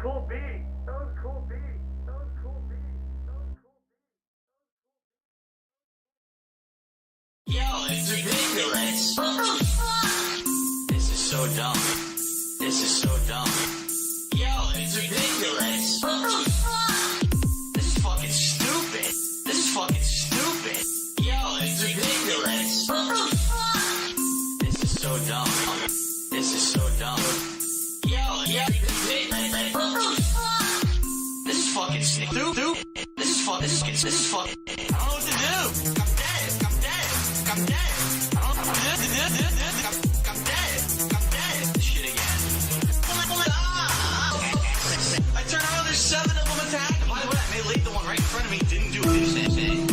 cool beat. That was a cool beat. That was a cool beat. That was a cool beat. Yo, it's ridiculous. This is so dumb. This is so dumb. Yo, it's ridiculous. This is fucking stupid. This is fucking stupid. Yo, it's ridiculous. This is so dumb. This is so dumb. Yo, yeah, this is fucking stupid. This is fucking. This is fucking. I don't know what to do. I'm dead. I'm dead. I'm dead. I'm dead. I'm dead. This shit again. I turn around, there's 7 of them attacking. By the way, I may leave the one right in front of me. Didn't do anything.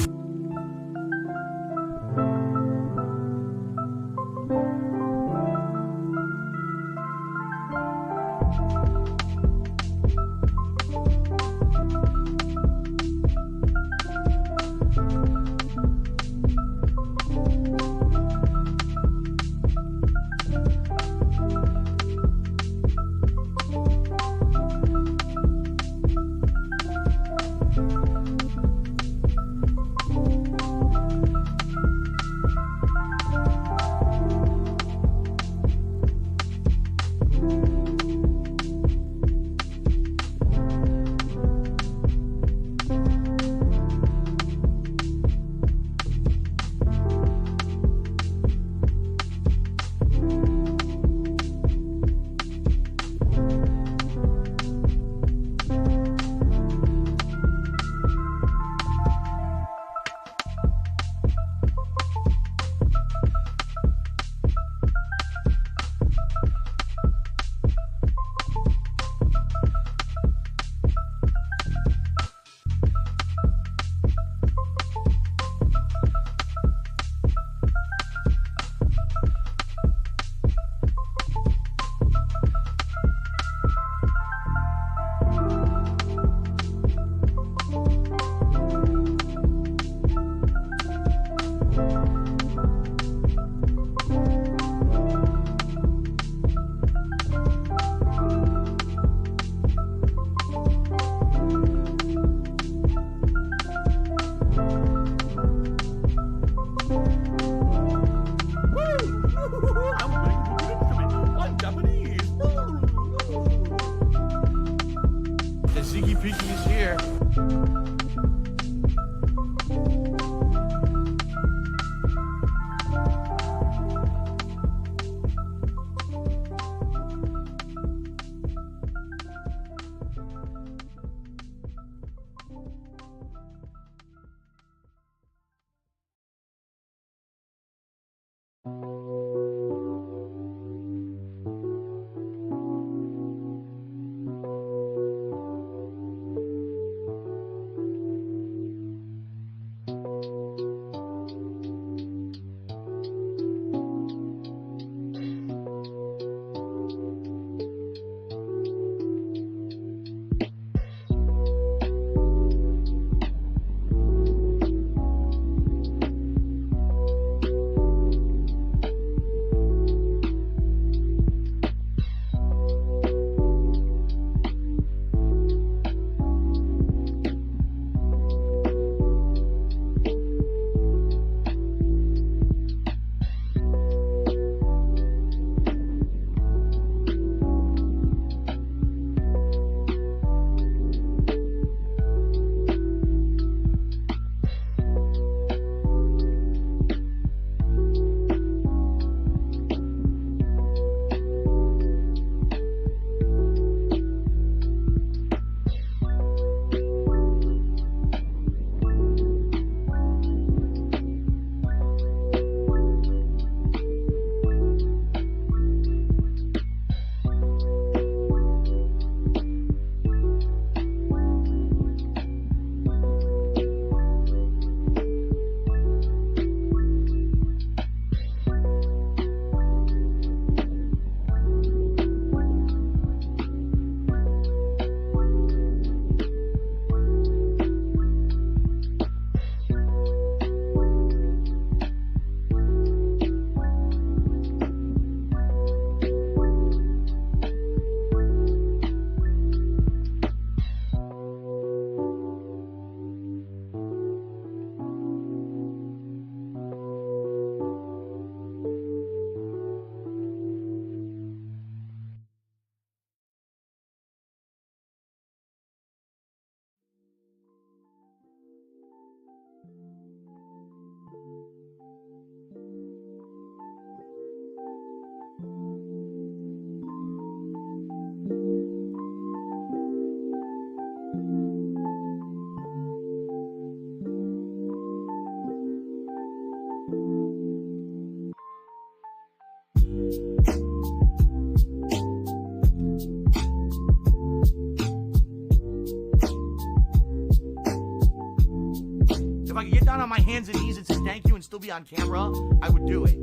my hands and knees and said thank you and still be on camera, I would do it.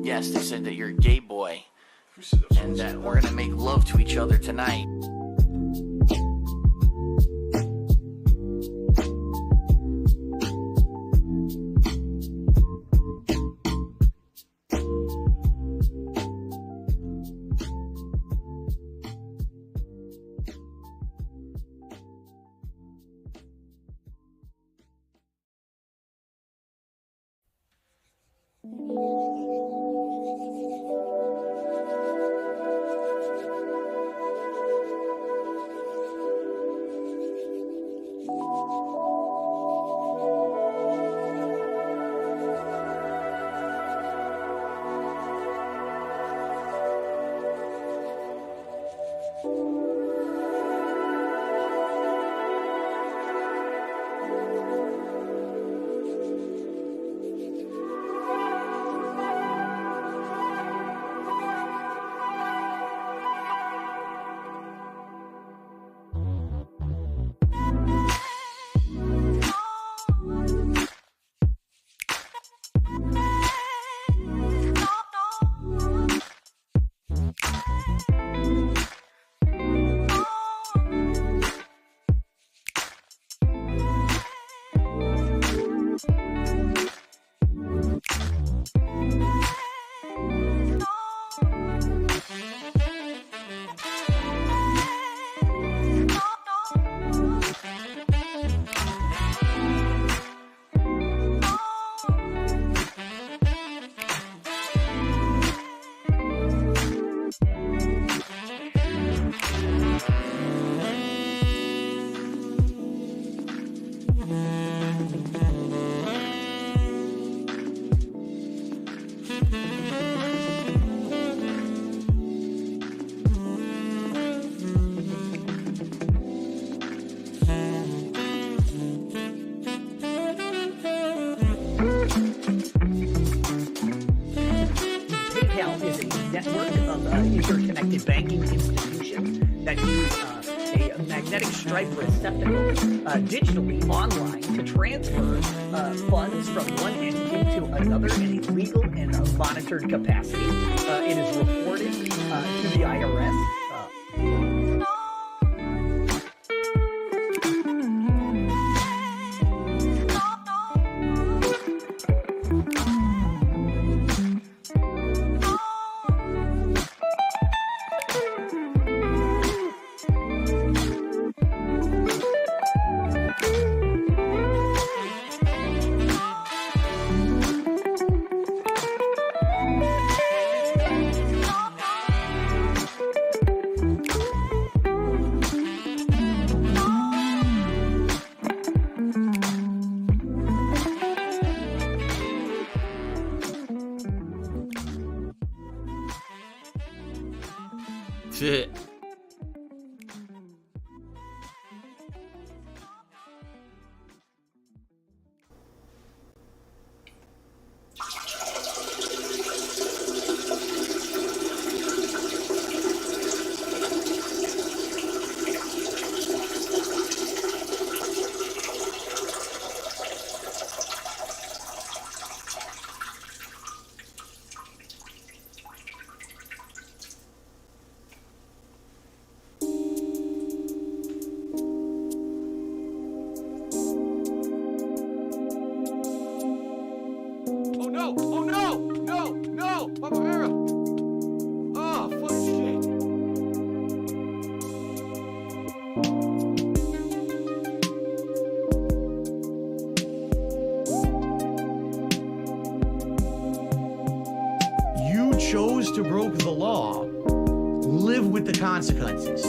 Yes, they said that you're a gay boy and that we're gonna make love to each other tonight. Interconnected banking institutions that use a magnetic stripe receptacle digitally online to transfer funds from one entity to another in a legal and monitored capacity. It is reported to the IRS. Shit. Begmaster broke the law, live with the consequences.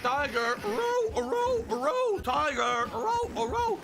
Tiger, row, tiger, row.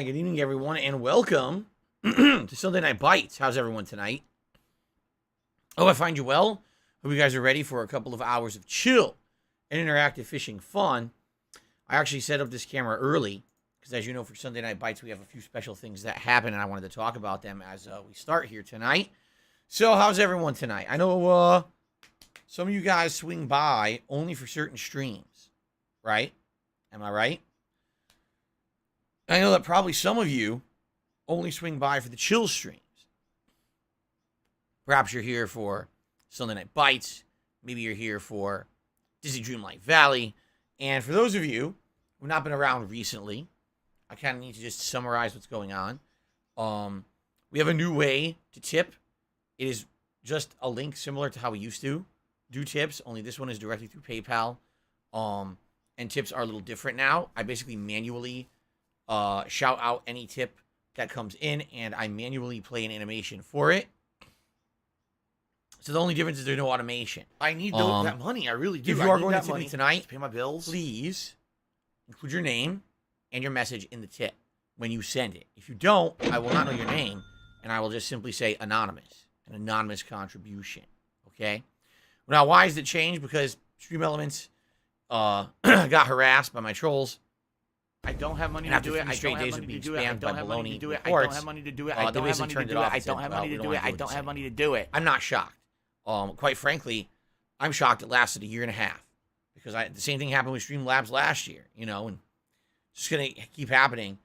right, good evening, everyone, and welcome to Sunday Night Bites. How's everyone tonight? Oh, I find you well. Hope you guys are ready for a couple of hours of chill and interactive fishing fun. I actually set up this camera early because, as you know, for Sunday Night Bites, we have a few special things that happen, and I wanted to talk about them as we start here tonight. So, how's everyone tonight? I know some of you guys swing by only for certain streams, right? Am I right? I know that probably some of you only swing by for the chill streams. Perhaps you're here for Sunday Night Bites. Maybe you're here for Disney Dreamlight Valley. And for those of you who have not been around recently, I kind of need to just summarize what's going on. We have a new way to tip. It is just a link similar to how we used to do tips, only this one is directly through PayPal. And tips are a little different now. I basically manually shout out any tip that comes in, and I manually play an animation for it. So the only difference is there's no automation. I need that money. I really do. If you are going to tip me tonight, to pay my bills, please include your name and your message in the tip when you send it. If you don't, I will not know your name, and I will just simply say anonymous, an anonymous contribution. Okay? Now, why is it changed? Because Stream Elements got harassed by my trolls. I don't have money to do it. I don't have money to do it. I don't have money to do it. I don't have money to do it. I don't have money to do it. I don't have money to do it. I don't have money to do it. I'm not shocked. Quite frankly, I'm shocked it lasted a year and a half because the same thing happened with Streamlabs last year, you know, and it's just gonna keep happening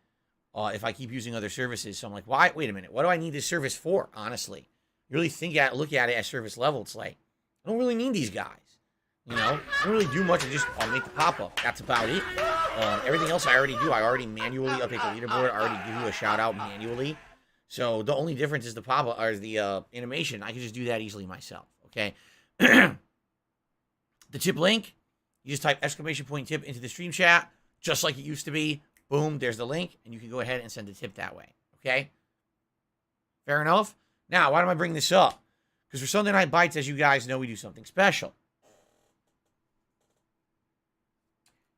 if I keep using other services. So I'm like, why? Wait a minute, what do I need this service for? Honestly, you really look at it at service level. It's like I don't really need these guys. You know, I don't really do much. I just automate the pop-up. That's about it. Everything else I already do. I already manually update the leaderboard. I already give you a shout-out manually. So the only difference is the pop-up or the animation. I can just do that easily myself. Okay. The tip link. You just type !tip into the stream chat, just like it used to be. Boom. There's the link, and you can go ahead and send a tip that way. Okay. Fair enough. Now, why do I bring this up? Because for Sunday Night Bites, as you guys know, we do something special.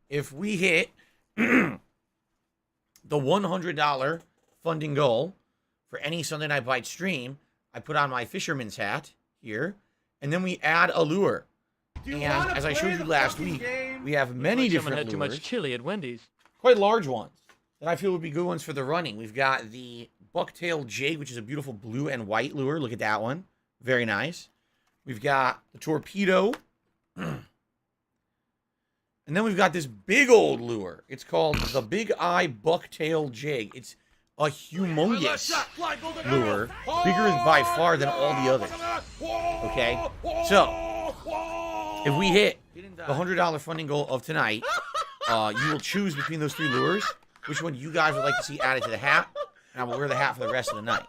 If we hit the $100 funding goal for any Sunday Night Bite stream, I put on my fisherman's hat here, and then we add a lure. And as I showed you last week, we have many different lures. Too much chili at Wendy's. Quite large ones that I feel would be good ones for the running. We've got the bucktail jig, which is a beautiful blue and white lure. Look at that one. Very nice. We've got the torpedo. And then we've got this big old lure. It's called the Big Eye Bucktail Jig. It's a humongous lure, bigger by far than all the others. Okay? So, if we hit the $100 funding goal of tonight, you will choose between those three lures which one you guys would like to see added to the hat, and I will wear the hat for the rest of the night.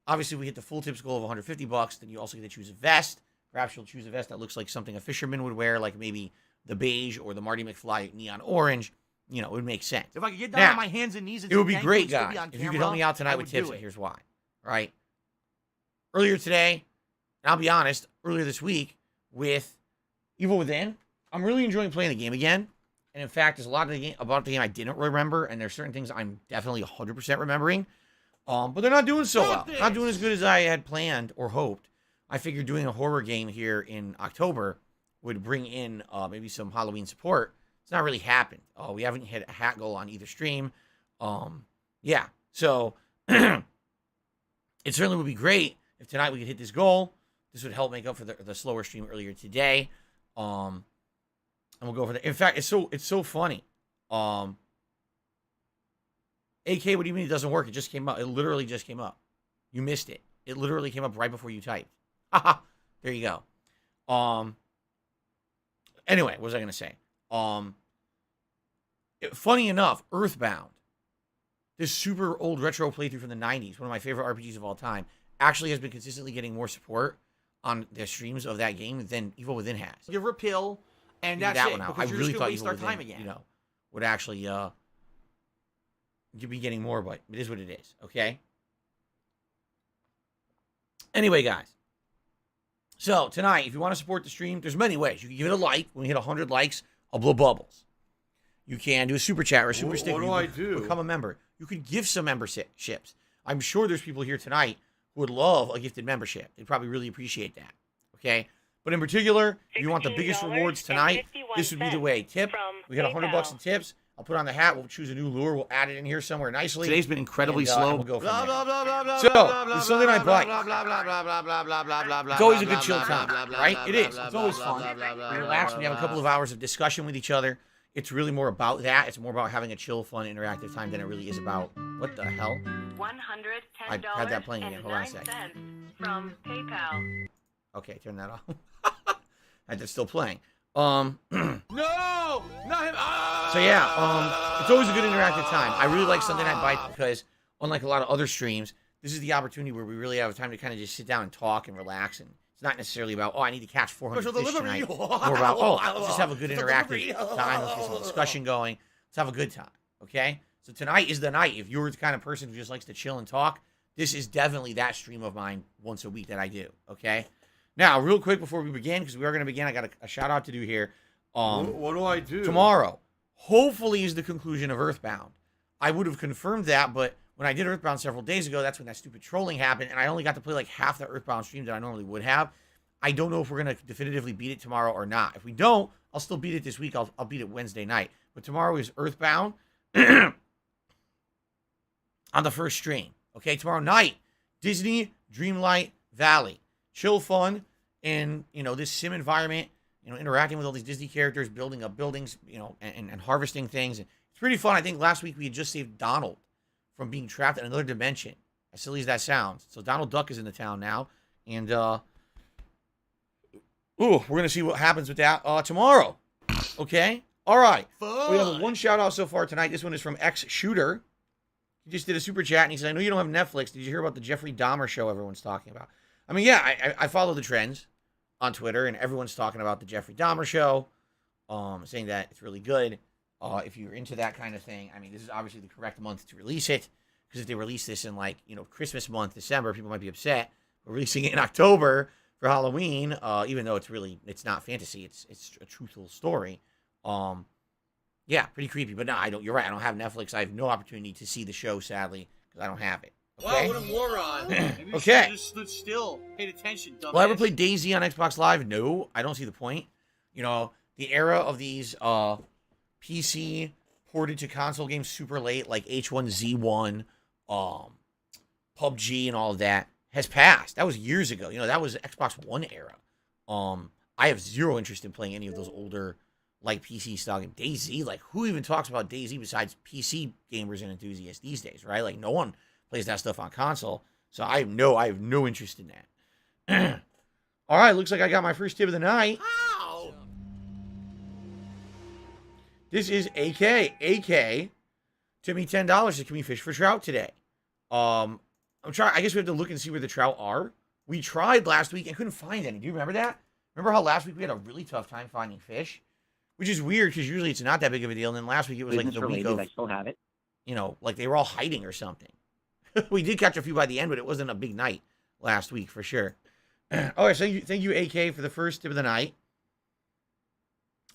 Obviously, if we hit the full tips goal of $150, then you also get to choose a vest. Perhaps you'll choose a vest that looks like something a fisherman would wear, like maybe the beige or the Marty McFly neon orange. You know, it would make sense. If I could get down on my hands and knees, it would be great, guys, if you could help me out tonight with tips, and here's why. Right? Earlier today, and I'll be honest, earlier this week with Evil Within, I'm really enjoying playing the game again. And in fact, there's a lot of about the game I didn't remember, and there's certain things I'm definitely 100% remembering. But they're not doing so well. Not doing as good as I had planned or hoped. I figured doing a horror game here in October would bring in maybe some Halloween support. It's not really happened. We haven't hit a hat goal on either stream. Yeah, so it certainly would be great if tonight we could hit this goal. This would help make up for the slower stream earlier today. And we'll go for that. In fact, it's so funny. AK, what do you mean it doesn't work? It just came up. It literally just came up. You missed it. It literally came up right before you typed. Haha. There you go. Anyway, what was I going to say? Funny enough, Earthbound, this super old retro playthrough from the 90s, one of my favorite RPGs of all time, actually has been consistently getting more support on the streams of that game than Evil Within has. Give her a pill, and that's that it. One out. I really thought Evil Within, time again. You know, would actually you'd be getting more, but it is what it is. Okay. Anyway, guys. So tonight, if you want to support the stream, there's many ways. You can give it a like. When we hit 100 likes, I'll blow bubbles. You can do a super chat or a super sticker. What do I do? Become a member. you could give some memberships. I'm sure there's people here tonight who would love a gifted membership. They'd probably really appreciate that. Okay? But in particular, if you want the biggest rewards tonight, this would be the way. Tip, we got $100 in tips. I'll put on the hat. We'll choose a new lure. We'll add it in here somewhere nicely. Today's been incredibly slow. We'll go from there. So, the Sunday Night Bite. It's always a good chill time, right? It is. It's always fun. We relax. We have a couple of hours of discussion with each other. It's really more about that. It's more about having a chill, fun, interactive time than it really is about what the hell. I had that playing again. Hold on a second. From PayPal. Okay, turn that off. That's still playing. No, not him. So yeah, it's always a good interactive time. I really like Sunday Night Bite because, unlike a lot of other streams, this is the opportunity where we really have time to kind of just sit down and talk and relax. And it's not necessarily about, I need to catch 400 fish tonight. More about, let's just have a good interactive time. Let's get some discussion going. Let's have a good time. Okay? So tonight is the night. If you're the kind of person who just likes to chill and talk, this is definitely that stream of mine once a week that I do. Okay? Now, real quick before we begin, because we are going to begin, I got a shout out to do here. What do I do? Tomorrow, hopefully, is the conclusion of Earthbound. I would have confirmed that, but when I did Earthbound several days ago, that's when that stupid trolling happened, and I only got to play like half the Earthbound stream that I normally would have. I don't know if we're going to definitively beat it tomorrow or not. If we don't, I'll still beat it this week. I'll beat it Wednesday night. But tomorrow is Earthbound on the first stream. Okay, tomorrow night, Disney Dreamlight Valley. Chill fun in, this sim environment, interacting with all these Disney characters, building up buildings, and harvesting things. It's pretty fun. I think last week we had just saved Donald from being trapped in another dimension, as silly as that sounds. So Donald Duck is in the town now, and we're going to see what happens with that tomorrow. Okay? All right. Fun. We have one shout out so far tonight. This one is from X Shooter. He just did a super chat, and he said, I know you don't have Netflix. Did you hear about the Jeffrey Dahmer show everyone's talking about? I mean, yeah, I follow the trends on Twitter, and everyone's talking about the Jeffrey Dahmer show, saying that it's really good. If you're into that kind of thing, I mean, this is obviously the correct month to release it, because if they release this in, Christmas month, December, people might be upset. We're releasing it in October for Halloween, even though it's not fantasy, it's a truthful story. Yeah, pretty creepy, but no, you're right, I don't have Netflix. I have no opportunity to see the show, sadly, because I don't have it. Okay? Wow, what a moron. Maybe you Okay. should have just stood still, paid attention, dumbass. Will I ever play DayZ on Xbox Live? No, I don't see the point. The era of these PC ported to console games super late, like H1Z1, PUBG, and all of that, has passed. That was years ago. That was Xbox One era. I have zero interest in playing any of those older, PC style games. DayZ, who even talks about DayZ besides PC gamers and enthusiasts these days, right? No one plays that stuff on console, so I have no interest in that. All right, looks like I got my first tip of the night. Ow! This is AK. AK took me $10 to can we fish for trout today. I guess we have to look and see where the trout are. We tried last week and couldn't find any. Do you remember that? Remember how last week we had a really tough time finding fish? Which is weird because usually it's not that big of a deal. And then last week it was the week of, I still have it. They were all hiding or something. We did catch a few by the end, but it wasn't a big night last week for sure. All right, so thank you, AK, for the first tip of the night.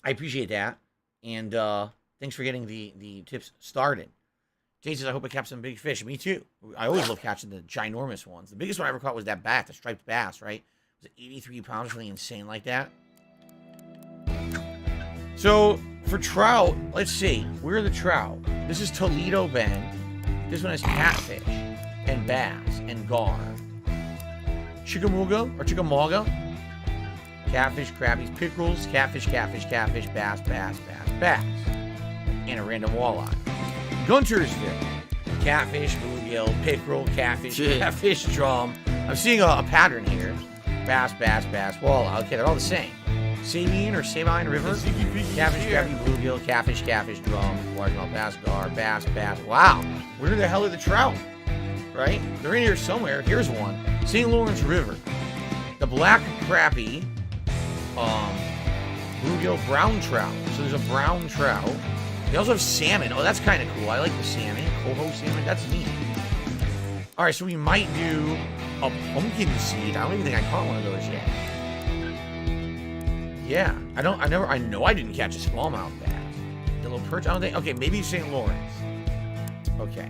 I appreciate that. And thanks for getting the tips started. Jay says, I hope I catch some big fish. Me too. I always love catching the ginormous ones. The biggest one I ever caught was that bat, the striped bass, right? Was it 83 pounds or something insane like that? So, for trout, let's see. Where are the trout? This is Toledo Bend. This one is catfish and bass and gar. Chickamauga, catfish, crabbies, pickerels, catfish, bass, and a random walleye. Guntersville, catfish, bluegill, pickerel, catfish, drum. I'm seeing a pattern here. Bass, walleye. Okay, they're all the same. Sabine River, catfish, crabby, bluegill, catfish, drum, largemouth bass, gar, bass. Wow, where the hell are the trout? Right? They're in here somewhere. Here's one. St. Lawrence River. The black crappie, bluegill, brown trout. So there's a brown trout. They also have salmon. Oh, that's kind of cool. I like the salmon. Coho salmon. That's neat. All right, so we might do a pumpkin seed. I don't even think I caught one of those yet. Yeah, I know I didn't catch a smallmouth bass. The little perch, I don't think. Okay, maybe St. Lawrence. Okay.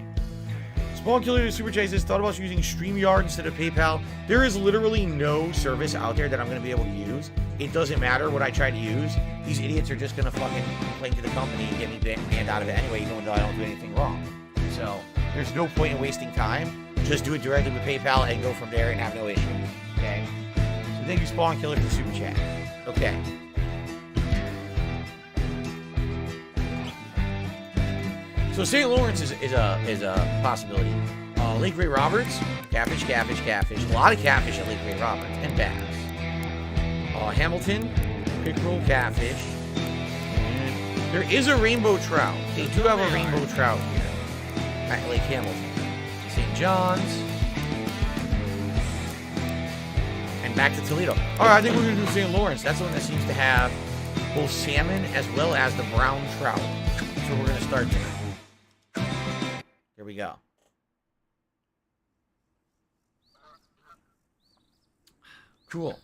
Spawn Killer Super Chat says, thought about using StreamYard instead of PayPal. There is literally no service out there that I'm going to be able to use. It doesn't matter what I try to use. These idiots are just going to fucking complain to the company and get me banned out of it anyway, even though I don't do anything wrong. So there's no point in wasting time. Just do it directly with PayPal and go from there and have no issues. Okay? So thank you, Spawn Killer, for the Super Chat. Okay. So St. Lawrence is a possibility. Lake Ray Roberts, catfish. A lot of catfish at Lake Ray Roberts and bass. Hamilton, pickerel, catfish. And there is a rainbow trout. They do have a rainbow trout here at Lake Hamilton. St. John's. And back to Toledo. All right, I think we're going to do St. Lawrence. That's the one that seems to have both salmon as well as the brown trout. So we're going to start tonight. Here we go. Cool.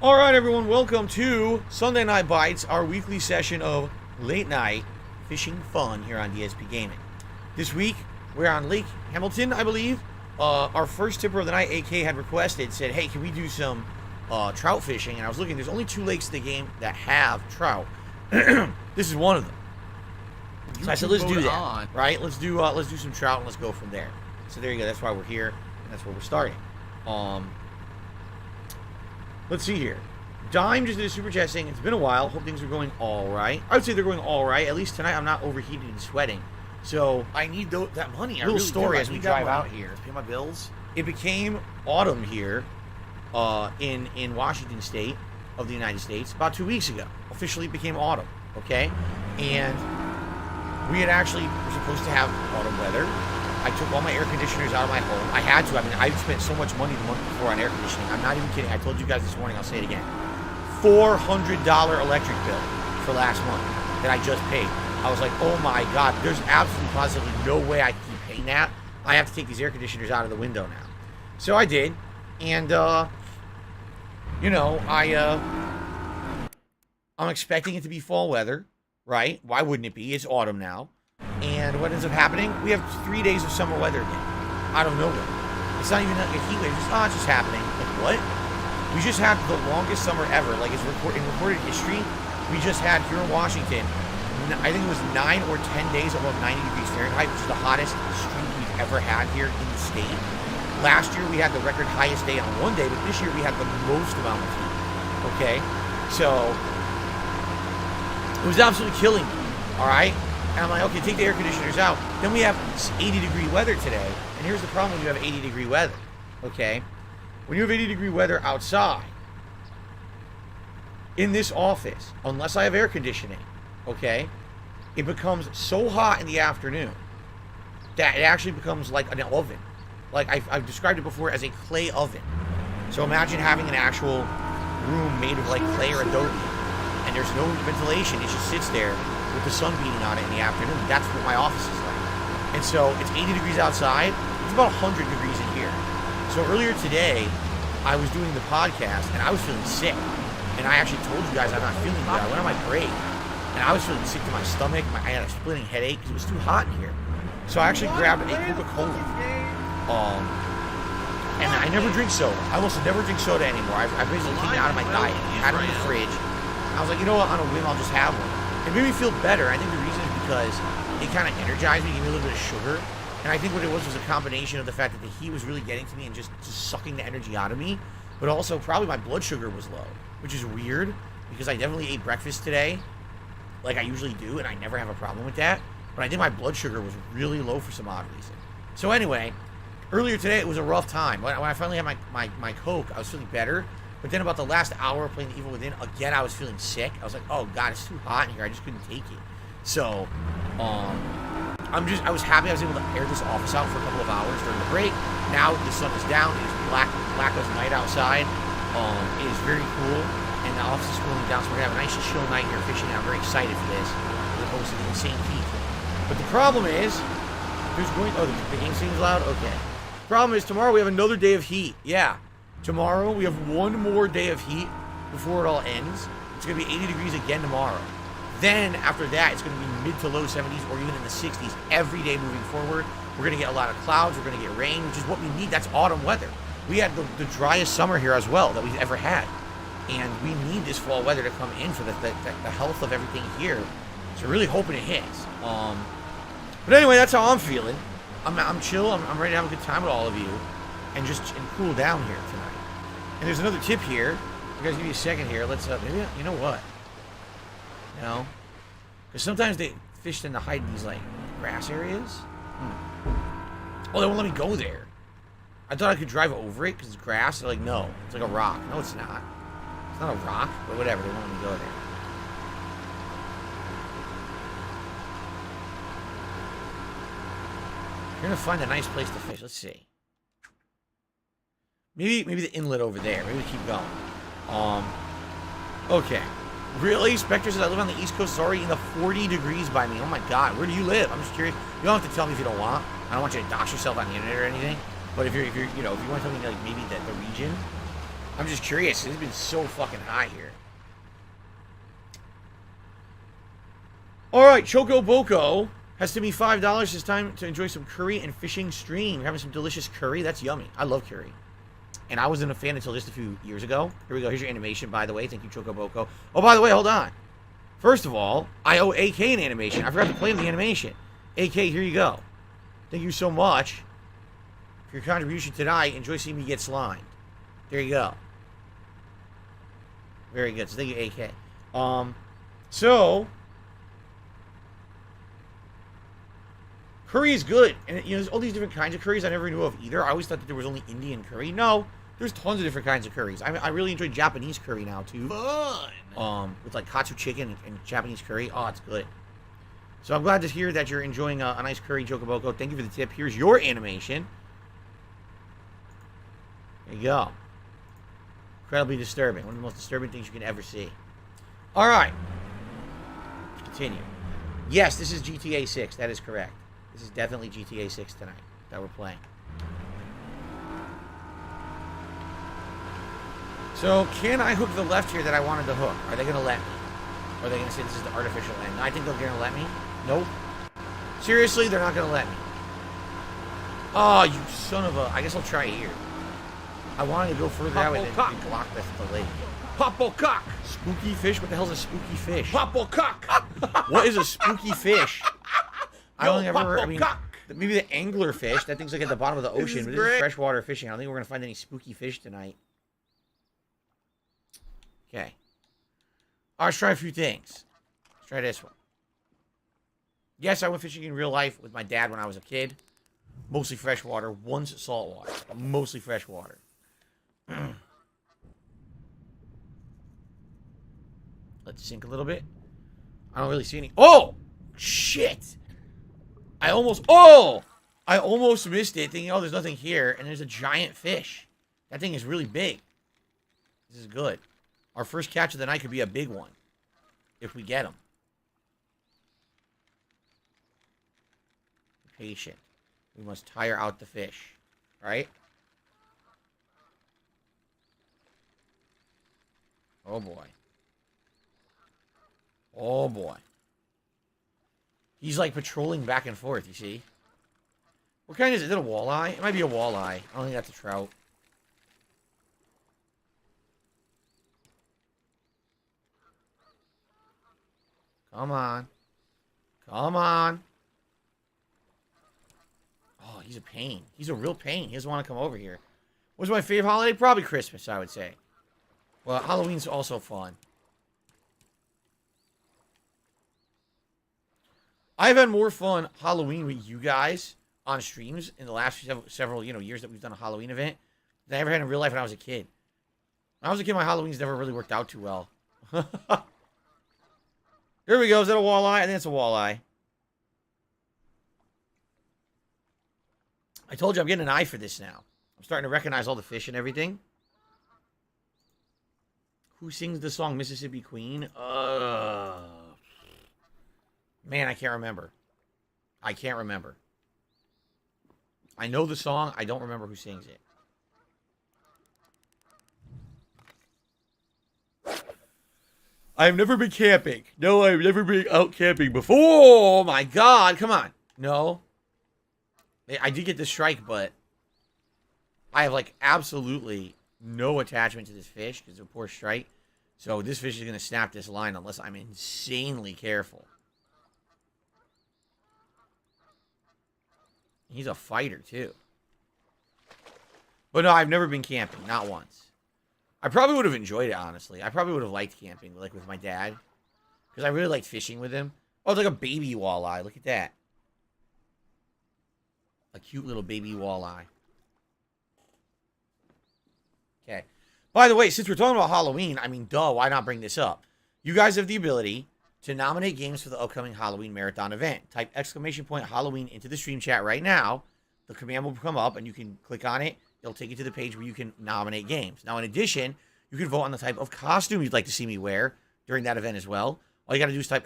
All right, everyone. Welcome to Sunday Night Bites, our weekly session of late night fishing fun here on DSP Gaming. This week, we're on Lake Hamilton, I believe. Our first tipper of the night, AK, had requested, said, hey, can we do some trout fishing? And I was looking, there's only 2 lakes in the game that have trout. This is one of them. So I said, let's do that, right? Let's do some trout and let's go from there. So there you go. That's why we're here, and that's where we're starting. Let's see here. Dime just did a super chat saying it's been a while. Hope things are going all right. I would say they're going all right. At least tonight I'm not overheated and sweating. So I need that money. Little story as we drive out here. To pay my bills. It became autumn here, in Washington State of the United States about 2 weeks ago. Officially became autumn, okay? And we had actually were supposed to have autumn weather. I took all my air conditioners out of my home. I had to. I mean, I spent so much money the month before on air conditioning. I'm not even kidding. I told you guys this morning. I'll say it again. $400 electric bill for last month that I just paid. I was like, oh my God, there's absolutely positively no way I can keep paying that. I have to take these air conditioners out of the window now. So I did. And, you know, I'm expecting it to be fall weather, right? Why wouldn't it be? It's autumn now. And what ends up happening? We have 3 days of summer weather again. Out of nowhere. It's not even like a heat wave. It's just happening. Like, what? We just had the longest summer ever. Like, it's in recorded history. We just had here in Washington, I think it was 9 or 10 days above 90 degrees Fahrenheit, which is the hottest streak we've ever had here in the state. Last year, we had the record highest day on one day, but this year we had the most amount of heat. Okay? So, it was absolutely killing me. All right? And I'm like, okay, take the air conditioners out. Then we have 80-degree weather today. And here's the problem when you have 80-degree weather. Okay? When you have 80-degree weather outside, in this office, unless I have air conditioning, okay, it becomes so hot in the afternoon that it actually becomes like an oven. Like, I've described it before as a clay oven. So imagine having an actual room made of, like, clay or adobe. And there's no ventilation. It just sits there with the sun beating on it in the afternoon. That's what my office is like. And so it's 80 degrees outside. It's about 100 degrees in here. So earlier today, I was doing the podcast, and I was feeling sick. And I actually told you guys I'm not feeling good. I went on my break, and I was feeling sick to my stomach. I had a splitting headache because it was too hot in here. So I actually grabbed a Coca-Cola. And I never drink soda. I almost never drink soda anymore. I've basically taken it out of my diet. I had it in the fridge. I was like, you know what? On a whim, I'll just have one. It made me feel better. I think the reason is because it kind of energized me, gave me a little bit of sugar. And I think what it was a combination of the fact that the heat was really getting to me and just sucking the energy out of me. But also probably my blood sugar was low, which is weird because I definitely ate breakfast today like I usually do, and I never have a problem with that. But I think my blood sugar was really low for some odd reason. So anyway, earlier today it was a rough time. When I finally had my Coke, I was feeling better. But then about the last hour of playing The Evil Within, again, I was feeling sick. I was like, oh, God, it's too hot in here. I just couldn't take it. So, I was happy I was able to air this office out for a couple of hours during the break. Now the sun is down. It is black as night outside. It is very cool. And the office is cooling down, so we're going to have a nice chill night here fishing. I'm very excited for this, as opposed to the insane heat. But the problem is, the game seems loud? Okay. The problem is, tomorrow we have another day of heat. Yeah. Tomorrow, we have one more day of heat before it all ends. It's going to be 80 degrees again tomorrow. Then after that, it's going to be mid to low 70s or even in the 60s every day moving forward. We're going to get a lot of clouds. We're going to get rain, which is what we need. That's autumn weather. We had the driest summer here as well that we've ever had. And we need this fall weather to come in for the health of everything here. So really hoping it hits. But anyway, that's how I'm feeling. I'm chill. I'm ready to have a good time with all of you. And cool down here tonight. And there's another tip here. You guys give me a second here. Let's, maybe, you know what? No. Because sometimes they fish tend to hide in these, like, grass areas. Oh, they won't let me go there. I thought I could drive over it because it's grass. They're like, no. It's like a rock. No, it's not. It's not a rock, but whatever. They won't let me go there. You're going to find a nice place to fish. Let's see. Maybe the inlet over there. Maybe we keep going. Okay. Really? Spectre says I live on the East Coast. It's already in the 40 degrees by me. Oh my God. Where do you live? I'm just curious. You don't have to tell me if you don't want. I don't want you to dox yourself on the internet or anything. But if you want to tell me like maybe the region, I'm just curious. It's been so fucking hot here. All right, Choco Boko has to be $5. It's time to enjoy some curry and fishing stream. We're having some delicious curry. That's yummy. I love curry. And I wasn't a fan until just a few years ago. Here we go. Here's your animation, by the way. Thank you, Choco Boko. Oh, by the way, hold on. First of all, I owe AK an animation. I forgot to play him the animation. AK, here you go. Thank you so much for your contribution tonight. Enjoy seeing me get slimed. There you go. Very good. So thank you, AK. Curry is good. And, there's all these different kinds of curries I never knew of either. I always thought that there was only Indian curry. No, there's tons of different kinds of curries. I really enjoy Japanese curry now, too. Fun! With, like, katsu chicken and Japanese curry. Oh, it's good. So I'm glad to hear that you're enjoying a nice curry, Chocoboko. Thank you for the tip. Here's your animation. There you go. Incredibly disturbing. One of the most disturbing things you can ever see. All right. Continue. Yes, this is GTA 6. That is correct. This is definitely GTA 6 tonight that we're playing. So, can I hook the left here that I wanted to hook? Are they going to let me? Or are they going to say this is the artificial end? I think they're going to let me. Nope. Seriously, they're not going to let me. Oh, you son of a... I guess I'll try here. I wanted to go further out and block the lake. Popplecock! Spooky fish? What the hell is a spooky fish? Popplecock! What is a spooky fish? I only ever... I mean, maybe the angler fish. That thing's like at the bottom of the ocean. But this is freshwater fishing. I don't think we're going to find any spooky fish tonight. Okay. Let's try a few things. Let's try this one. Yes, I went fishing in real life with my dad when I was a kid. Mostly freshwater. Once saltwater. Mostly freshwater. Let's sink a little bit. I don't really see any. Oh! Shit! I almost missed it, thinking, oh, there's nothing here, and there's a giant fish. That thing is really big. This is good. Our first catch of the night could be a big one. If we get him. Patient. We must tire out the fish. Right? Oh, boy. Oh, boy. He's, like, patrolling back and forth, you see? What kind is it? Is it a walleye? It might be a walleye. I don't think that's a trout. Come on. Come on. Oh, he's a pain. He's a real pain. He doesn't want to come over here. What's my favorite holiday? Probably Christmas, I would say. Well, Halloween's also fun. I've had more fun Halloween with you guys on streams in the last several years that we've done a Halloween event than I ever had in real life when I was a kid. When I was a kid, my Halloweens never really worked out too well. Here we go. Is that a walleye? I think it's a walleye. I told you I'm getting an eye for this now. I'm starting to recognize all the fish and everything. Who sings the song Mississippi Queen? Man, I can't remember. I can't remember. I know the song. I don't remember who sings it. I've never been camping. No, I've never been out camping before. Oh, my God. Come on. No. I did get the strike, but I have, like, absolutely no attachment to this fish because of a poor strike. So this fish is going to snap this line unless I'm insanely careful. He's a fighter, too. But no, I've never been camping. Not once. I probably would have enjoyed it, honestly. I probably would have liked camping, like, with my dad. Because I really liked fishing with him. Oh, it's like a baby walleye. Look at that. A cute little baby walleye. Okay. By the way, since we're talking about Halloween, I mean, duh, why not bring this up? You guys have the ability to nominate games for the upcoming Halloween Marathon event. Type !Halloween into the stream chat right now. The command will come up, and you can click on it. It'll take you to the page where you can nominate games. Now, in addition, you can vote on the type of costume you'd like to see me wear during that event as well. All you got to do is type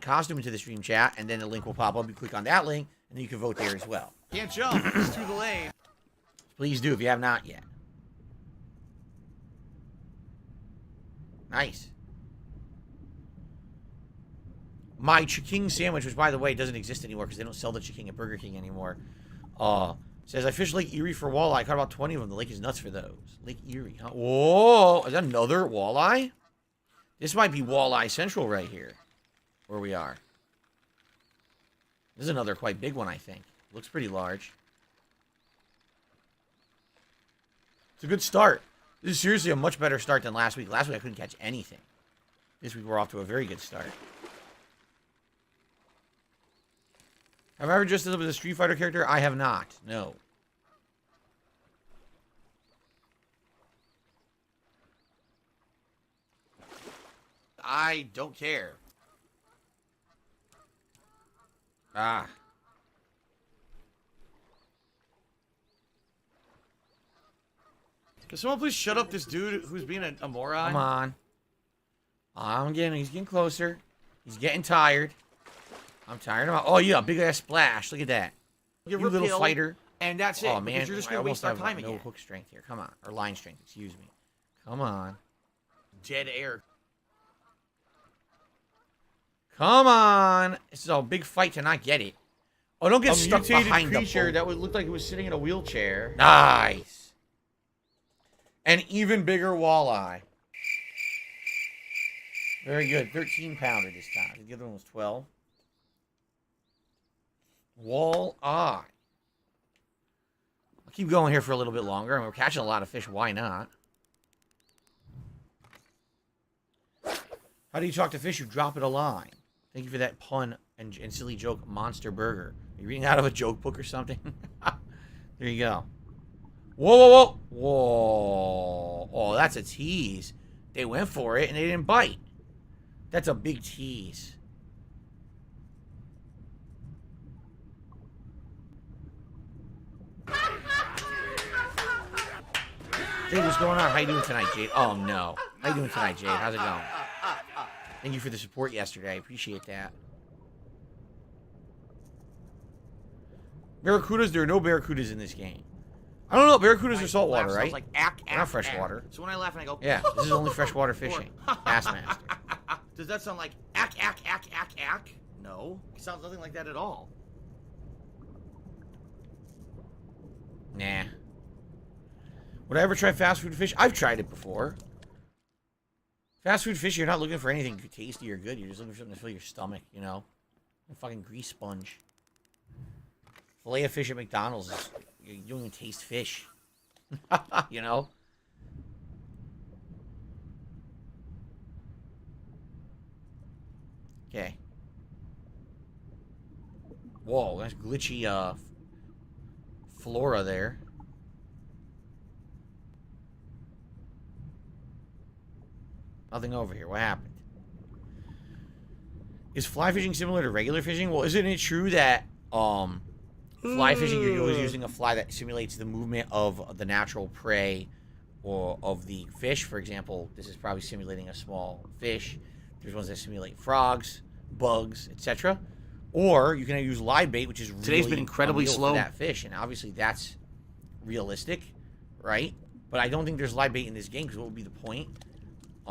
!Costume into the stream chat, and then the link will pop up. You click on that link, and then you can vote there as well. Can't jump. It's through the lane. Please do if you have not yet. Nice. My Chiking sandwich, which, by the way, doesn't exist anymore because they don't sell the Chiking at Burger King anymore, says, I fished Lake Erie for walleye. I caught about 20 of them. The lake is nuts for those. Lake Erie, huh? Whoa! Is that another walleye? This might be Walleye Central right here, where we are. This is another quite big one, I think. Looks pretty large. It's a good start. This is seriously a much better start than last week. Last week I couldn't catch anything. This week we're off to a very good start. Have I ever dressed up as a Street Fighter character? I have not. No. I don't care. Ah. Can someone please shut up this dude who's being a moron? Come on. He's getting closer. He's getting tired. I'm tired of him. Oh, yeah, big ass splash. Look at that. You little fighter. And that's it. Oh, man. You're just going to waste our time again. No hook strength here. Come on. Or line strength, excuse me. Come on. Dead air. Come on. This is a big fight to not get it. Oh, don't get stuck behind the creature boat. that would look like it was sitting in a wheelchair. Nice. An even bigger walleye. Very good. 13-pounder this time. The other one was 12. Walleye. I'll keep going here for a little bit longer. I mean, we're catching a lot of fish. Why not? How do you talk to fish? You drop it a line. Thank you for that pun and silly joke, Monster Burger. Are you reading out of a joke book or something? There you go. Whoa, whoa, whoa. Whoa. Oh, that's a tease. They went for it and they didn't bite. That's a big tease. Hey, what's going on? How you doing tonight, Jade? Oh, no. How you doing tonight, Jade? How's it going? Thank you for the support yesterday. I appreciate that. Barracudas? There are no barracudas in this game. I don't know. Barracudas are saltwater, right? Like, not freshwater. So when I laugh and I go... Yeah, this is only freshwater fishing. Bassmaster. Does that sound like ack, ack, ack, ack, ack? No. It sounds nothing like that at all. Nah. Would I ever try fast food fish? I've tried it before. Fast food fish, you're not looking for anything tasty or good. You're just looking for something to fill your stomach, you know? A fucking grease sponge. Filet of fish at McDonald's is... You don't even taste fish. You know? Okay. Whoa, that's glitchy, flora there. Nothing over here. What happened? Is fly fishing similar to regular fishing? Well, isn't it true that, fly fishing, you're always using a fly that simulates the movement of the natural prey or of the fish? For example, this is probably simulating a small fish. There's ones that simulate frogs, bugs, etc. Or you can use live bait, which is really Today's been incredibly slow for that fish, and obviously that's realistic, right? But I don't think there's live bait in this game because what would be the point?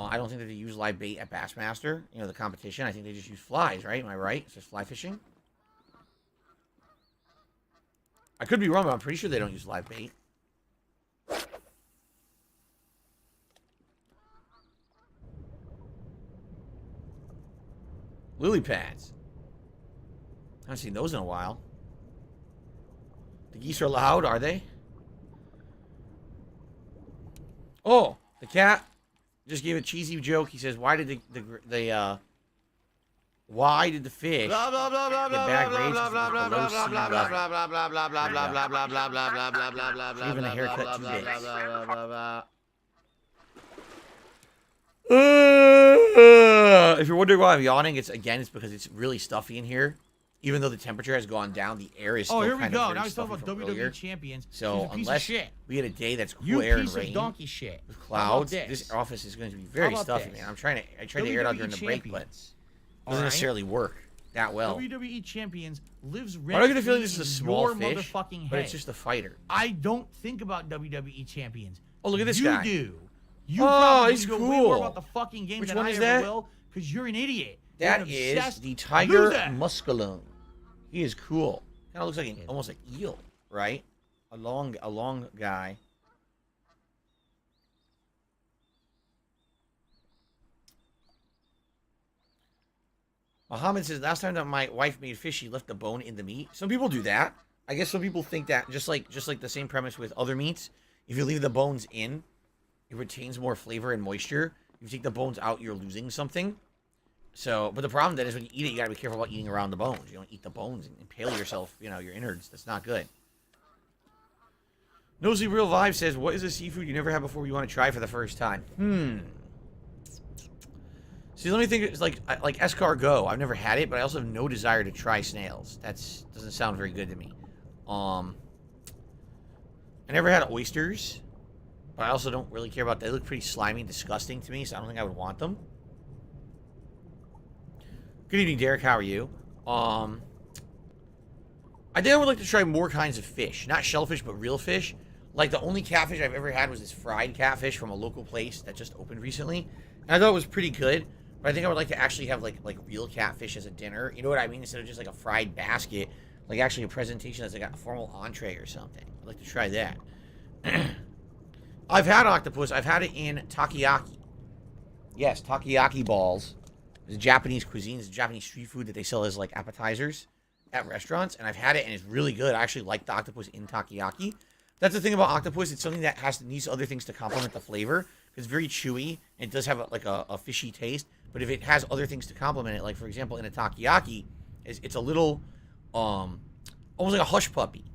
I don't think that they use live bait at Bassmaster, you know, the competition. I think they just use flies, right? Am I right? It's just fly fishing. I could be wrong, but I'm pretty sure they don't use live bait. Lily pads. I haven't seen those in a while. The geese are loud, are they? Oh, the cat just gave a cheesy joke. He says, "Why did the why did the fish get bad grades? Even a haircut too big." If you're wondering why I'm yawning, it's because it's really stuffy in here. Even though the temperature has gone down, the air is still here we kind go. of Now he's talking about WWE earlier. champions. So unless we get a day that's cool You air and piece of rain donkey shit. with clouds, this office is going to be very stuffy, man. I tried to air it out during the break, but it doesn't necessarily work that well. WWE champions lives rent. Why do I get the feeling this is a small your fish, motherfucking head. but it's just a fighter? I don't think about WWE champions. Oh, look at this you guy. You do. You Oh, probably he's know way more cool. about the fucking game Which than one I is ever that? will, because you're an idiot. That You're an is obsessed the tiger loser. musculone. He is cool. Kind of looks like almost like eel, right? A long guy. Muhammad says, last time that my wife made fish, she left the bone in the meat. Some people do that. I guess some people think that just like the same premise with other meats. If you leave the bones in, it retains more flavor and moisture. If you take the bones out, you're losing something. So, but the problem then is when you eat it, you gotta be careful about eating around the bones. You don't eat the bones and impale yourself, you know, your innards. That's not good. Nosy Real Vibe says, what is a seafood you never had before you want to try for the first time? See, let me think. It's like escargot. I've never had it, but I also have no desire to try snails. Doesn't sound very good to me. I never had oysters, but I also don't really care about. They look pretty slimy and disgusting to me, so I don't think I would want them. Good evening, Derek. How are you? I think I would like to try more kinds of fish. Not shellfish, but real fish. Like, the only catfish I've ever had was this fried catfish from a local place that just opened recently. And I thought it was pretty good. But I think I would like to actually have, like real catfish as a dinner. You know what I mean? Instead of just, like, a fried basket. Like, actually a presentation that's, like, a formal entree or something. I'd like to try that. I've had octopus. I've had it in takoyaki. Yes, takoyaki balls. It's Japanese cuisine. It's Japanese street food that they sell as, like, appetizers at restaurants. And I've had it, and it's really good. I actually like the octopus in takoyaki. That's the thing about octopus. It's something that needs other things to complement the flavor. It's very chewy, and it does have, a fishy taste. But if it has other things to complement it, like, for example, in a takoyaki, it's a little, almost like a hush puppy.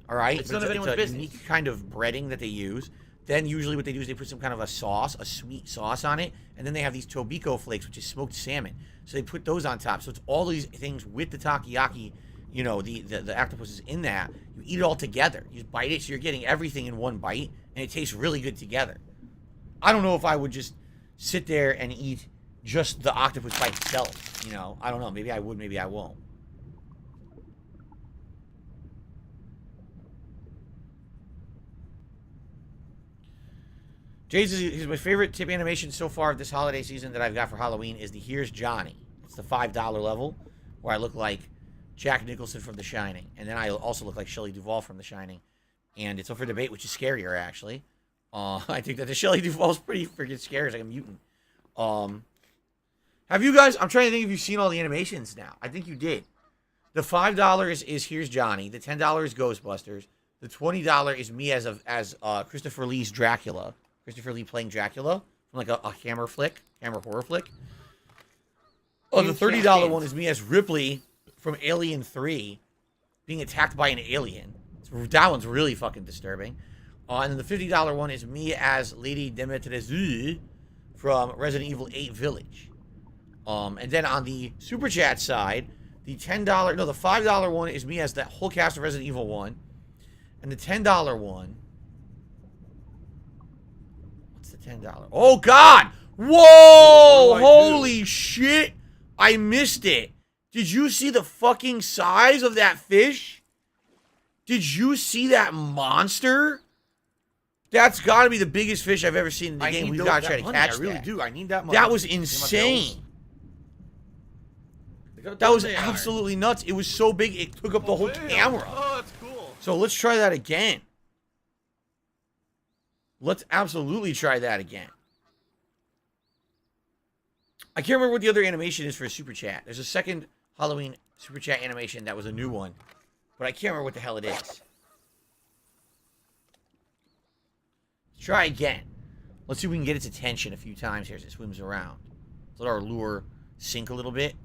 All right? It's none of anyone's business. Unique kind of breading that they use. Then usually what they do is they put some kind of a sauce, a sweet sauce on it, and then they have these tobiko flakes, which is smoked salmon. So they put those on top. So it's all these things with the takoyaki, you know, the octopus is in that. You eat it all together. You just bite it, so you're getting everything in one bite, and it tastes really good together. I don't know if I would just sit there and eat just the octopus by itself, you know. I don't know. Maybe I would, maybe I won't. Jay says, my favorite tip animation so far of this holiday season that I've got for Halloween is the Here's Johnny. It's the $5 level, where I look like Jack Nicholson from The Shining. And then I also look like Shelley Duvall from The Shining. And it's up for debate, which is scarier, actually. I think that the Shelley Duvall is pretty freaking scary. It's like a mutant. Have you guys... I'm trying to think if you've seen all the animations now. I think you did. The $5 is Here's Johnny. The $10 is Ghostbusters. The $20 is me as Christopher Lee's Dracula. Christopher Lee playing Dracula from like a Hammer horror flick. Oh, the $30 one is me as Ripley from Alien 3 being attacked by an alien. That one's really fucking disturbing. And then the $50 one is me as Lady Dimitrescu from Resident Evil 8 Village. And then on the Super Chat side, the $5 one is me as the whole cast of Resident Evil 1. And the $10 one... $10. Oh, God! Whoa! Holy shit! I missed it. Did you see the fucking size of that fish? Did you see that monster? That's got to be the biggest fish I've ever seen in the game. We've got to try to catch I really that. do. I need that money. That was insane. That was absolutely nuts. It was so big, it took up the whole camera. Oh, that's cool. So let's try that again. Let's absolutely try that again. I can't remember what the other animation is for a Super Chat. There's a second Halloween Super Chat animation that was a new one. But I can't remember what the hell it is. Let's try again. Let's see if we can get its attention a few times here as it swims around. Let's let our lure sink a little bit.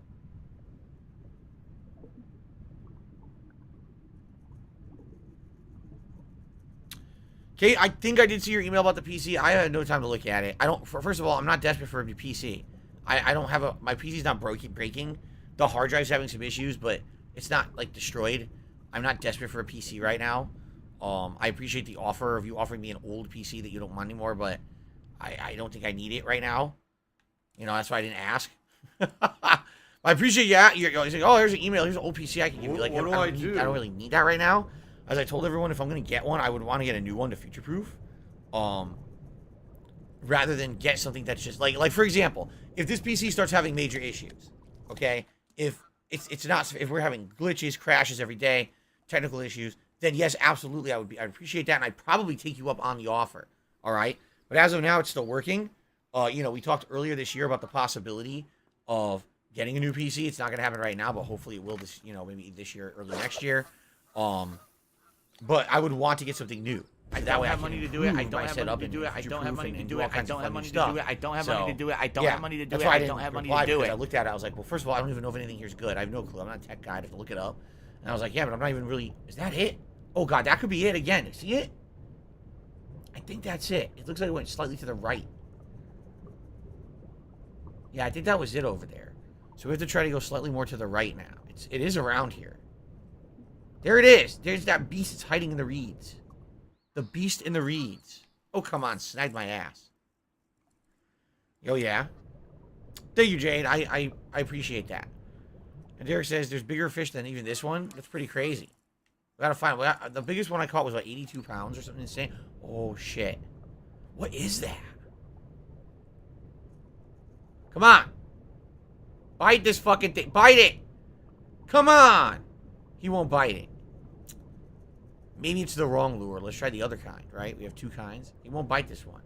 Okay, I think I did see your email about the PC. I had no time to look at it. First of all, I'm not desperate for a PC. I don't have my PC's not breaking. The hard drive's having some issues, but it's not, like, destroyed. I'm not desperate for a PC right now. I appreciate the offer of you offering me an old PC that you don't want anymore, but I don't think I need it right now. You know, that's why I didn't ask. I appreciate you're saying, oh, here's an email, here's an old PC I can give you. Like, I don't really need that right now. As I told everyone, if I'm going to get one, I would want to get a new one to future-proof. Rather than get something that's just, like for example, if this PC starts having major issues, okay? If if we're having glitches, crashes every day, technical issues, then yes, absolutely, I'd appreciate that, and I'd probably take you up on the offer, all right? But as of now, it's still working. You know, we talked earlier this year about the possibility of getting a new PC. It's not going to happen right now, but hopefully it will this, maybe this year, early next year. But I would want to get something new. I don't have money to do it. I don't have money to do it. I don't have money to do it. I don't have money to do it. I don't have money to do it. I don't have money to do it. I don't have money to do it. I looked at it. I was like, well, first of all, I don't even know if anything here is good. I have no clue. I'm not a tech guy. I have to look it up. And I was like, yeah, but I'm not even really. Is that it? Oh God, that could be it again. See it? I think that's it. It looks like it went slightly to the right. Yeah, I think that was it over there. So we have to try to go slightly more to the right now. It is around here. There it is. There's that beast that's hiding in the reeds. The beast in the reeds. Oh, come on. Snagged my ass. Oh, yeah. Thank you, Jade. I appreciate that. And Derek says there's bigger fish than even this one. That's pretty crazy. We gotta find... the biggest one I caught was, like, 82 pounds or something insane. Oh, shit. What is that? Come on. Bite this fucking thing. Bite it. Come on. He won't bite it. Maybe it's the wrong lure. Let's try the other kind, right? We have two kinds. He won't bite this one.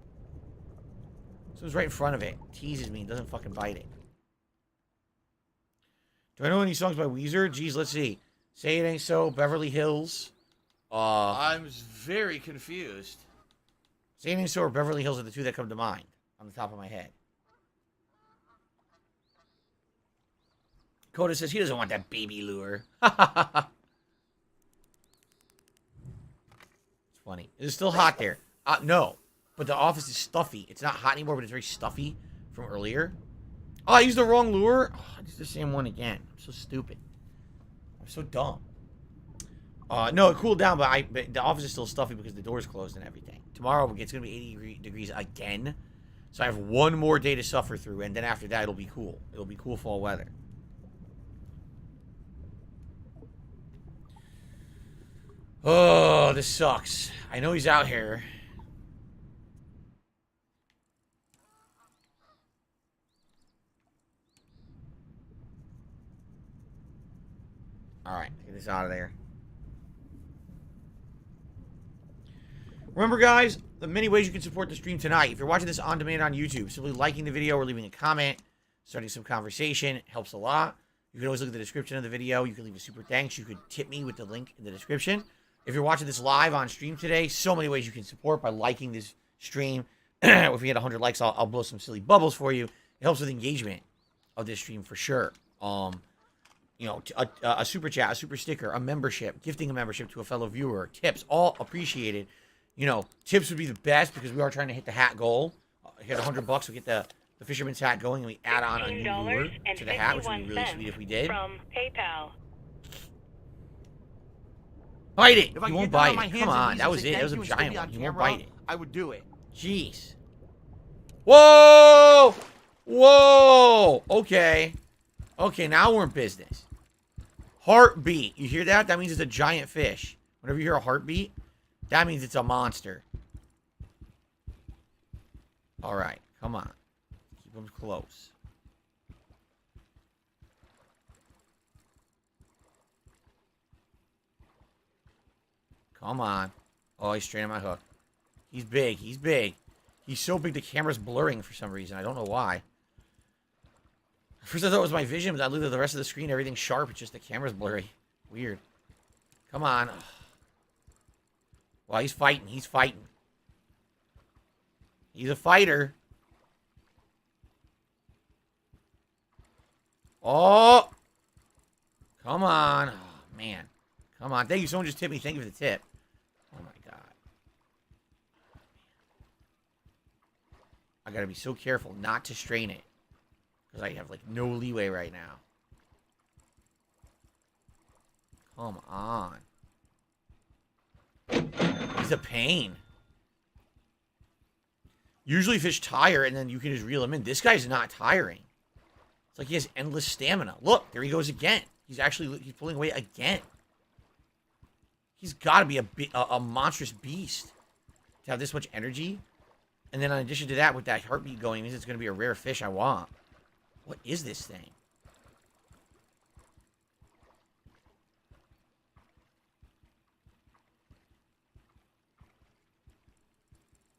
So it's right in front of it. Teases me. Doesn't fucking bite it. Do I know any songs by Weezer? Geez, let's see. Say It Ain't So, Beverly Hills. I'm very confused. Say It Ain't So or Beverly Hills are the two that come to mind on the top of my head. Coda says he doesn't want that baby lure. It's funny. Is it still hot there? No. But the office is stuffy. It's not hot anymore, but it's very stuffy from earlier. Oh, I used the wrong lure? Oh, I used the same one again. I'm so stupid. I'm so dumb. No, it cooled down, but the office is still stuffy because the door's closed and everything. Tomorrow, it's going to be 80 degrees again. So I have one more day to suffer through, and then after that, it'll be cool. It'll be cool fall weather. Oh, this sucks. I know he's out here. Alright, get this out of there. Remember, guys, the many ways you can support the stream tonight. If you're watching this on demand on YouTube, simply liking the video or leaving a comment, starting some conversation, it helps a lot. You can always look at the description of the video. You can leave a super thanks. You could tip me with the link in the description. If you're watching this live on stream today, so many ways you can support by liking this stream. If we get 100 likes, I'll blow some silly bubbles for you. It helps with engagement of this stream for sure. You know, a super chat, a super sticker, a membership, gifting a membership to a fellow viewer, tips, all appreciated. You know, tips would be the best because we are trying to hit the hat goal. Hit $100, we get the fisherman's hat going, and we add on a new lure to the hat, which would be really sweet if we did. From PayPal. Bite it! If He won't bite it. Come on, that was it. That was a giant one. He won't bite it. I would do it. Jeez. Whoa! Whoa! Okay. Okay, now we're in business. Heartbeat. You hear that? That means it's a giant fish. Whenever you hear a heartbeat, that means it's a monster. All right, come on. Keep them close. Come on. Oh, he's straight on my hook. He's big. He's big. He's so big the camera's blurring for some reason. I don't know why. At first I thought it was my vision, but I looked at the rest of the screen. Everything's sharp. It's just the camera's blurry. Weird. Come on. Well, he's fighting. He's fighting. He's a fighter. Oh! Come on. Oh, man. Come on. Thank you. Someone just tipped me. Thank you for the tip. Oh, my God. I gotta be so careful not to strain it. Because I have, like, no leeway right now. Come on. He's a pain. Usually fish tire and then you can just reel him in. This guy's not tiring. It's like he has endless stamina. Look, there he goes again. He's pulling away again. He's got to be a monstrous beast to have this much energy. And then in addition to that, with that heartbeat going, it means it's going to be a rare fish I want. What is this thing?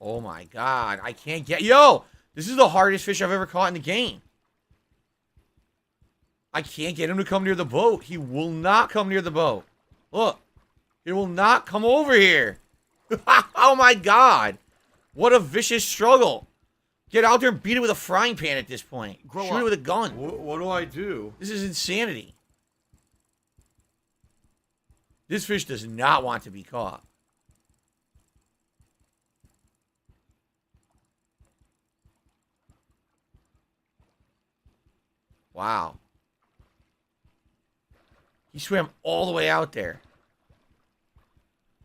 Oh my God. I can't get... Yo! This is the hardest fish I've ever caught in the game. I can't get him to come near the boat. He will not come near the boat. Look. He will not come over here. Oh my God. What a vicious struggle. Get out there and beat it with a frying pan at this point. Shoot it with a gun. What do I do? This is insanity. This fish does not want to be caught. Wow. He swam all the way out there.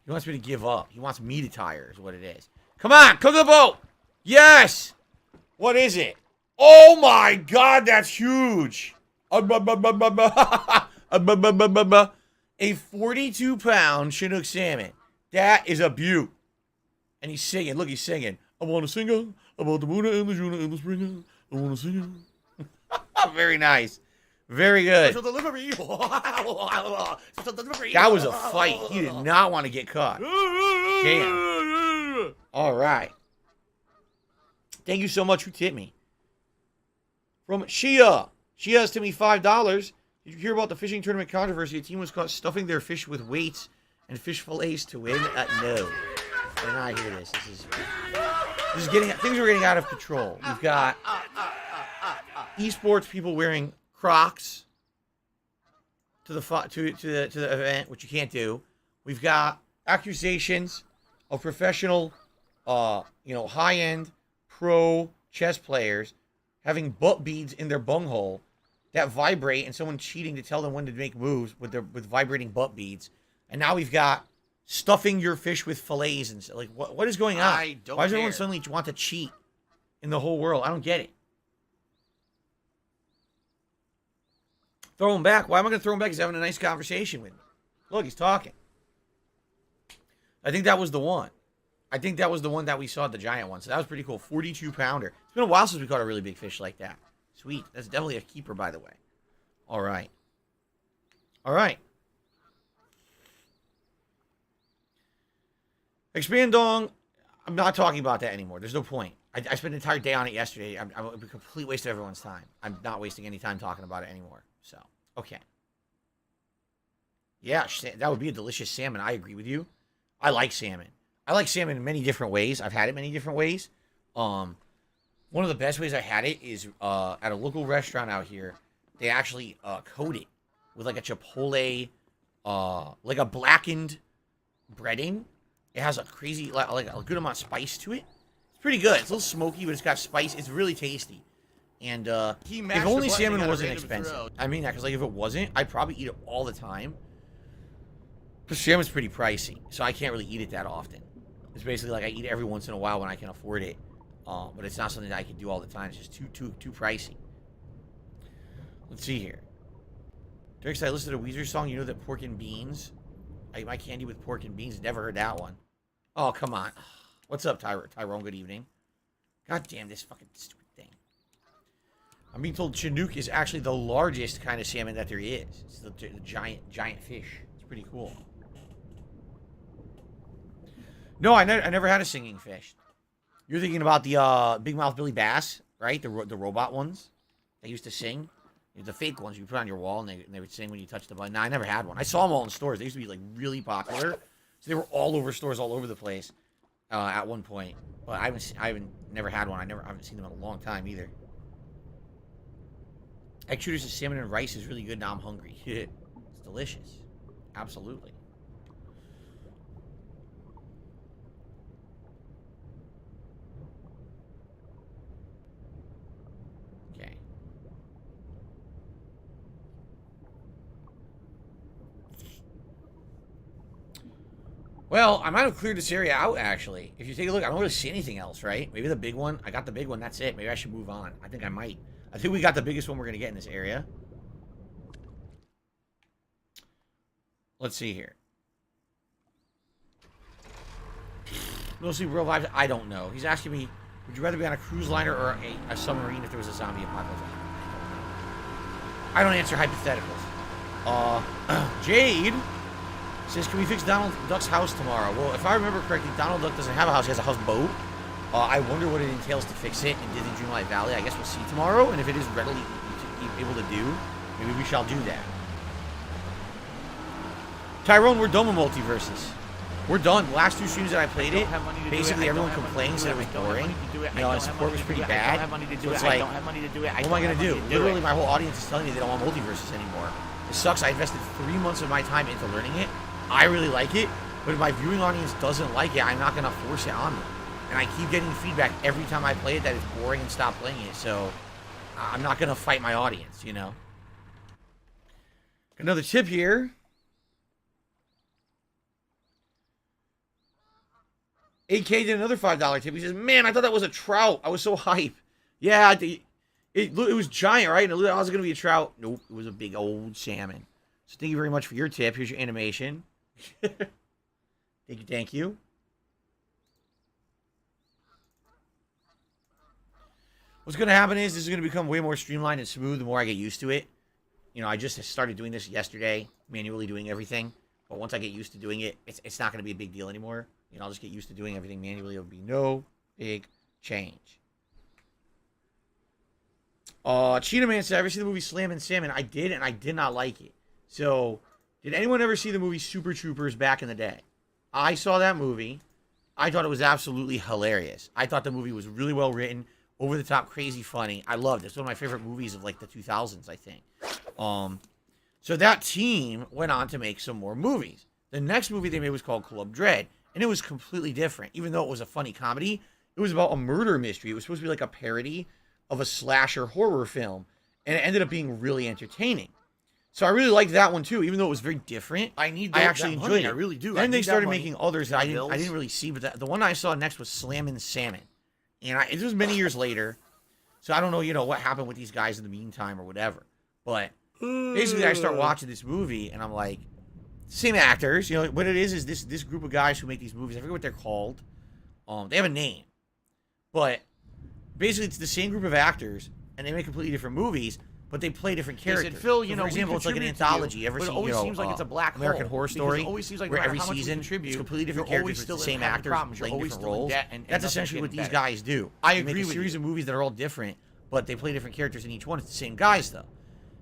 He wants me to give up. He wants me to tire is what it is. Come on, come to the boat. Yes. What is it? Oh my God, that's huge. A 42-pound Chinook salmon. That is a beaut. And he's singing. Look, he's singing. I want to sing about the moon and the June and the spring. I want to sing. Very nice. Very good. That was a fight. He did not want to get caught. Damn. All right. Thank you so much. Who tipped me? From Shia. Shia has tipped me $5. Did you hear about the fishing tournament controversy? A team was caught stuffing their fish with weights and fish fillets to win? No. I did not hear this. This is getting... Things are getting out of control. We've got esports people wearing Crocs to the event, which you can't do. We've got accusations of professional, high-end pro chess players having butt beads in their bunghole that vibrate, and someone cheating to tell them when to make moves with vibrating butt beads. And now we've got stuffing your fish with fillets and like what is going on? Why does everyone suddenly want to cheat in the whole world? I don't get it. Throw him back. Why am I going to throw him back? He's having a nice conversation with me. Look, he's talking. I think that was the one. I think that was the one that we saw at the giant one. So that was pretty cool. 42-pounder. It's been a while since we caught a really big fish like that. Sweet. That's definitely a keeper, by the way. All right. All right. Expandong. I'm not talking about that anymore. There's no point. I spent an entire day on it yesterday. I'm a complete waste of everyone's time. I'm not wasting any time talking about it anymore. So, okay. Yeah, that would be a delicious salmon. I agree with you. I like salmon. I like salmon in many different ways. I've had it many different ways. One of the best ways I had it is at a local restaurant out here. They actually coat it with like a chipotle, like a blackened breading. It has a crazy, like a good amount of spice to it. It's pretty good. It's a little smoky, but it's got spice. It's really tasty. And if only salmon wasn't expensive. I mean that because like if it wasn't, I'd probably eat it all the time. But salmon's pretty pricey, so I can't really eat it that often. It's basically like I eat it every once in a while when I can afford it. But it's not something that I can do all the time. It's just too pricey. Let's see here. Derek said I listened to a Weezer song. You know that pork and beans? I eat my candy with pork and beans. Never heard that one. Oh, come on. What's up, Tyrone? Good evening. God damn this fucking stupid thing. I'm being told Chinook is actually the largest kind of salmon that there is. It's the giant fish. It's pretty cool. No, I never had a singing fish. You're thinking about the big mouth Billy Bass, right? The robot ones. They used to sing. The fake ones you put on your wall and they would sing when you touched the button. No, I never had one. I saw them all in stores. They used to be like really popular. So they were all over stores all over the place at one point. But I haven't never had one. I haven't seen them in a long time either. Egg shooters and salmon and rice is really good. Now I'm hungry. It's delicious. Absolutely. Okay. Well, I might have cleared this area out, actually. If you take a look, I don't really see anything else, right? Maybe the big one. I got the big one. That's it. Maybe I should move on. I think I might. I think we got the biggest one we're going to get in this area. Let's see here. Mostly real vibes. I don't know. He's asking me, would you rather be on a cruise liner or a submarine if there was a zombie apocalypse? I don't answer hypotheticals. Jade says, can we fix Donald Duck's house tomorrow? Well, if I remember correctly, Donald Duck doesn't have a house. He has a houseboat. I wonder what it entails to fix it in Disney Dreamlight Valley. I guess we'll see tomorrow. And if it is readily able to do, maybe we shall do that. Tyrone, we're done with multiverses. We're done. The last 2 streams that I played it, basically everyone complains that it was boring. You know, and support was pretty bad. So it's like, what am I going to do? Literally, my whole audience is telling me they don't want multiverses anymore. It sucks. I invested 3 months of my time into learning it. I really like it. But if my viewing audience doesn't like it, I'm not going to force it on them. And I keep getting feedback every time I play it that it's boring and stop playing it. So I'm not going to fight my audience, you know. Another tip here. 8K did another $5 tip. He says, man, I thought that was a trout. I was so hype. Yeah, it was giant, right? And it looked like it was going to be a trout. Nope, it was a big old salmon. So thank you very much for your tip. Here's your animation. Thank you. What's going to happen is this is going to become way more streamlined and smooth the more I get used to it. You know, I just started doing this yesterday, manually doing everything. But once I get used to doing it, it's not going to be a big deal anymore. You know, I'll just get used to doing everything manually. It'll be no big change. Cheetah Man said, ever see the movie Slammin' Salmon? I did, and I did not like it. So, did anyone ever see the movie Super Troopers back in the day? I saw that movie. I thought it was absolutely hilarious. I thought the movie was really well written, over the top, crazy funny. I loved it. It's one of my favorite movies of like the 2000s, I think. So that team went on to make some more movies. The next movie they made was called Club Dread, and it was completely different. Even though it was a funny comedy, it was about a murder mystery. It was supposed to be like a parody of a slasher horror film, and it ended up being really entertaining. So I really liked that one too, even though it was very different. I actually enjoyed it. I really do. Then they started making others that I didn't really see, but the one I saw next was Slammin' Salmon. And it was many years later, so I don't know, you know, what happened with these guys in the meantime or whatever. But basically, I start watching this movie, and I'm like, same actors. You know, what it is this group of guys who make these movies. I forget what they're called. They have a name. But basically, it's the same group of actors, and they make completely different movies, but they play different characters. Said, Phil, you so know, for example, it's like an anthology. Ever seen, it always seems like it's a black American hole, Horror Story? It always seems like where no every how much season it's completely different characters, with the same actors playing different roles. That's essentially what these guys do. I agree with with you. They make a series of movies that are all different, but they play different characters in each one. It's the same guys, though.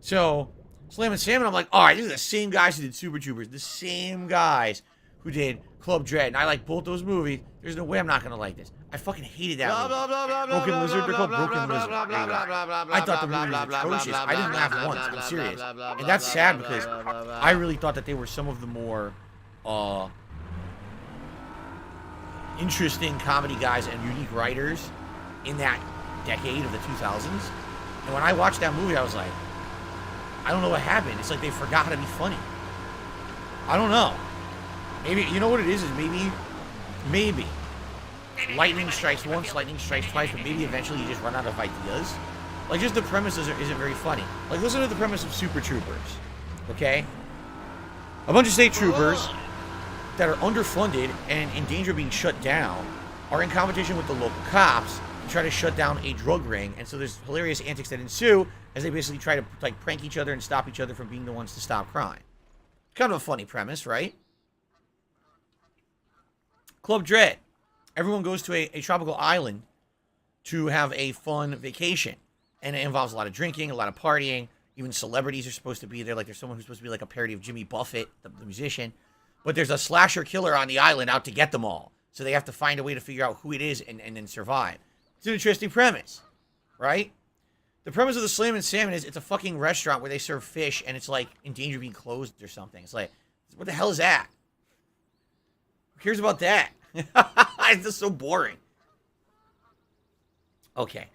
So, Slammin' Salmon, I'm like, all right, these are the same guys who did Super Troopers, the same guys who did Club Dread, and I like both those movies. There's no way I'm not going to like this. I fucking hated that movie. Broken Lizard, they're called Broken Lizard. I thought the movie was atrocious. I didn't laugh once, I'm serious. And that's sad because I really thought that they were some of the more interesting comedy guys and unique writers in that decade of the 2000s. And when I watched that movie, I was like, I don't know what happened. It's like they forgot how to be funny. I don't know. Maybe, you know what it is maybe lightning strikes once, lightning strikes twice, but maybe eventually you just run out of ideas. Like, just the premise isn't very funny. Like, listen to the premise of Super Troopers, okay? A bunch of state troopers that are underfunded and in danger of being shut down are in competition with the local cops to try to shut down a drug ring. And so there's hilarious antics that ensue as they basically try to like prank each other and stop each other from being the ones to stop crime. Kind of a funny premise, right? Club Dread. Everyone goes to a tropical island to have a fun vacation. And it involves a lot of drinking, a lot of partying. Even celebrities are supposed to be there. Like there's someone who's supposed to be like a parody of Jimmy Buffett, the musician. But there's a slasher killer on the island out to get them all. So they have to find a way to figure out who it is and then survive. It's an interesting premise, right? The premise of the Slam and Salmon is it's a fucking restaurant where they serve fish and it's like in danger of being closed or something. It's like, what the hell is that? Who cares about that? It's just so boring. Okay.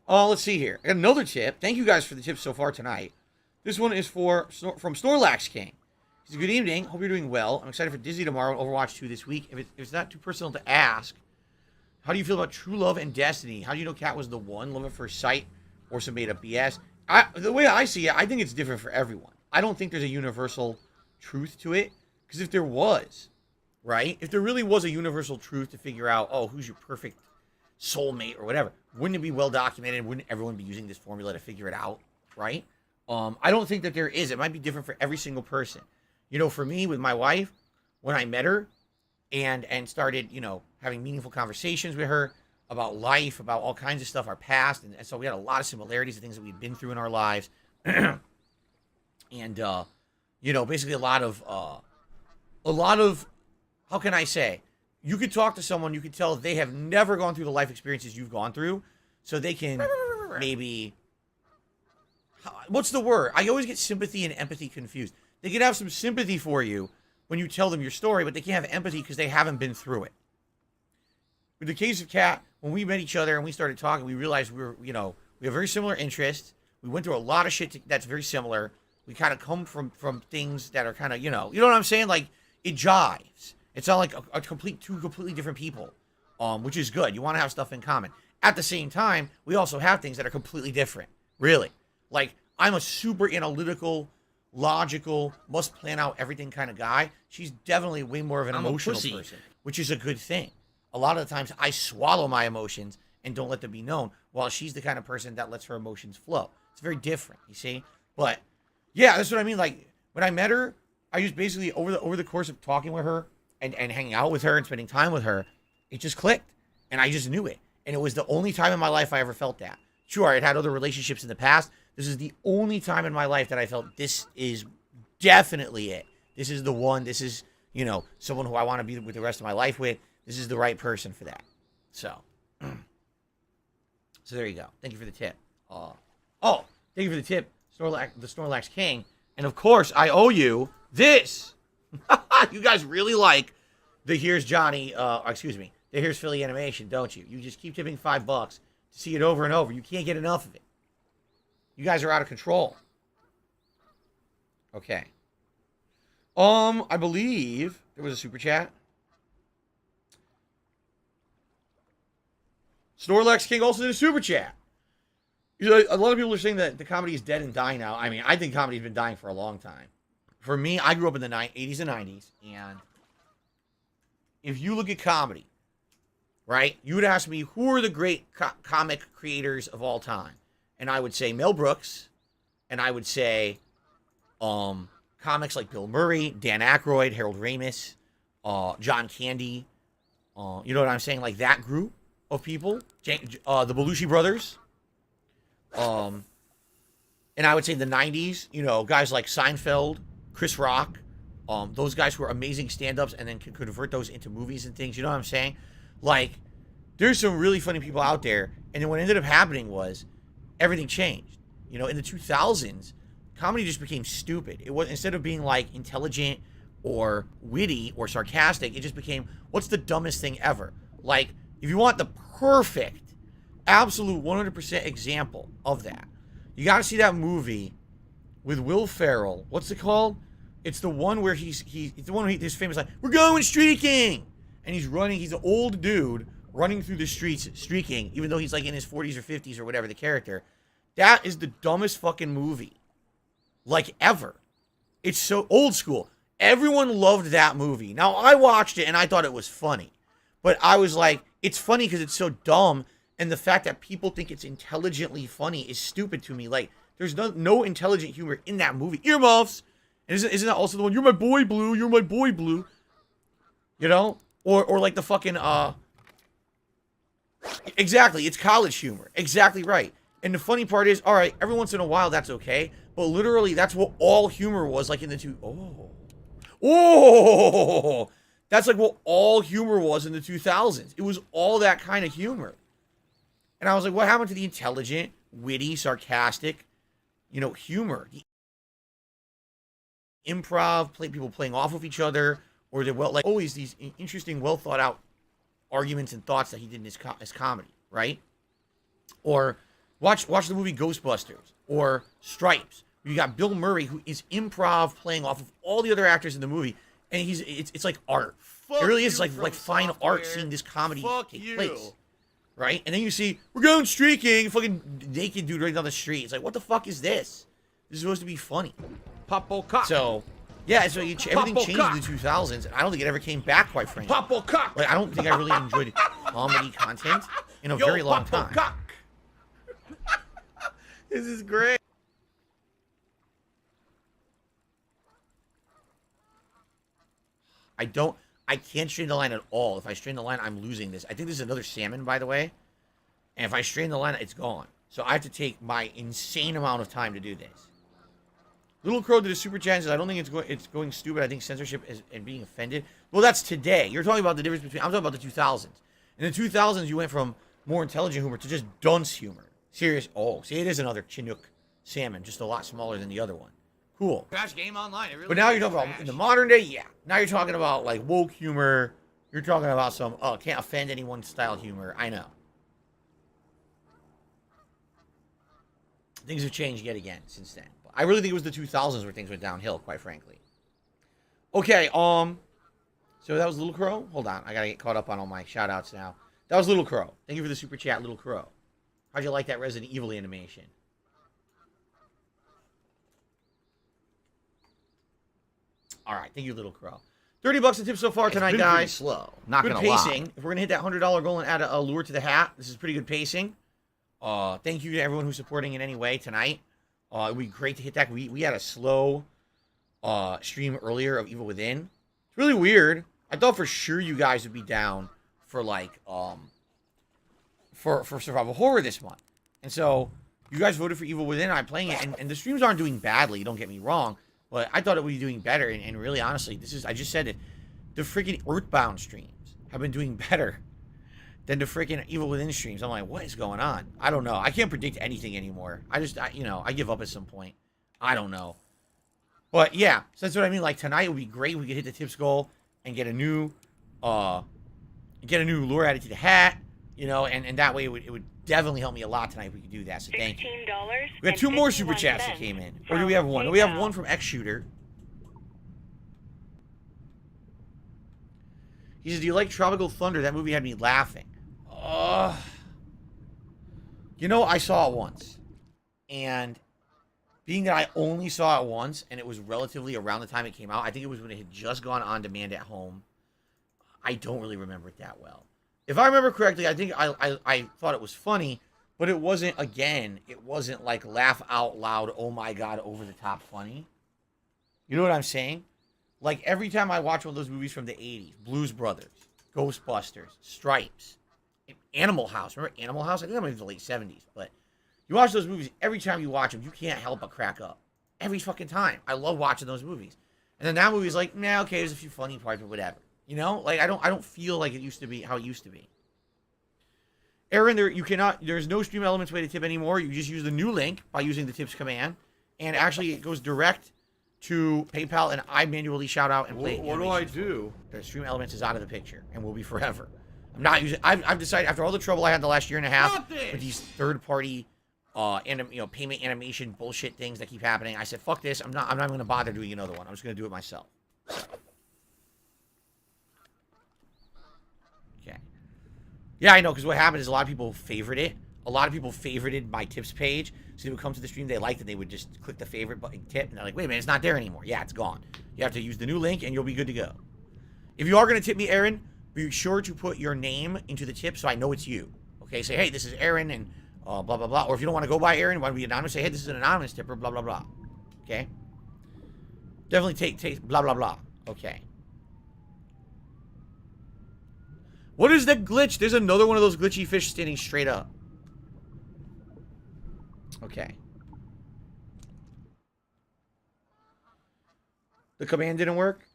Let's see here. I got another tip. Thank you guys for the tips so far tonight. This one is from Snorlax King. He says, good evening. Hope you're doing well. I'm excited for Disney tomorrow and Overwatch 2 this week. If it's not too personal to ask, how do you feel about True Love and Destiny? How do you know Kat was the one? Love at first sight or some made-up BS? The way I see it, I think it's different for everyone. I don't think there's a universal truth to it. Because if there was, right? If there really was a universal truth to figure out, oh, who's your perfect soulmate or whatever, wouldn't it be well documented? Wouldn't everyone be using this formula to figure it out, right? I don't think that there is. It might be different for every single person. You know, for me, with my wife, when I met her and started, you know, having meaningful conversations with her about life, about all kinds of stuff, our past, and so we had a lot of similarities of things that we'd been through in our lives. And, you know, basically a lot of, how can I say? You could talk to someone, you could tell they have never gone through the life experiences you've gone through, so they can maybe, what's the word? I always get sympathy and empathy confused. They can have some sympathy for you when you tell them your story, but they can't have empathy because they haven't been through it. In the case of Kat, when we met each other and we started talking, we realized we have very similar interests. We went through a lot of shit that's very similar. We kind of come from things that are kind of, you know what I'm saying? Like, it jives. It's not like two completely different people, which is good. You want to have stuff in common. At the same time, we also have things that are completely different, really. Like, I'm a super analytical, logical, must plan out everything kind of guy. She's definitely way more of an emotional person, which is a good thing. A lot of the times, I swallow my emotions and don't let them be known, while she's the kind of person that lets her emotions flow. It's very different, you see? But, yeah, that's what I mean. Like, when I met her, I just basically, over the course of talking with her, and hanging out with her and spending time with her, it just clicked. And I just knew it. And it was the only time in my life I ever felt that. Sure, I had had other relationships in the past. This is the only time in my life that I felt this is definitely it. This is the one. This is, you know, someone who I want to be with the rest of my life with. This is the right person for that. So there you go. Thank you for the tip. Thank you for the tip, the Snorlax King. And of course, I owe you this. You guys really like the Here's Johnny, the Here's Philly animation, don't you? You just keep tipping $5 to see it over and over. You can't get enough of it. You guys are out of control. Okay. I believe there was a super chat. Snorlax King also did a super chat. You know, a lot of people are saying that the comedy is dead and dying now. I mean, I think comedy's been dying for a long time. For me, I grew up in the 80s and 90s, and if you look at comedy, right, you would ask me, who are the great comic creators of all time? And I would say Mel Brooks, and I would say comics like Bill Murray, Dan Aykroyd, Harold Ramis, John Candy, you know what I'm saying? Like that group of people, the Belushi brothers, and I would say the 90s, you know, guys like Seinfeld, Chris Rock, those guys who are amazing stand-ups and then can convert those into movies and things. You know what I'm saying? Like, there's some really funny people out there. And then what ended up happening was everything changed. You know, in the 2000s, comedy just became stupid. It was, instead of being like intelligent or witty or sarcastic, it just became, what's the dumbest thing ever? Like, if you want the perfect, absolute 100% example of that, you got to see that movie with Will Ferrell. What's it called? It's the one where he's the one where he's famous, like, we're going streaking, and he's running. He's an old dude running through the streets streaking, even though he's like in his 40s or 50s or whatever, the character. That is the dumbest fucking movie, like, ever. It's so old school. Everyone loved that movie. Now, I watched it and I thought it was funny, but I was like, it's funny because it's so dumb, And the fact that people think it's intelligently funny is stupid to me. Like, there's no intelligent humor in that movie. Earmuffs! And isn't that also the one, you're my boy, Blue, you're my boy, Blue? You know? Or like the fucking, exactly, it's college humor. Exactly right. And the funny part is, all right, every once in a while, that's okay. But literally, that's what all humor was like in the that's like what all humor was in the 2000s. It was all that kind of humor. And I was like, what happened to the intelligent, witty, sarcastic, humor? The improv, people playing off of each other, or they're always these interesting, well thought out arguments and thoughts that he did in his comedy, right? Or watch the movie Ghostbusters or Stripes. You got Bill Murray, who is improv playing off of all the other actors in the movie, and it's like art. It really is like fine art seeing this comedy take place. Right? And then you see, we're going streaking, fucking naked dude right down the street. It's like, what the fuck is this? This is supposed to be funny. Popo cock. So, yeah, so everything changed in the 2000s, and I don't think it ever came back, quite frankly. Popo cock. Like, I don't think I really enjoyed comedy content in a very long time. Cock. This is great. I can't strain the line at all. If I strain the line, I'm losing this. I think this is another salmon, by the way. And if I strain the line, it's gone. So I have to take my insane amount of time to do this. Little Crow did a super chat and says, I don't think it's going stupid. I think censorship and being offended. Well, that's today. You're talking about the difference between... I'm talking about the 2000s. In the 2000s, you went from more intelligent humor to just dunce humor. Serious... Oh, see, it is another Chinook salmon, just a lot smaller than the other one. Cool. Crash Game Online. It really but now you're talking about in the modern day, yeah. Now you're talking about like woke humor. You're talking about some can't offend anyone style humor. I know. Things have changed yet again since then. But I really think it was the 2000s where things went downhill, quite frankly. Okay, so that was Little Crow. Hold on, I gotta get caught up on all my shout outs now. That was Little Crow. Thank you for the super chat, Little Crow. How'd you like that Resident Evil animation? All right, thank you, Little Crow. $30 a tip so far tonight, guys. Slow, not good gonna pacing. lie. If we're gonna hit that $100 goal and add a lure to the hat, this is pretty good pacing. Thank you to everyone who's supporting in any way tonight. It would be great to hit that. We had a slow stream earlier of Evil Within. It's really weird. I thought for sure you guys would be down for like for survival horror this month, and so you guys voted for Evil Within. I'm playing it, and the streams aren't doing badly. Don't get me wrong. But I thought it would be doing better, and really, honestly, I just said it. The freaking Earthbound streams have been doing better than the freaking Evil Within streams. I'm like, what is going on? I don't know. I can't predict anything anymore. I give up at some point. I don't know. But yeah, so that's what I mean. Like tonight would be great. We could hit the tips goal and get a new lure added to the hat. And that way it would definitely help me a lot tonight if we could do that. So thank you. We got 2 more super chats that came in. Or do we have one? We have one from X Shooter. He says, do you like Tropical Thunder? That movie had me laughing. I saw it once. And being that I only saw it once, and it was relatively around the time it came out, I think it was when it had just gone on demand at home. I don't really remember it that well. If I remember correctly, I think I thought it was funny, but it wasn't like laugh out loud, oh my god, over the top funny. You know what I'm saying? Like every time I watch one of those movies from the 80s, Blues Brothers, Ghostbusters, Stripes, Animal House. Remember Animal House? I think that was in the late 70s, but you watch those movies, every time you watch them, you can't help but crack up. Every fucking time. I love watching those movies. And then that movie's like, nah, okay, there's a few funny parts, but whatever. Like I don't feel like it used to be how it used to be. Aaron, there's no stream elements way to tip anymore. You just use the new link by using the tips command, and actually it goes direct to PayPal, and I manually shout out and play. What do I do? The stream elements is out of the picture and will be forever. I'm not using. I've decided after all the trouble I had the last year and a half with these third-party, payment animation bullshit things that keep happening. I said, fuck this. I'm not going to bother doing another one. I'm just going to do it myself. So. Yeah, I know, because what happened is a lot of people favorite it. A lot of people favorited my tips page, so they would come to the stream they liked, and they would just click the favorite button, tip, and they're like, wait a minute, it's not there anymore. Yeah, it's gone. You have to use the new link, and you'll be good to go. If you are going to tip me, Aaron, be sure to put your name into the tip so I know it's you, Okay, say, hey, this is Aaron, and blah, blah, blah. Or if you don't want to go by Aaron, want to be anonymous, say, hey, this is an anonymous tipper, blah, blah, blah. Okay? Definitely take blah, blah, blah. Okay. What is that glitch? There's another one of those glitchy fish standing straight up. Okay. The command didn't work?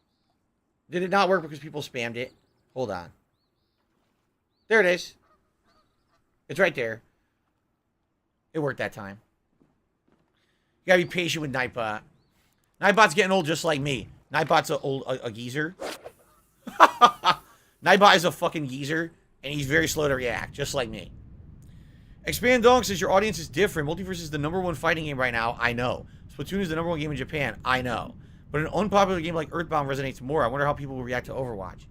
Did it not work because people spammed it? Hold on. There it is. It's right there. It worked that time. You gotta be patient with Nightbot. Nightbot's getting old just like me. Nightbot's a geezer. Nightbot is a fucking geezer, and he's very slow to react, just like me. Expand Dong says your audience is different. Multiverse is the #1 fighting game right now. I know. Splatoon is the #1 game in Japan. I know. But an unpopular game like Earthbound resonates more. I wonder how people will react to Overwatch.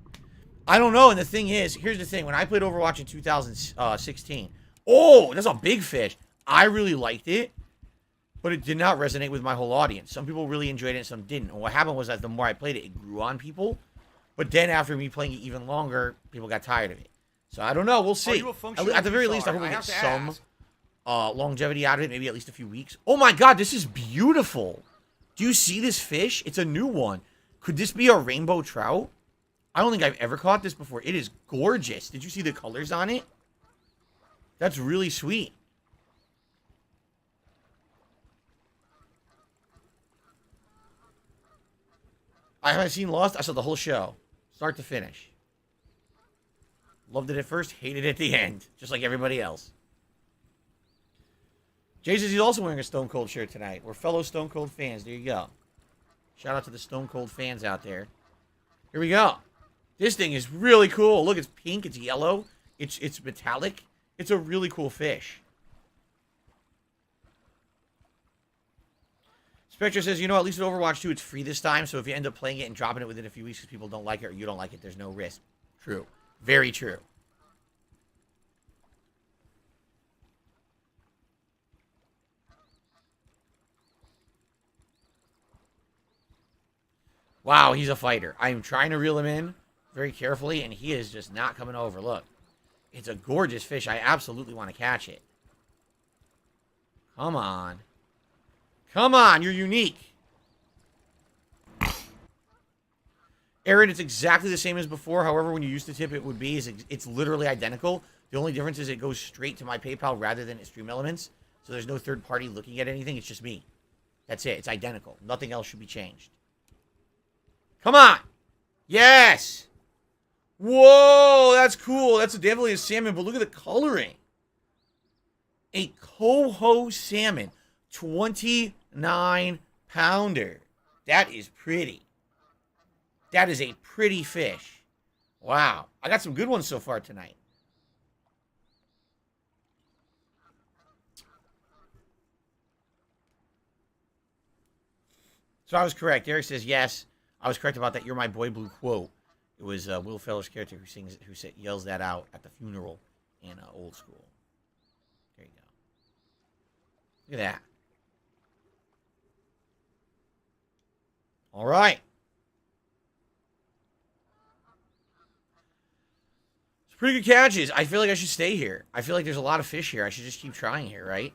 I don't know, and the thing is, here's the thing. When I played Overwatch in 2016, oh, that's a big fish. I really liked it, but it did not resonate with my whole audience. Some people really enjoyed it and some didn't. And what happened was that the more I played it, it grew on people. But then after me playing it even longer, people got tired of it. So I don't know. We'll see. At the very least, I hope we get some longevity out of it, maybe at least a few weeks. Oh my god, this is beautiful. Do you see this fish? It's a new one. Could this be a rainbow trout? I don't think I've ever caught this before. It is gorgeous. Did you see the colors on it? That's really sweet. I haven't seen Lost. I saw the whole show. Start to finish. Loved it at first, hated it at the end. Just like everybody else. Jay says he's also wearing a Stone Cold shirt tonight. We're fellow Stone Cold fans. There you go. Shout out to the Stone Cold fans out there. Here we go. This thing is really cool. Look, it's pink. It's yellow. It's metallic. It's a really cool fish. Spectre says, you know, at least with Overwatch 2, it's free this time. So if you end up playing it and dropping it within a few weeks because people don't like it or you don't like it, there's no risk. True. Very true. Wow, he's a fighter. I'm trying to reel him in very carefully, and he is just not coming over. Look. It's a gorgeous fish. I absolutely want to catch it. Come on. Come on, you're unique. Aaron, it's exactly the same as before. However, when you used to tip, it would be. It's literally identical. The only difference is it goes straight to my PayPal rather than at Stream Elements. So there's no third party looking at anything. It's just me. That's it. It's identical. Nothing else should be changed. Come on. Yes. Whoa, that's cool. That's definitely a salmon, but look at the coloring. A coho salmon. 29-pounder. That is pretty. That is a pretty fish. Wow. I got some good ones so far tonight. So I was correct. Eric says yes. I was correct about that. You're my boy blue quote. It was Will Feller's character who yells that out at the funeral in Old School. There you go. Look at that. All right. It's pretty good catches. I feel like I should stay here. I feel like there's a lot of fish here. I should just keep trying here, right?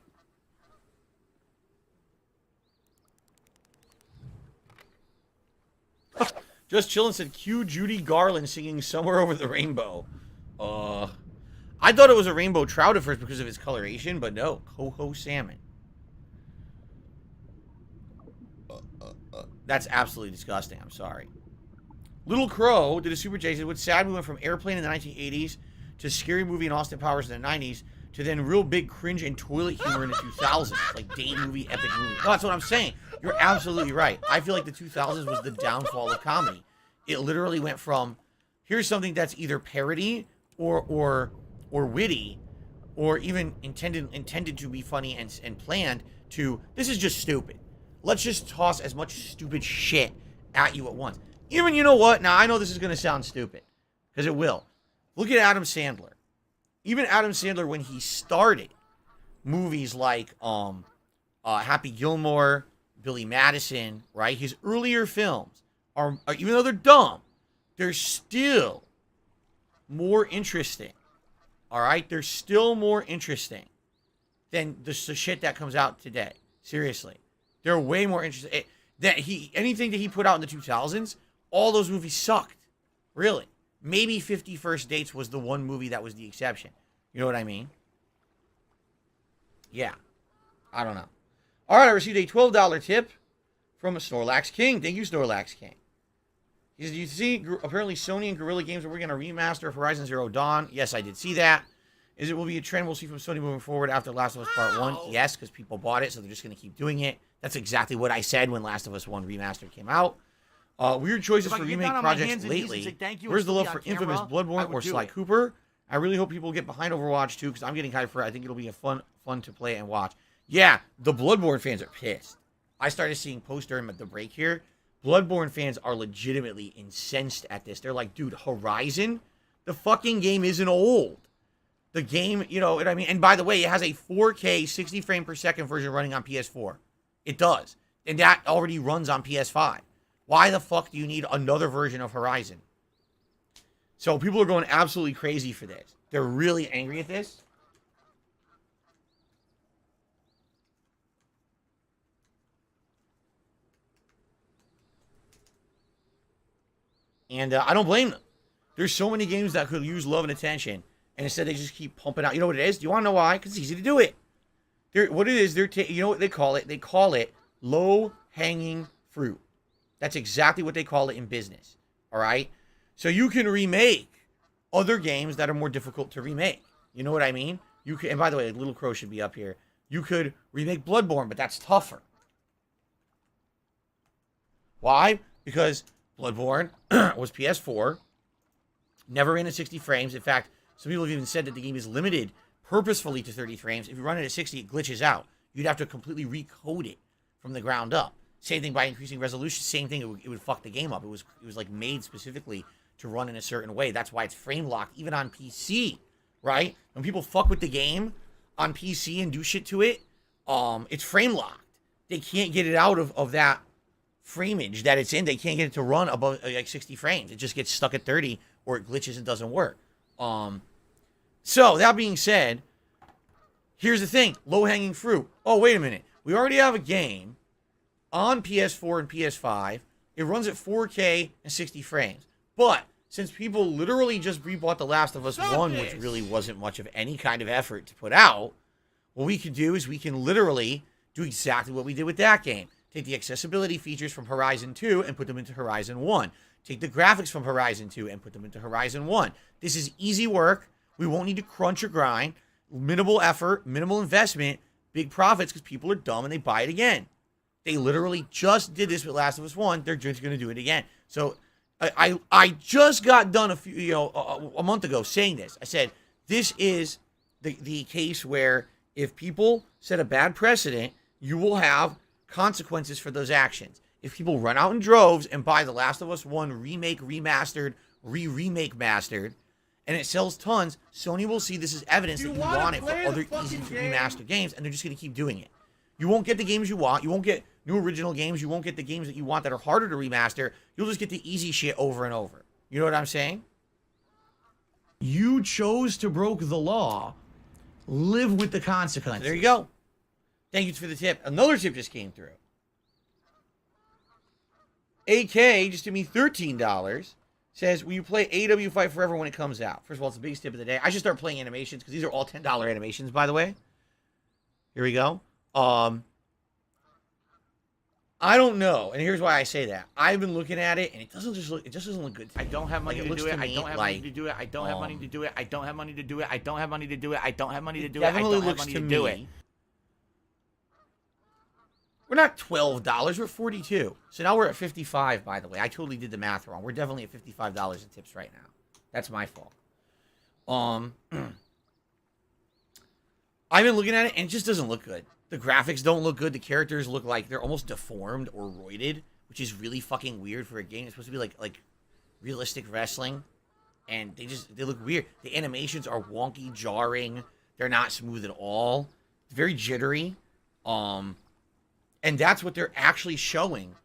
Just chillin' said cue Judy Garland singing Somewhere Over the Rainbow. I thought it was a rainbow trout at first because of its coloration, but no, coho salmon. That's absolutely disgusting. I'm sorry. Little Crow did a Super J said, what's sad, we went from Airplane in the 1980s to Scary Movie and Austin Powers in the 90s to then real big cringe and toilet humor in the 2000s. Like date movie, epic movie. No, that's what I'm saying. You're absolutely right. I feel like the 2000s was the downfall of comedy. It literally went from, here's something that's either parody or witty or even intended to be funny and planned to, this is just stupid. Let's just toss as much stupid shit at you at once. Even, you know what? Now, I know this is going to sound stupid, because it will. Look at Adam Sandler. Even Adam Sandler, when he started movies like Happy Gilmore, Billy Madison, right? His earlier films are, even though they're dumb, they're still more interesting all right? They're still more interesting than the shit that comes out today. Seriously. They're way more interesting. Anything that he put out in the 2000s, all those movies sucked. Really. Maybe 50 First Dates was the one movie that was the exception. You know what I mean? Yeah. I don't know. All right, I received a $12 tip from Snorlax King. Thank you, Snorlax King. He says, you see, apparently Sony and Guerrilla Games are working on a remaster of Horizon Zero Dawn. Yes, I did see that. Is it will be a trend we'll see from Sony moving forward after Last of Us Part 1? Yes, because people bought it, so they're just going to keep doing it. That's exactly what I said when Last of Us 1 Remastered came out. Weird choices for remake projects lately. Where's the love for Infamous, Bloodborne, or Sly Cooper? I really hope people get behind Overwatch 2, because I'm getting hyped for it. I think it'll be a fun to play and watch. Yeah, the Bloodborne fans are pissed. I started seeing posts during the break here. Bloodborne fans are legitimately incensed at this. They're like, dude, Horizon? The fucking game isn't old. The game, you know what I mean? And by the way, it has a 4K 60 frame per second version running on PS4. It does. And that already runs on PS5. Why the fuck do you need another version of Horizon? So people are going absolutely crazy for this. They're really angry at this. And I don't blame them. There's so many games that could use love and attention. And instead they just keep pumping out. You know what it is? Do you want to know why? Because it's easy to do it. What it is, you know what they call it? They call it low-hanging fruit. That's exactly what they call it in business. All right? So you can remake other games that are more difficult to remake. You know what I mean? You can, and by the way, Little Crow should be up here. You could remake Bloodborne, but that's tougher. Why? Because Bloodborne was PS4, never ran at 60 frames. In fact, some people have even said that the game is limited purposefully to 30 frames. If you run it at 60, it glitches out. You'd have to completely recode it from the ground up. Same thing by increasing resolution. Same thing, it would fuck the game up. It was like made specifically to run in a certain way. That's why it's frame locked, even on PC, right? When people fuck with the game on PC and do shit to it, it's frame locked. They can't get it out of that frameage that it's in. They can't get it to run above like 60 frames. It just gets stuck at 30 or it glitches and doesn't work. So that being said, here's the thing. Low-hanging fruit. Oh, wait a minute. We already have a game on PS4 and PS5. It runs at 4K and 60 frames. But since people literally just rebought The Last of Us 1, which really wasn't much of any kind of effort to put out, what we can do is we can literally do exactly what we did with that game. Take the accessibility features from Horizon 2 and put them into Horizon 1. Take the graphics from Horizon 2 and put them into Horizon 1. This is easy work. We won't need to crunch or grind. Minimal effort, minimal investment, big profits because people are dumb and they buy it again. They literally just did this with Last of Us 1. They're just going to do it again. So I just got done a month ago saying this. I said, this is the case where if people set a bad precedent, you will have consequences for those actions. If people run out in droves and buy The Last of Us 1 remake, remastered, remake mastered, and it sells tons, Sony will see this as evidence that you want it for other easy to remaster games, and they're just going to keep doing it. You won't get the games you want. You won't get new original games. You won't get the games that you want that are harder to remaster. You'll just get the easy shit over and over. You know what I'm saying? You chose to broke the law. Live with the consequences. There you go. Thank you for the tip. Another tip just came through. AK just gave me $13. Says, will you play AW Fight Forever when it comes out? First of all, it's the biggest tip of the day. I should start playing animations because these are all $10 animations, by the way. Here we go. I don't know, and here's why I say that. I've been looking at it, and it just doesn't look good. I don't have money to do it. I don't have money to do it. I don't have money to do it. I don't have money to do it. I don't have money to do it. I don't have money to do it. I don't have money to do it. We're not $12. We're $42. So now we're at $55. By the way, I totally did the math wrong. We're definitely at $55 in tips right now. That's my fault. I've been looking at it, and it just doesn't look good. The graphics don't look good. The characters look like they're almost deformed or roided, which is really fucking weird for a game. It's supposed to be like realistic wrestling, and they look weird. The animations are wonky, jarring. They're not smooth at all. It's very jittery. And that's what they're actually showing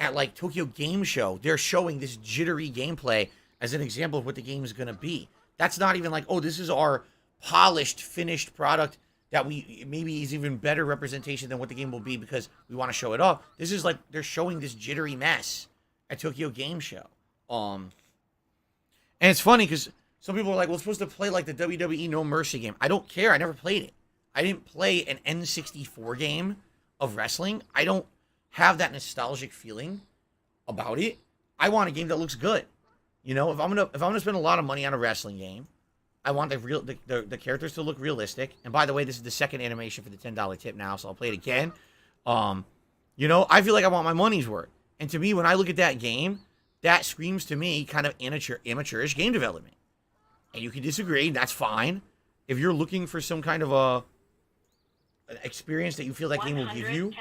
at like Tokyo Game Show. They're showing this jittery gameplay as an example of what the game is going to be. That's not even like, oh, this is our polished, finished product that we maybe is even better representation than what the game will be because we want to show it off. This is like they're showing this jittery mess at Tokyo Game Show. And it's funny because some people are like, well, it's supposed to play like the WWE No Mercy game. I don't care. I never played it. I didn't play an N64 game of wrestling. I don't have that nostalgic feeling about it. I want a game that looks good. You know, if I'm gonna spend a lot of money on a wrestling game, I want the characters to look realistic. And by the way, this is the second animation for the $10 tip now, so I'll play it again. You know, I feel like I want my money's worth. And to me, when I look at that game, that screams to me kind of amateurish game development. And you can disagree, that's fine. If you're looking for some kind of an experience that you feel that game will give you,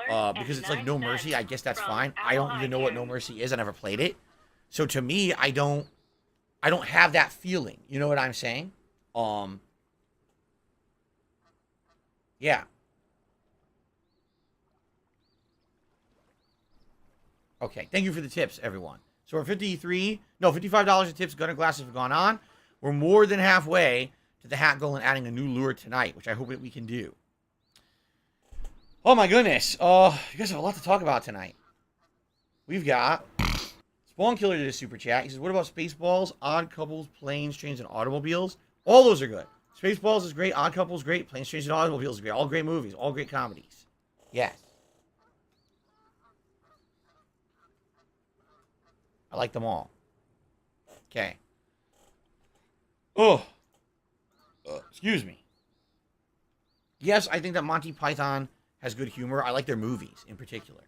because it's like No Mercy, I guess that's fine. I don't even know what No Mercy is. I never played it. So to me, I don't have that feeling. You know what I'm saying? Yeah. Okay, thank you for the tips, everyone. So we're $55 of tips, gunner glasses have gone on. We're more than halfway to the hat goal and adding a new lure tonight, which I hope that we can do. Oh my goodness. You guys have a lot to talk about tonight. We've got Spawn Killer did a super chat. He says, what about Spaceballs, Odd Couples, Planes, Trains, and Automobiles? All those are good. Spaceballs is great. Odd Couples is great. Planes, Trains, and Automobiles is great. All great movies. All great comedies. Yes. I like them all. Okay. Oh. Excuse me. Yes, I think that Monty Python has good humor. I like their movies in particular.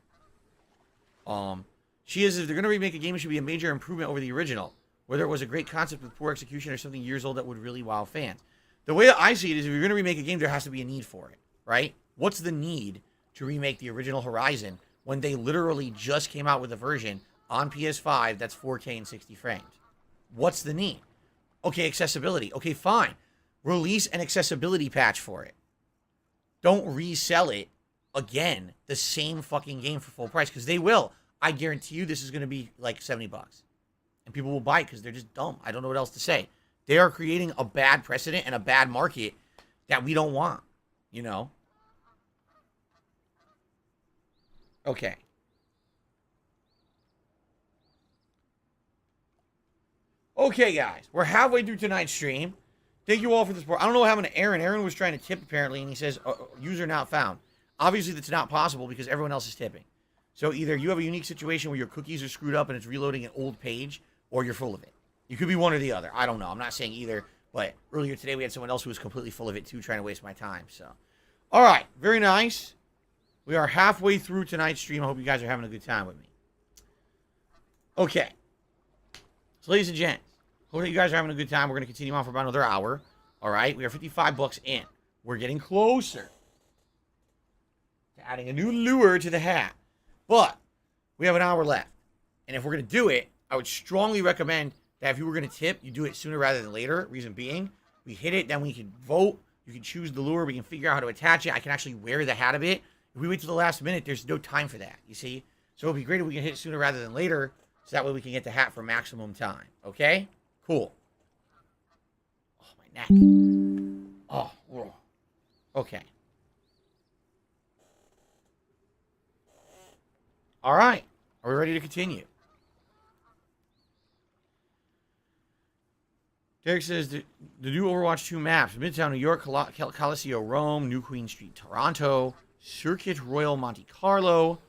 If they're going to remake a game, it should be a major improvement over the original. Whether it was a great concept with poor execution or something years old that would really wow fans. The way that I see it is if you're going to remake a game, there has to be a need for it, right? What's the need to remake the original Horizon when they literally just came out with a version on PS5 that's 4K and 60 frames? What's the need? Okay, accessibility. Okay, fine. Release an accessibility patch for it. Don't resell it again, the same fucking game for full price, because they will. I guarantee you this is going to be like $70. And people will buy it because they're just dumb. I don't know what else to say. They are creating a bad precedent and a bad market that we don't want, you know? Okay. Okay, guys. We're halfway through tonight's stream. Thank you all for the support. I don't know what happened to Aaron. Aaron was trying to tip, apparently, and he says, user not found. Obviously, that's not possible because everyone else is tipping. So either you have a unique situation where your cookies are screwed up and it's reloading an old page, or you're full of it. You could be one or the other. I don't know. I'm not saying either, but earlier today we had someone else who was completely full of it too, trying to waste my time. So, all right. Very nice. We are halfway through tonight's stream. I hope you guys are having a good time with me. Okay. So, ladies and gents, hope that you guys are having a good time. We're going to continue on for about another hour. All right. We are $55 in. We're getting closer to adding a new lure to the hat. But we have an hour left. And if we're going to do it, I would strongly recommend that if you were going to tip, you do it sooner rather than later. Reason being, we hit it, then we can vote. You can choose the lure. We can figure out how to attach it. I can actually wear the hat a bit. If we wait to the last minute, there's no time for that, you see? So it would be great if we can hit it sooner rather than later, so that way we can get the hat for maximum time. Okay? Cool. Oh, my neck. Oh, whoa. Okay. All right. Are we ready to continue? Derek says the new Overwatch 2 maps: Midtown New York, Coliseo Rome, New Queen Street Toronto, Circuit Royal Monte Carlo,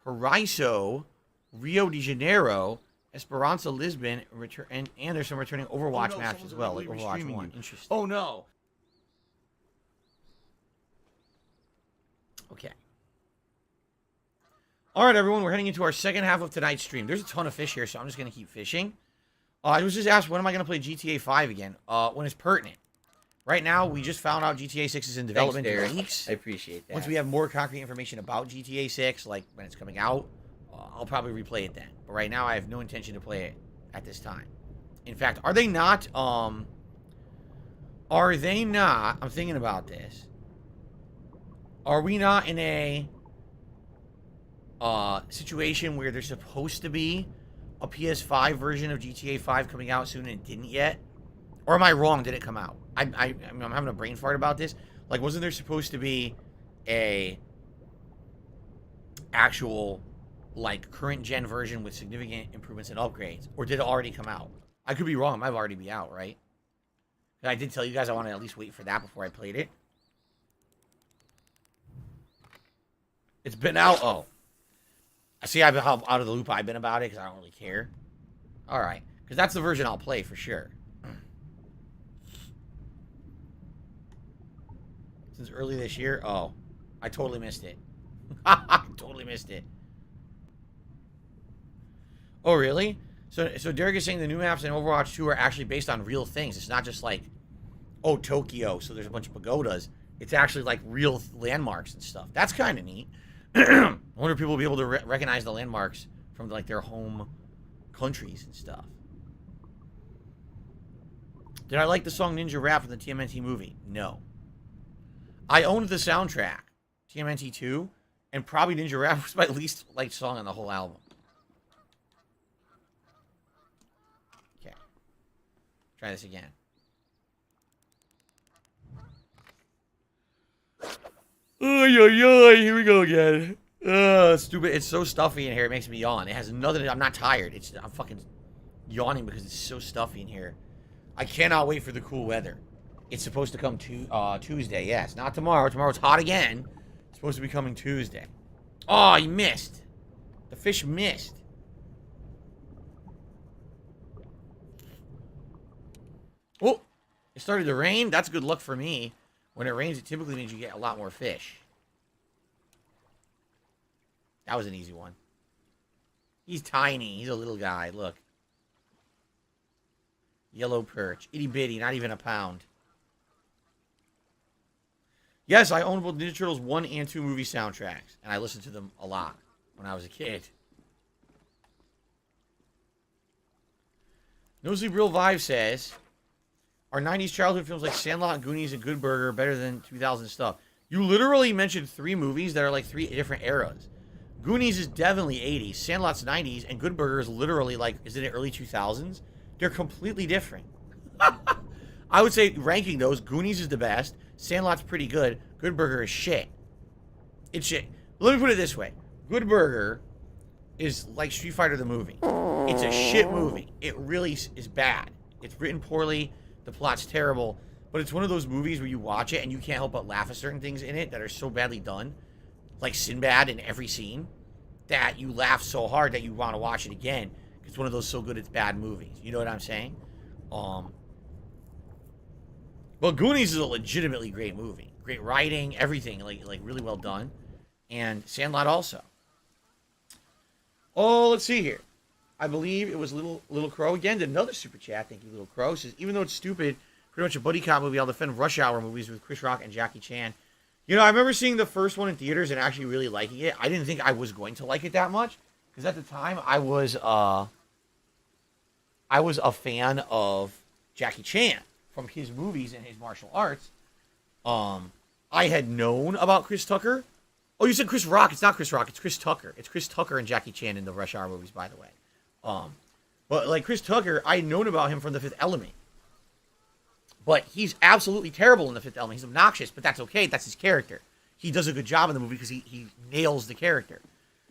Paraiso, Rio de Janeiro, Esperanza Lisbon, and there's some returning Overwatch maps as well, like Overwatch 1. Interesting. Oh no. Okay. All right, everyone, we're heading into our second half of tonight's stream. There's a ton of fish here, so I'm just going to keep fishing. I was just asked, when am I going to play GTA 5 again? When it's pertinent. Right now, we just found out GTA 6 is in development. Thanks, weeks. I appreciate that. Once we have more concrete information about GTA 6, like when it's coming out, I'll probably replay it then. But right now, I have no intention to play it at this time. In fact, are they not, I'm thinking about this. Are we not in a situation where there's supposed to be a PS5 version of GTA 5 coming out soon and it didn't yet? Or am I wrong? Did it come out? I'm having a brain fart about this. Like, wasn't there supposed to be a actual, like, current gen version with significant improvements and upgrades? Or did it already come out? I could be wrong. It might already be out, right? And I did tell you guys I want to at least wait for that before I played it. It's been out. Oh. I see I've been how out of the loop I've been about it because I don't really care. All right. Because that's the version I'll play for sure. Since early this year? Oh. I totally missed it. I totally missed it. Oh, really? So Derek is saying the new maps in Overwatch 2 are actually based on real things. It's not just like, oh, Tokyo, so there's a bunch of pagodas. It's actually like real landmarks and stuff. That's kind of neat. I wonder if people will be able to recognize the landmarks from like their home countries and stuff. Did I like the song Ninja Rap from the TMNT movie? No. I owned the soundtrack, TMNT 2, and probably Ninja Rap was my least liked song on the whole album. Okay. Try this again. Here we go again. Stupid. It's so stuffy in here. It makes me yawn. It has nothing. I'm not tired. I'm fucking yawning because it's so stuffy in here. I cannot wait for the cool weather. It's supposed to come Tuesday. Yes, not tomorrow. Tomorrow's hot again. It's supposed to be coming Tuesday. Oh, you missed. The fish missed. Oh, it started to rain. That's good luck for me. When it rains, it typically means you get a lot more fish. That was an easy one. He's tiny. He's a little guy. Look. Yellow perch. Itty bitty. Not even a pound. Yes, I own both Ninja Turtles 1 and 2 movie soundtracks. And I listened to them a lot when I was a kid. No Sleep Real Vibe says, are 90s childhood films like Sandlot, Goonies, and Good Burger better than 2000 stuff? You literally mentioned 3 movies that are like 3 different eras. Goonies is definitely 80s, Sandlot's 90s, and Good Burger is literally like, isn't it early 2000s? They're completely different. I would say ranking those, Goonies is the best, Sandlot's pretty good, Good Burger is shit. It's shit. Let me put it this way. Good Burger is like Street Fighter the movie. It's a shit movie. It really is bad. It's written poorly. The plot's terrible, but it's one of those movies where you watch it and you can't help but laugh at certain things in it that are so badly done, like Sinbad in every scene, that you laugh so hard that you want to watch it again. It's one of those so good it's bad movies. You know what I'm saying? But Goonies is a legitimately great movie. Great writing, everything, like really well done. And Sandlot also. Oh, let's see here. I believe it was Little Crow again. Did another super chat. Thank you, Little Crow. Says, even though it's stupid, pretty much a buddy cop movie, I'll defend Rush Hour movies with Chris Rock and Jackie Chan. You know, I remember seeing the first one in theaters and actually really liking it. I didn't think I was going to like it that much because at the time I was a fan of Jackie Chan from his movies and his martial arts. I had known about Chris Tucker. Oh, you said Chris Rock. It's not Chris Rock. It's Chris Tucker. It's Chris Tucker and Jackie Chan in the Rush Hour movies, by the way. But like Chris Tucker, I had known about him from The Fifth Element. But he's absolutely terrible in The Fifth Element. He's obnoxious, but that's okay. That's his character. He does a good job in the movie because he nails the character.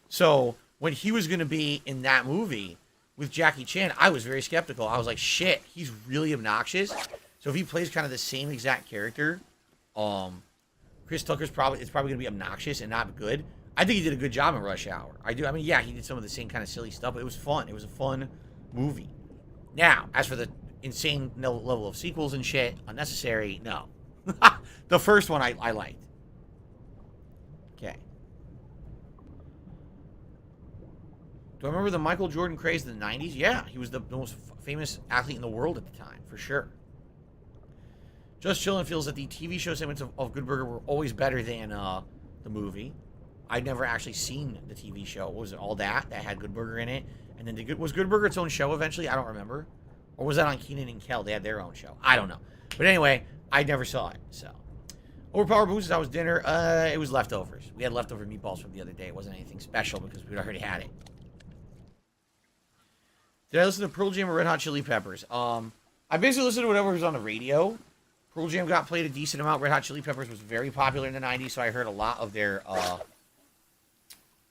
So when he was going to be in that movie with Jackie Chan, I was very skeptical. I was like, shit, he's really obnoxious. So if he plays kind of the same exact character, Chris Tucker's probably going to be obnoxious and not good. I think he did a good job in Rush Hour. I do. I mean, yeah, he did some of the same kind of silly stuff, but it was fun. It was a fun movie. Now, as for the insane level of sequels and shit, unnecessary, no. The first one I liked. Okay. Do I remember the Michael Jordan craze in the 90s? Yeah, he was the most famous athlete in the world at the time, for sure. Just Chillin' feels that the TV show segments of Good Burger were always better than the movie. I'd never actually seen the TV show. Was it All That had Good Burger in it? And then was Good Burger its own show eventually? I don't remember. Or was that on Keenan and Kel? They had their own show. I don't know. But anyway, I never saw it. So, Overpowered Boosts, that was dinner. It was leftovers. We had leftover meatballs from the other day. It wasn't anything special because we'd already had it. Did I listen to Pearl Jam or Red Hot Chili Peppers? I basically listened to whatever was on the radio. Pearl Jam got played a decent amount. Red Hot Chili Peppers was very popular in the 90s, so I heard a lot of their,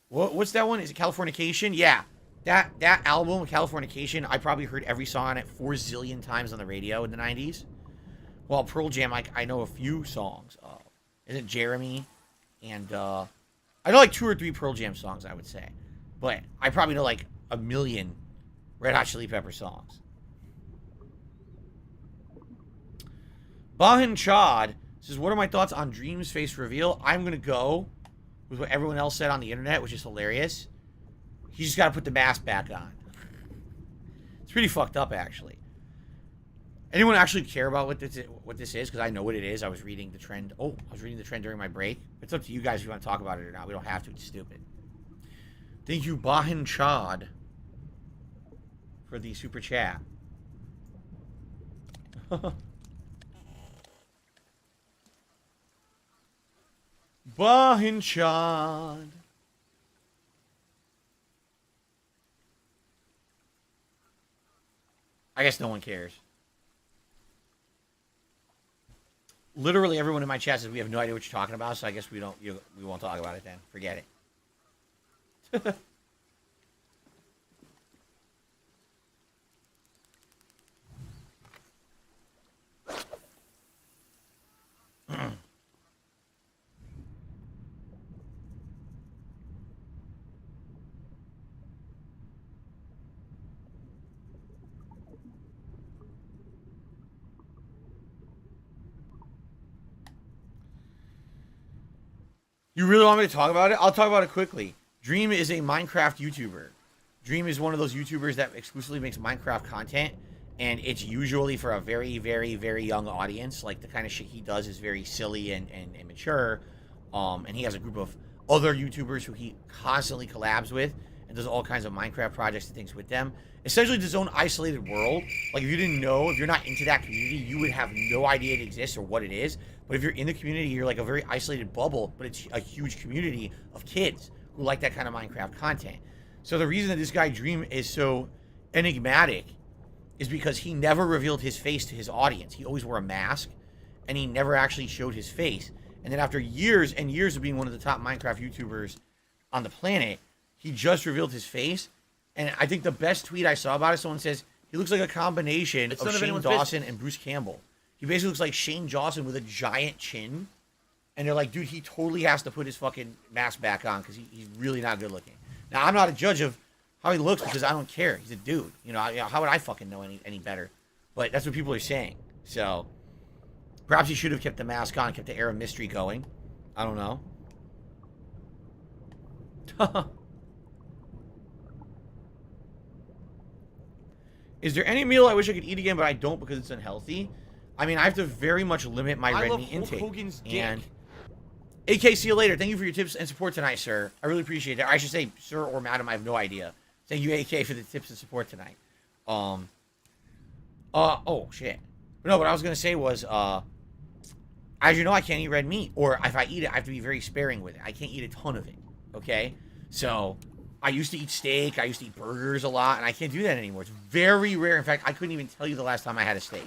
what's that one? Is it Californication? Yeah. That album, Californication, I probably heard every song on it 4 zillion times on the radio in the 90s. Well, Pearl Jam, I know a few songs. Is it Jeremy? And, I know like 2 or 3 Pearl Jam songs, I would say. But I probably know like a million Red Hot Chili Pepper songs. Bahin Chad says, what are my thoughts on Dream's face reveal? I'm going to go with what everyone else said on the internet, which is hilarious. He's just got to put the mask back on. It's pretty fucked up, actually. Anyone actually care about what this is? Because I know what it is. I was reading the trend. Oh, I was reading the trend during my break. It's up to you guys if you want to talk about it or not. We don't have to. It's stupid. Thank you, Bahin Chad, for the super chat. Bahin Chad. I guess no one cares. Literally everyone in my chat says we have no idea what you're talking about, so I guess we won't talk about it then. Forget it. You really want me to talk about it? I'll talk about it quickly. Dream is a Minecraft YouTuber. Dream is one of those YouTubers that exclusively makes Minecraft content, and it's usually for a very, very, very young audience. Like, the kind of shit he does is very silly and immature. And he has a group of other YouTubers who he constantly collabs with and does all kinds of Minecraft projects and things with them. Essentially, his own isolated world. Like, if you didn't know, if you're not into that community, you would have no idea it exists or what it is. But if you're in the community, you're like a very isolated bubble, but it's a huge community of kids who like that kind of Minecraft content. So the reason that this guy Dream is so enigmatic is because he never revealed his face to his audience. He always wore a mask, and he never actually showed his face. And then after years and years of being one of the top Minecraft YouTubers on the planet, he just revealed his face. And I think the best tweet I saw about it, someone says, he looks like a combination of Shane Dawson and Bruce Campbell. He basically looks like Shane Dawson with a giant chin. And they're like, dude, he totally has to put his fucking mask back on because he's really not good looking. Now, I'm not a judge of how he looks because I don't care. He's a dude. You know, how would I fucking know any better? But that's what people are saying. So, perhaps he should have kept the mask on, kept the air of mystery going. I don't know. Is there any meal I wish I could eat again, but I don't because it's unhealthy? I mean, I have to very much limit my red meat intake. Hogan's and AK, see you later. Thank you for your tips and support tonight, sir. I really appreciate it. I should say sir or madam. I have no idea. Thank you, AK, for the tips and support tonight. Oh, shit. No, what I was going to say was, as you know, I can't eat red meat. Or if I eat it, I have to be very sparing with it. I can't eat a ton of it, okay? So, I used to eat steak. I used to eat burgers a lot, and I can't do that anymore. It's very rare. In fact, I couldn't even tell you the last time I had a steak.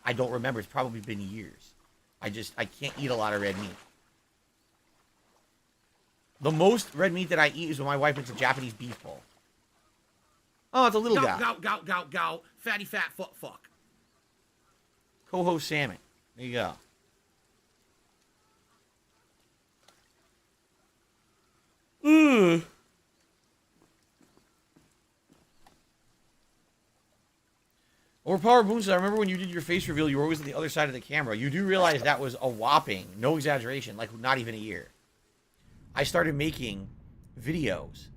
I don't remember. It's probably been years. I can't eat a lot of red meat. The most red meat that I eat is when my wife makes a Japanese beef bowl. Oh, it's a little guy. Go. Fatty fat fuck. Coho salmon. There you go. Overpowered Boons, I remember when you did your face reveal, you were always on the other side of the camera. You do realize that was a whopping, no exaggeration, like not even a year. I started making videos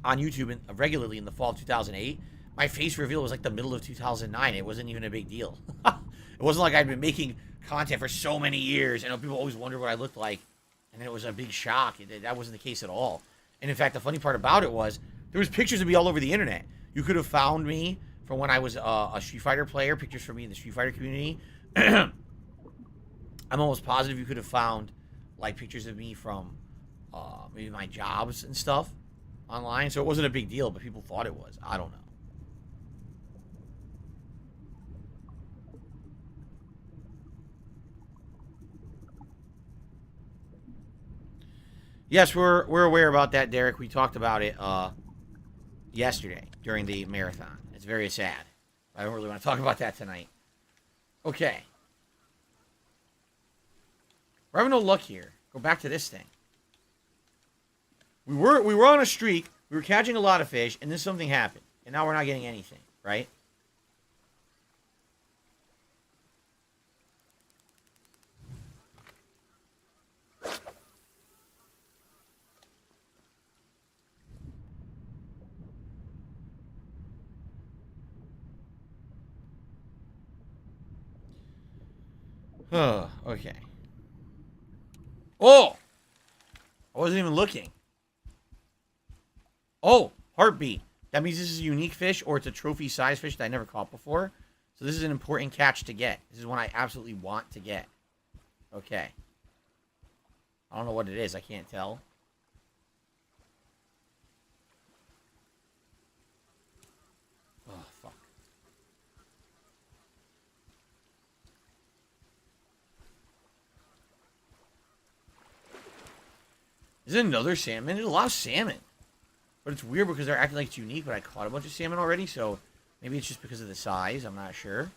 on YouTube regularly in the fall of 2008. My face reveal was like the middle of 2009. It wasn't even a big deal. It wasn't like I'd been making content for so many years, and people always wondered what I looked like, and then it was a big shock. That wasn't the case at all. And in fact, the funny part about it was there was pictures of me all over the internet. You could have found me from when I was a Street Fighter player, pictures from me in the Street Fighter community. I'm almost positive you could have found like pictures of me from maybe my jobs and stuff online. So it wasn't a big deal, but people thought it was. I don't know. Yes, we're aware about that, Derek. We talked about it yesterday during the marathon. It's very sad. I don't really want to talk about that tonight. Okay. We're having no luck here. Go back to this thing. We were on a streak. We were catching a lot of fish, and then something happened. And now we're not getting anything, right? Okay. Oh! I wasn't even looking. Oh, heartbeat. That means this is a unique fish, or it's a trophy size fish that I never caught before. So this is an important catch to get. This is one I absolutely want to get. Okay. I don't know what it is. I can't tell. Oh, fuck. Is it another salmon? There's a lot of salmon. But it's weird because they're acting like it's unique, but I caught a bunch of salmon already, so maybe it's just because of the size. I'm not sure.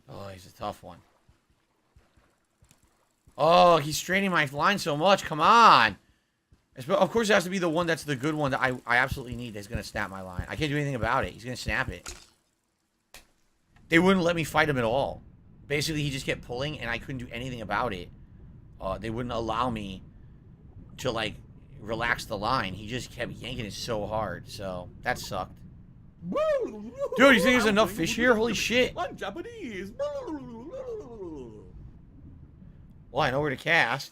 Oh, he's a tough one. Oh, he's straining my line so much. Come on. Of course, it has to be the one that's the good one that I absolutely need that's going to snap my line. I can't do anything about it. He's going to snap it. They wouldn't let me fight him at all. Basically, he just kept pulling, and I couldn't do anything about it. They wouldn't allow me to, like, relax the line. He just kept yanking it so hard, so that sucked. Dude, you think there's enough fish here? Holy shit. I'm Japanese. Well, I know where to cast.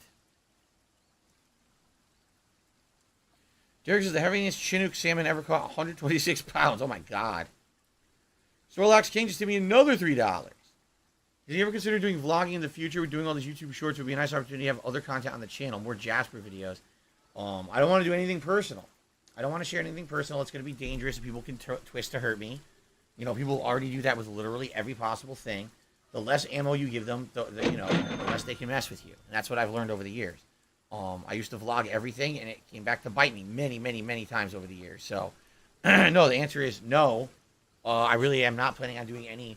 Derek says the heaviest Chinook salmon ever caught, 126 pounds. Oh my god. Storlox King just gave me another $3. Did you ever consider doing vlogging in the future? We're doing all these YouTube shorts. It would be a nice opportunity to have other content on the channel, more Jasper videos. I don't want to do anything personal. I don't want to share anything personal. It's going to be dangerous. People can twist to hurt me. You know, people already do that with literally every possible thing. The less ammo you give them, the less they can mess with you. And that's what I've learned over the years. I used to vlog everything, and it came back to bite me many, many, many times over the years. So, no, the answer is no. I really am not planning on doing any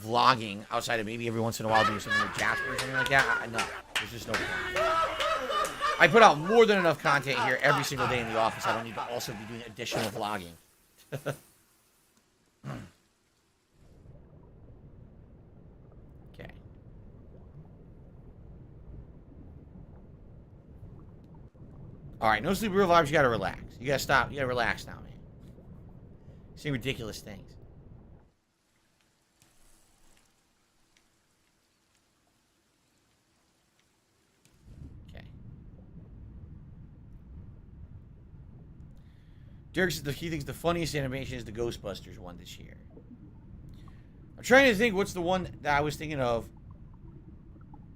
vlogging outside of maybe every once in a while doing something with Jasper or something like that. No, there's just no point. I put out more than enough content here every single day in the office. I don't need to also be doing additional vlogging. Okay. All right, no sleep real vibes. You gotta relax. You gotta stop. You gotta relax now, man. Say ridiculous things. Okay. Derek says he thinks the funniest animation is the Ghostbusters one this year. I'm trying to think what's the one that I was thinking of.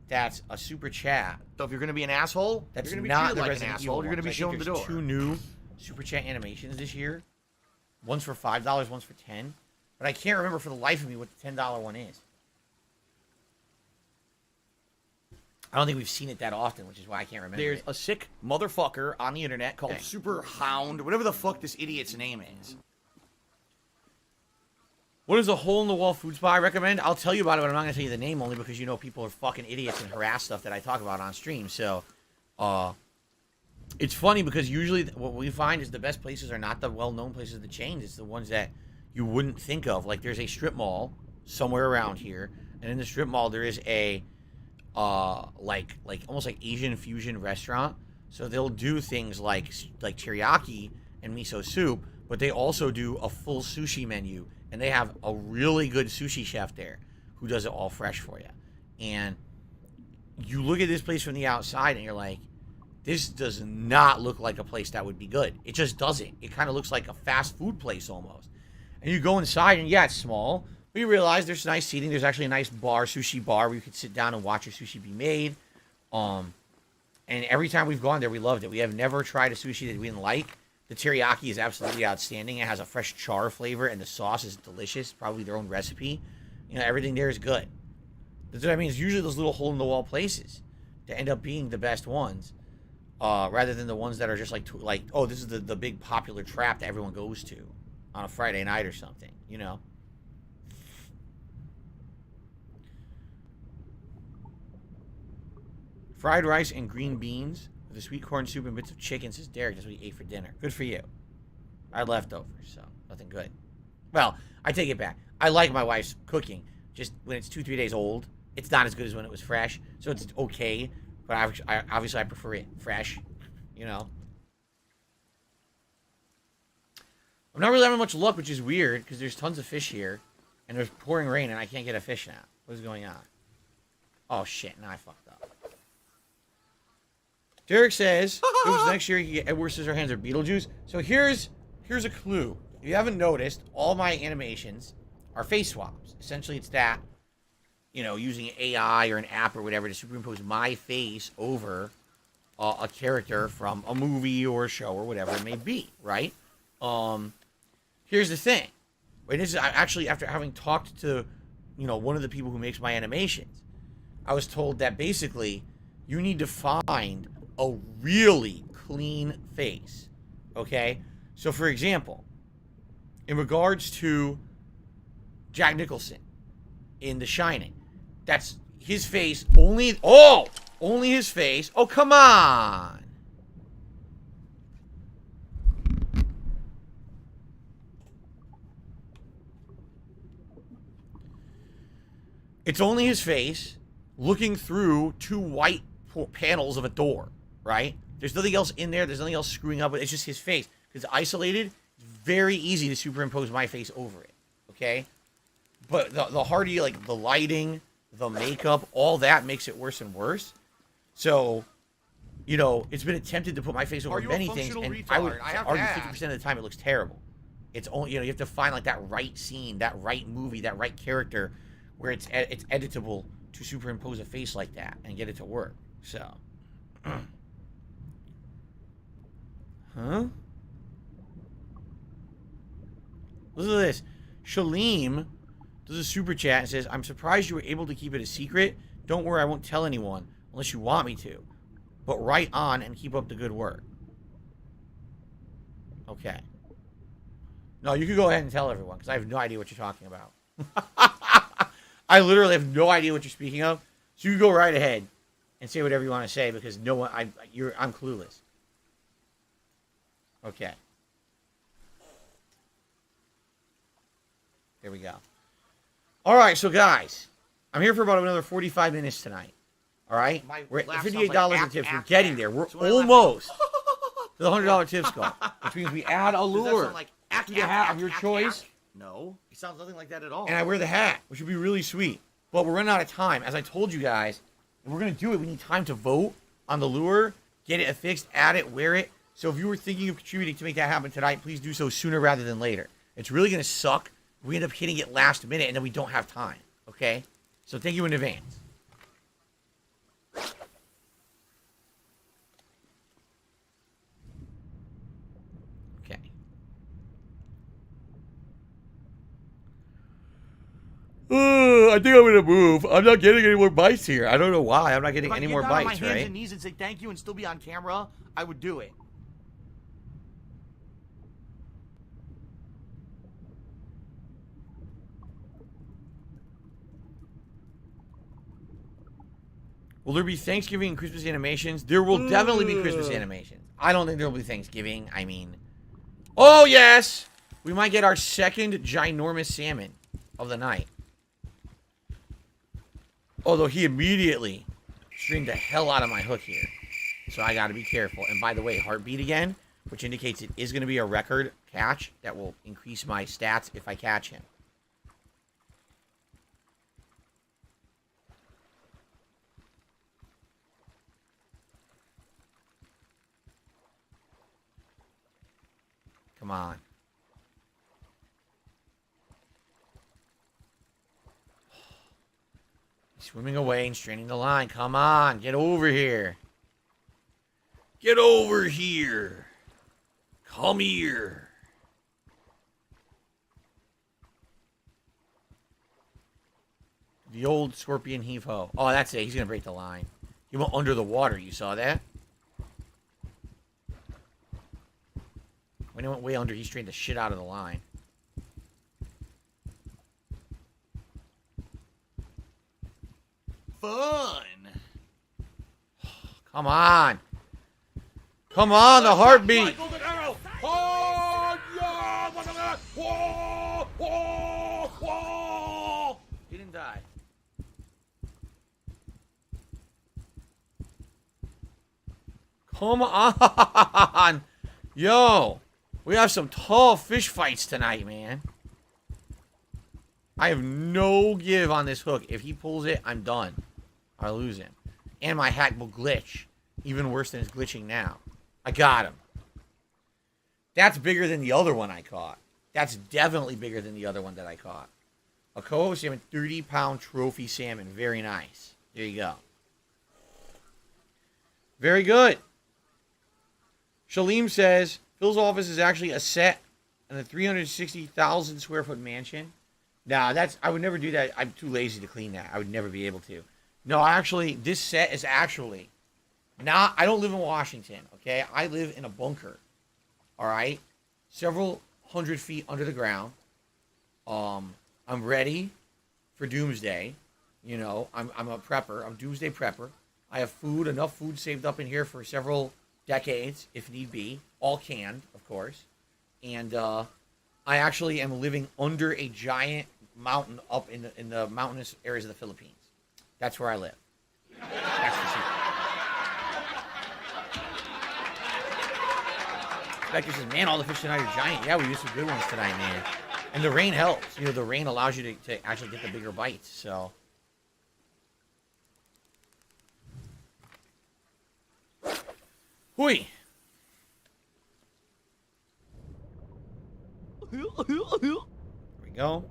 That's a super chat. So if you're going to be an asshole, That's you're going to be not treated the like an Resident asshole. Evil You're going to be ones. I shown think the there's door. 2 new super chat animations this year. One's for $5, one's for $10. But I can't remember for the life of me what the $10 one is. I don't think we've seen it that often, which is why I can't remember. There's it. a sick motherfucker on the internet called Okay. Super Hound, whatever the fuck this idiot's name is. What is a hole-in-the-wall food spot I recommend? I'll tell you about it, but I'm not going to tell you the name only because you know people are fucking idiots and harass stuff that I talk about on stream. So, it's funny because usually what we find is the best places are not the well-known places of the chains. It's the ones that you wouldn't think of. Like there's a strip mall somewhere around here, and in the strip mall there is a like almost like Asian fusion restaurant. So they'll do things like teriyaki and miso soup, but they also do a full sushi menu. And they have a really good sushi chef there who does it all fresh for you. And you look at this place from the outside and you're like, this does not look like a place that would be good. It just doesn't. It kind of looks like a fast food place almost. And you go inside and yeah, it's small. But you realize there's nice seating. There's actually a nice bar, sushi bar, where you could sit down and watch your sushi be made. And every time we've gone there, we loved it. We have never tried a sushi that we didn't like. The teriyaki is absolutely outstanding. It has a fresh char flavor, and the sauce is delicious. Probably their own recipe. You know, everything there is good. That's what I mean. It's usually those little hole-in-the-wall places that end up being the best ones, rather than the ones that are just like, oh, this is the big popular trap that everyone goes to on a Friday night or something, you know? Fried rice and green beans with a sweet corn soup and bits of chicken, says Derek. That's what he ate for dinner. Good for you. I had leftovers, so nothing good. Well, I take it back. I like my wife's cooking. Just when it's 2-3 days old, it's not as good as when it was fresh. So it's okay, but obviously I prefer it fresh, you know. I'm not really having much luck, which is weird, because there's tons of fish here, and there's pouring rain, and I can't get a fish now. What is going on? Oh, shit. Now I fucked up. Derek says, it was next year you get Edward Scissorhands or Beetlejuice. So here's a clue. If you haven't noticed, all my animations are face swaps. Essentially, it's that, you know, using AI or an app or whatever to superimpose my face over a character from a movie or a show or whatever it may be, right? Here's the thing. Wait, this is actually after having talked to, you know, one of the people who makes my animations. I was told that basically you need to find a really clean face, okay? So, for example, in regards to Jack Nicholson in The Shining, that's his face only his face. Oh, come on. It's only his face looking through 2 white panels of a door, right? There's nothing else in there. There's nothing else screwing up. It's just his face. Because it's isolated, it's very easy to superimpose my face over it, okay? But the hardy, like, the lighting, the makeup, all that makes it worse and worse. So, you know, it's been attempted to put my face over many things, and I would argue 50% of the time it looks terrible. It's only, you know, you have to find, like, that right scene, that right movie, that right character where it's editable to superimpose a face like that and get it to work. So, huh? Listen to this. Shaleem does a super chat and says, I'm surprised you were able to keep it a secret. Don't worry, I won't tell anyone unless you want me to. But write on and keep up the good work. Okay. No, you can go ahead and tell everyone because I have no idea what you're talking about. I literally have no idea what you're speaking of. So you go right ahead and say whatever you want to say because no one, I'm clueless. Okay. There we go. All right, so guys, I'm here for about another 45 minutes tonight. All right? We're at $58 in tips. We're getting there. We're almost to the $100 tips goal, which means we add a lure to the hat of your choice. No, it sounds nothing like that at all. And I wear the hat, which would be really sweet. But we're running out of time. As I told you guys, if we're going to do it, we need time to vote on the lure, get it affixed, add it, wear it. So if you were thinking of contributing to make that happen tonight, please do so sooner rather than later. It's really going to suck if we end up hitting it last minute and then we don't have time. Okay? So thank you in advance. Okay. I think I'm going to move. I'm not getting any more bites here. I don't know why. I'm not getting any more bites, right? If I could get down on my hands and knees and say thank you and still be on camera, I would do it. Will there be Thanksgiving and Christmas animations? There will definitely be Christmas animations. I don't think there will be Thanksgiving. I mean, oh yes! We might get our second ginormous salmon of the night. Although he immediately streamed the hell out of my hook here. So I gotta be careful. And by the way, heartbeat again, which indicates it is gonna be a record catch that will increase my stats if I catch him. Come on. He's swimming away and straining the line. Come on, get over here. Get over here. Come here. The old scorpion heave-ho. Oh, that's it. He's going to break the line. He went under the water. You saw that? When he went way under, he straightened the shit out of the line. Fun. Come on. Come on, the heartbeat. He didn't die. Come on. Yo. We have some tall fish fights tonight, man. I have no give on this hook. If he pulls it, I'm done. I lose him. And my hack will glitch. Even worse than it's glitching now. I got him. That's bigger than the other one I caught. That's definitely bigger than the other one that I caught. A coho salmon, 30-pound trophy salmon. Very nice. There you go. Very good. Shaleem says, Phil's office is actually a set in a 360,000 square foot mansion. Nah, I would never do that. I'm too lazy to clean that. I would never be able to. No, actually, this set is actually not, I don't live in Washington, okay? I live in a bunker, all right? Several hundred feet under the ground. I'm ready for doomsday. You know, I'm a prepper. I'm doomsday prepper. I have food, enough food saved up in here for several decades, if need be. All canned, of course. And I actually am living under a giant mountain up in the mountainous areas of the Philippines. That's where I live. That's the secret. Becker says, man, all the fish tonight are giant. Yeah, we used some good ones tonight, man. And the rain helps. You know, the rain allows you to actually get the bigger bites, so. Hui. There we go.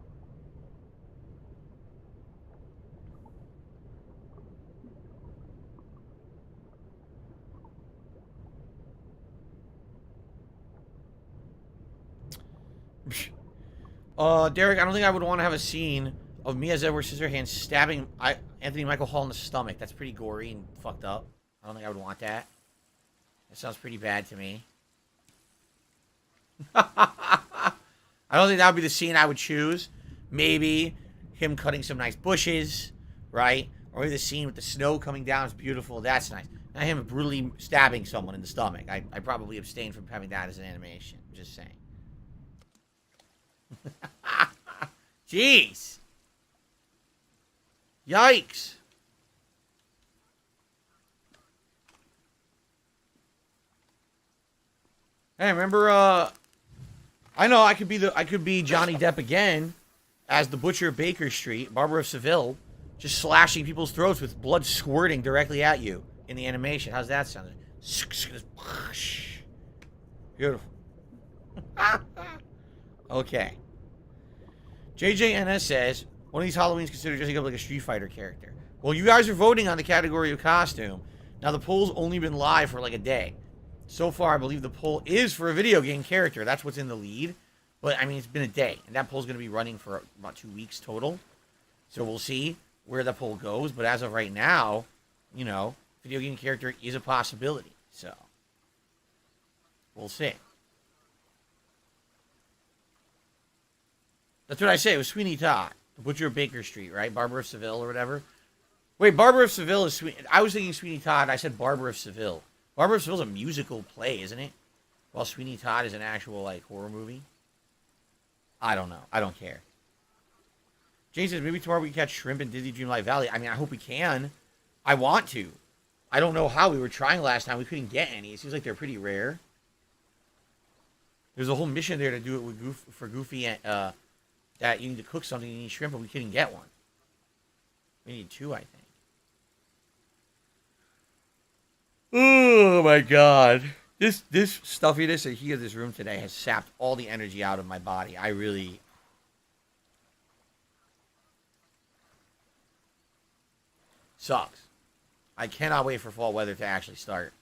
Derek, I don't think I would want to have a scene of me as Edward Scissorhands stabbing Anthony Michael Hall in the stomach. That's pretty gory and fucked up. I don't think I would want that. That sounds pretty bad to me. I don't think that would be the scene I would choose. Maybe him cutting some nice bushes, right? Or maybe the scene with the snow coming down is beautiful. That's nice. Not him brutally stabbing someone in the stomach. I probably abstain from having that as an animation. I'm just saying. Jeez. Yikes. Hey, remember, I know I could be Johnny Depp again as the Butcher of Baker Street, Barber of Seville, just slashing people's throats with blood squirting directly at you in the animation. How's that sound? Beautiful. Okay. JJNS says, one of these Halloweens considered dressing up like a Street Fighter character. Well, you guys are voting on the category of costume. Now, the poll's only been live for like a day. So far, I believe the poll is for a video game character. That's what's in the lead. But, I mean, it's been a day. And that poll's going to be running for about 2 weeks total. So we'll see where the poll goes. But as of right now, you know, video game character is a possibility. So, we'll see. That's what I say. It was Sweeney Todd. The Butcher of Baker Street, right? Barber of Seville or whatever. Wait, Barber of Seville is Sweeney. I was thinking Sweeney Todd. I said Barber of Seville. Barber of Seville is a musical play, isn't it? While Sweeney Todd is an actual, like, horror movie. I don't know. I don't care. Jane says, maybe tomorrow we can catch shrimp in Disney Dreamlight Valley. I mean, I hope we can. I want to. I don't know how. We were trying last time. We couldn't get any. It seems like they're pretty rare. There's a whole mission there to do it with for Goofy and, that you need to cook something, you need shrimp, but we couldn't get one. We need 2, I think. Oh my god. This stuffiness that he of this room today has sapped all the energy out of my body. I really... Sucks. I cannot wait for fall weather to actually start.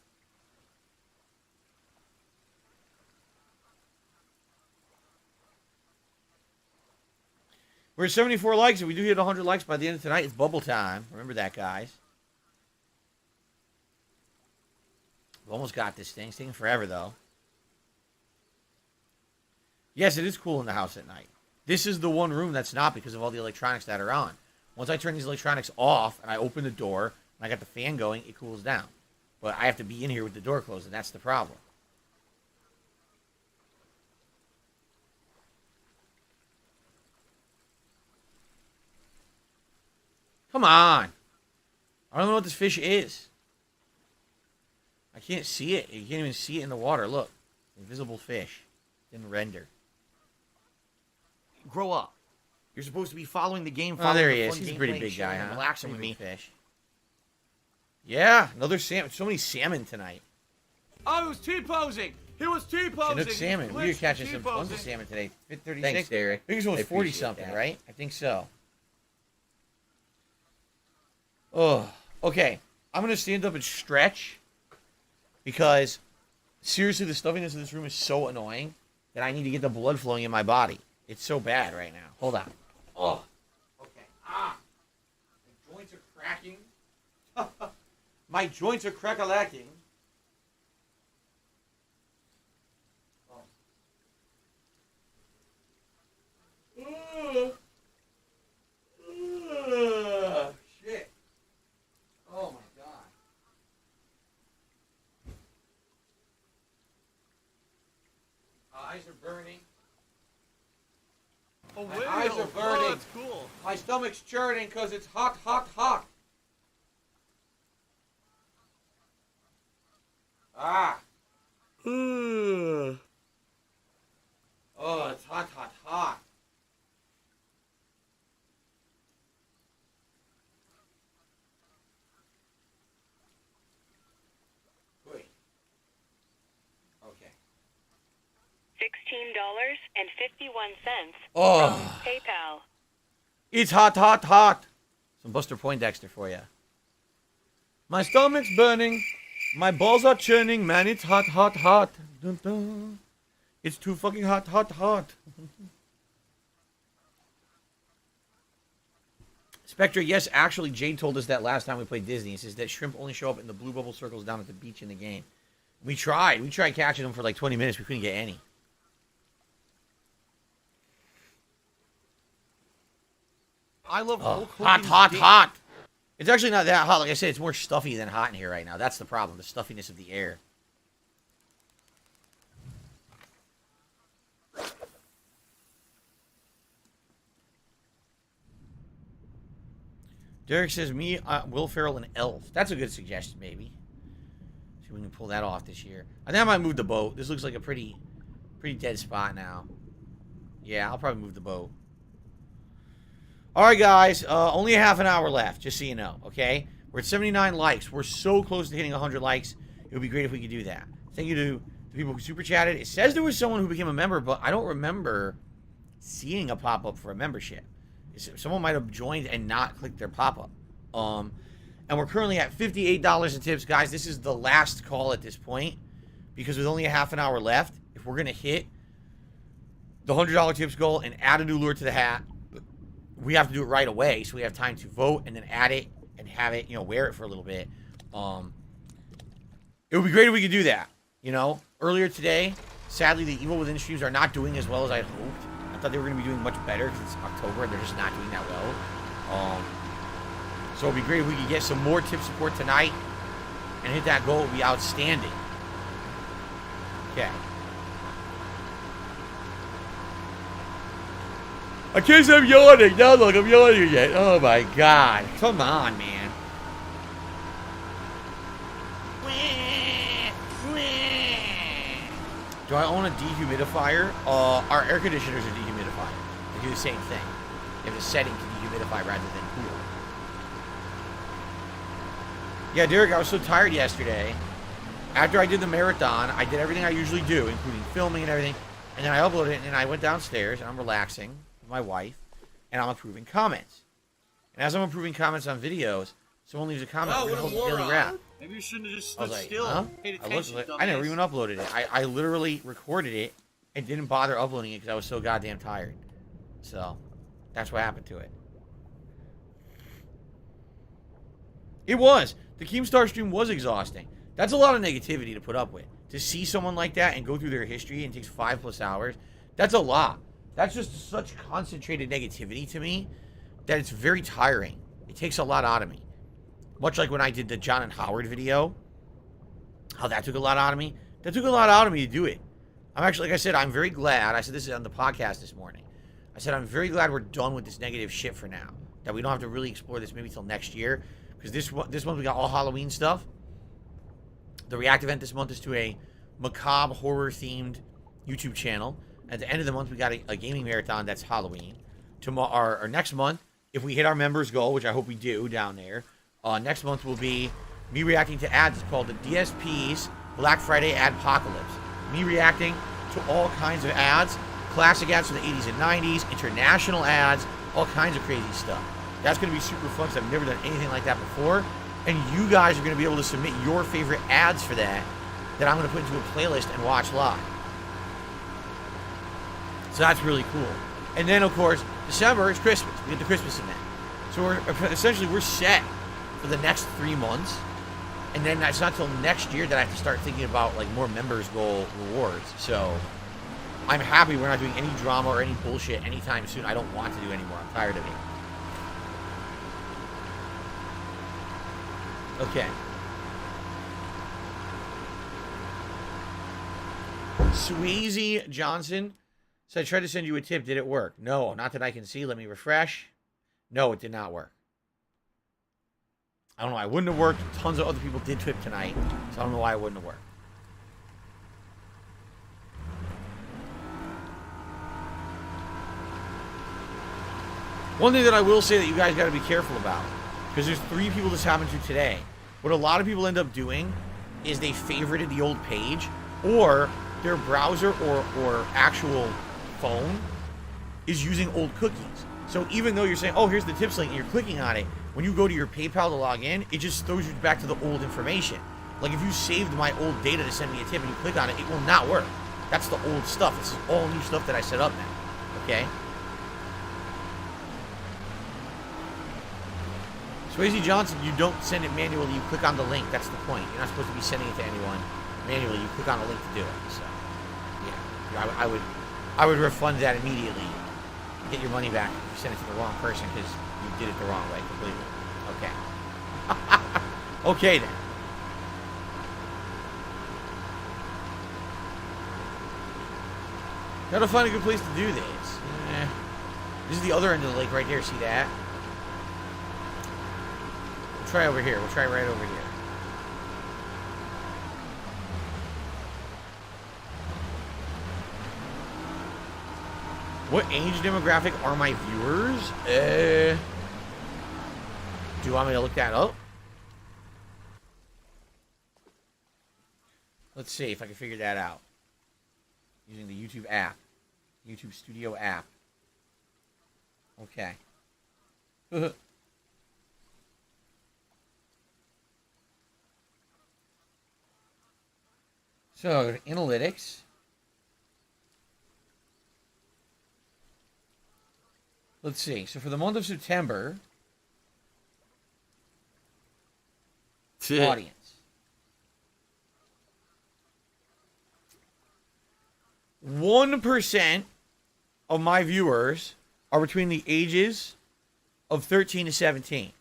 We're at 74 likes. If we do hit 100 likes by the end of tonight, it's bubble time. Remember that, guys. We've almost got this thing. It's taking forever, though. Yes, it is cool in the house at night. This is the one room that's not because of all the electronics that are on. Once I turn these electronics off and I open the door and I got the fan going, it cools down. But I have to be in here with the door closed, and that's the problem. Come on. I don't know what this fish is. I can't see it. You can't even see it in the water. Look. Invisible fish. Didn't render. Grow up. You're supposed to be following the game. Oh, there he is. He's a pretty big guy, huh? Relaxing with me. Fish. Yeah, another salmon. So many salmon tonight. Oh, he was T-posing. He was T-posing. Chinook salmon. We were catching some tons of salmon today. 36. Thanks, Derek. I think this one was 40-something, right? I think so. Oh, okay. I'm going to stand up and stretch because, seriously, the stuffiness of this room is so annoying that I need to get the blood flowing in my body. It's so bad right now. Hold on. Oh, okay. Ah, my joints are cracking. My joints are crack-a-lacking. Shit. Oh my god. Eyes are burning. Oh, My eyes are burning. Oh, that's cool. My stomach's churning because it's hot, hot, hot. Ah. Oh, it's hot, hot, hot. Wait. Okay. $16.51 Oh. from PayPal. It's hot, hot, hot. Some Buster Poindexter for you. My stomach's burning. My balls are churning. Man, it's hot, hot, hot. Dun, dun. It's too fucking hot, hot, hot. Spectre, yes, actually, Jade told us that last time we played Disney. He says that shrimp only show up in the blue bubble circles down at the beach in the game. We tried. We tried catching them for like 20 minutes. We couldn't get any. I love Hulk hot, Hogan's hot, dick. hot. It's actually not that hot. Like I said, it's more stuffy than hot in here right now. That's the problem. The stuffiness of the air. Derek says, me, Will Ferrell, and Elf. That's a good suggestion, maybe. See if we can pull that off this year. I think I might move the boat. This looks like a pretty dead spot now. Yeah, I'll probably move the boat. All right, guys. Only a half an hour left, just so you know, okay? We're at 79 likes. We're so close to hitting 100 likes. It would be great if we could do that. Thank you to the people who super chatted. It says there was someone who became a member, but I don't remember seeing a pop-up for a membership. Someone might have joined and not clicked their pop-up. And we're currently at $58 in tips. Guys, this is the last call at this point because with only a half an hour left, if we're going to hit the $100 tips goal and add a new lure to the hat, we have to do it right away so we have time to vote and then add it and have it, wear it for a little bit. It would be great if we could do that. Earlier today, sadly, the Evil Within streams are not doing as well as I hoped. I thought they were going to be doing much better because it's October and they're just not doing that well. So it would be great if we could get some more tip support tonight and hit that goal. It would be outstanding. Okay. I can't stop yawning. Now look, I'm yawning again. Oh my god. Come on, man. Do I own a dehumidifier? Our air conditioners are dehumidifier. They do the same thing. They have a setting to dehumidify rather than cool. Yeah, Derek, I was so tired yesterday. After I did the marathon, I did everything I usually do, including filming and everything. And then I uploaded it, and I went downstairs, and I'm relaxing with my wife, and I'm approving comments. And as I'm approving comments on videos, someone leaves a comment. Oh, what a daily moron. rap. Maybe you shouldn't have just I was stood like, still. huh? Paid I attention, never dumbass. even uploaded it. I literally recorded it and didn't bother uploading it because I was so goddamn tired. So, That's what happened to it. It was. The Keemstar stream was exhausting. That's a lot of negativity to put up with. To see someone like that and go through their history and it takes 5+ hours, that's a lot. That's just such concentrated negativity to me that it's very tiring. It takes a lot out of me. Much like when I did the John and Howard video, how that took a lot out of me. That took a lot out of me to do it. I'm actually, like I said, I'm very glad. I said this on the podcast this morning. I said I'm very glad we're done with this negative shit for now. That we don't have to really explore this maybe till next year. Because this month we got all Halloween stuff. The React event this month is to a macabre horror-themed YouTube channel. At the end of the month, we got a gaming marathon that's Halloween. Tomorrow, or next month, if we hit our members goal, which I hope we do down there, next month will be me reacting to ads. It's called the DSP's Black Friday Adpocalypse. Me reacting to all kinds of ads, classic ads from the 80s and 90s, international ads, all kinds of crazy stuff. That's going to be super fun because I've never done anything like that before. And you guys are going to be able to submit your favorite ads for that I'm going to put into a playlist and watch live. So that's really cool. And then, of course, December is Christmas. We get the Christmas event. So we're set for the next 3 months. And then it's not until next year that I have to start thinking about like more members goal rewards. So I'm happy we're not doing any drama or any bullshit anytime soon. I don't want to do anymore. I'm tired of it. Okay. Sweezy Johnson said, I tried to send you a tip. Did it work? No, not that I can see. Let me refresh. No, it did not work. I don't know. I wouldn't have worked. Tons of other people did tip tonight. So I don't know why it wouldn't have worked. One thing that I will say that you guys got to be careful about, because there's 3 people this happened to today. What a lot of people end up doing is they favorited the old page, or their browser or actual phone is using old cookies. So even though you're saying, oh, here's the tips link, and you're clicking on it, when you go to your PayPal to log in, it just throws you back to the old information. Like if you saved my old data to send me a tip and you click on it, it will not work. That's the old stuff. This is all new stuff that I set up now. Okay? Swayze Johnson, you don't send it manually, you click on the link. That's the point. You're not supposed to be sending it to anyone manually. You click on a link to do it. So, yeah. I would refund that immediately. Get your money back if you send it to the wrong person because you did it the wrong way completely. Okay. Okay, then. Gotta find a good place to do this. This is the other end of the lake right here. See that? We'll try over here. We'll try right over here. What age demographic are my viewers? Do you want me to look that up? Let's see if I can figure that out. Using the YouTube app. YouTube Studio app. Okay. So, analytics. Let's see. So, for the month of September, audience. %1 of my viewers are between the ages of 13 to 17.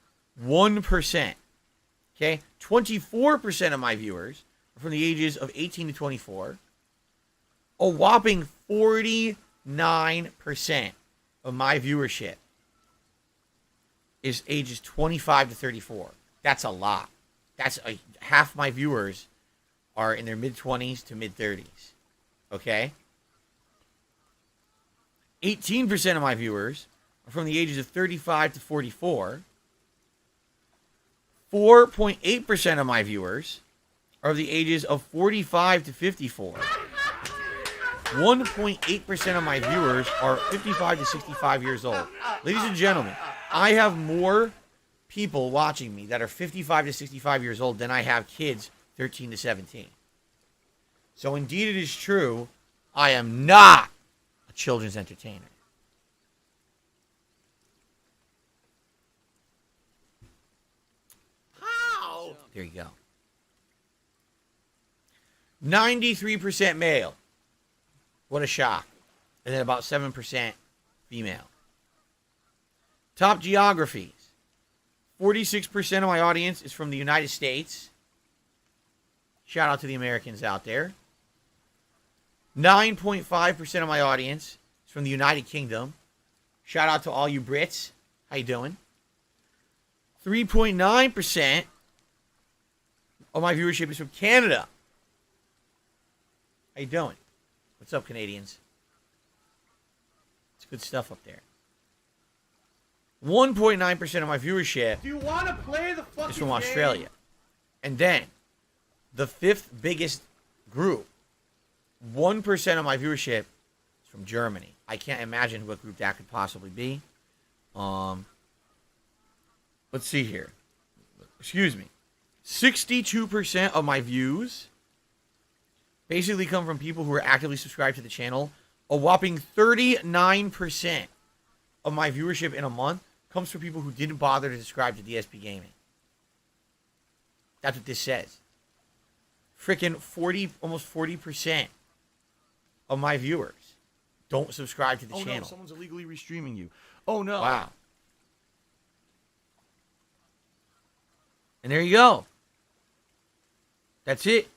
1%. Okay? 24% of my viewers are from the ages of 18 to 24. A whopping 49% of my viewership is ages 25 to 34. That's a lot. Half my viewers are in their mid-20s to mid-30s. Okay? 18% of my viewers are from the ages of 35 to 44. 4.8% of my viewers are of the ages of 45 to 54. 1.8% of my viewers are 55 to 65 years old. Ladies and gentlemen, I have more people watching me that are 55 to 65 years old than I have kids 13 to 17. So indeed it is true, I am not a children's entertainer. There you go. 93% male. What a shock. And then about 7% female. Top geographies. 46% of my audience is from the United States. Shout out to the Americans out there. 9.5% of my audience is from the United Kingdom. Shout out to all you Brits. How you doing? 3.9% of my viewership is from Canada. How you doing? What's up, Canadians? It's good stuff up there. 1.9% of my viewership Do you want to play the fucking is from game? Australia. And then, the fifth biggest group, 1% of my viewership is from Germany. I can't imagine what group that could possibly be. Let's see here. Excuse me. 62% of my views basically come from people who are actively subscribed to the channel. A whopping 39% of my viewership in a month comes from people who didn't bother to subscribe to DSP Gaming. That's what this says. Freaking almost 40% of my viewers don't subscribe to the channel. No, someone's illegally restreaming you. Oh no. Wow. And there you go. That's it.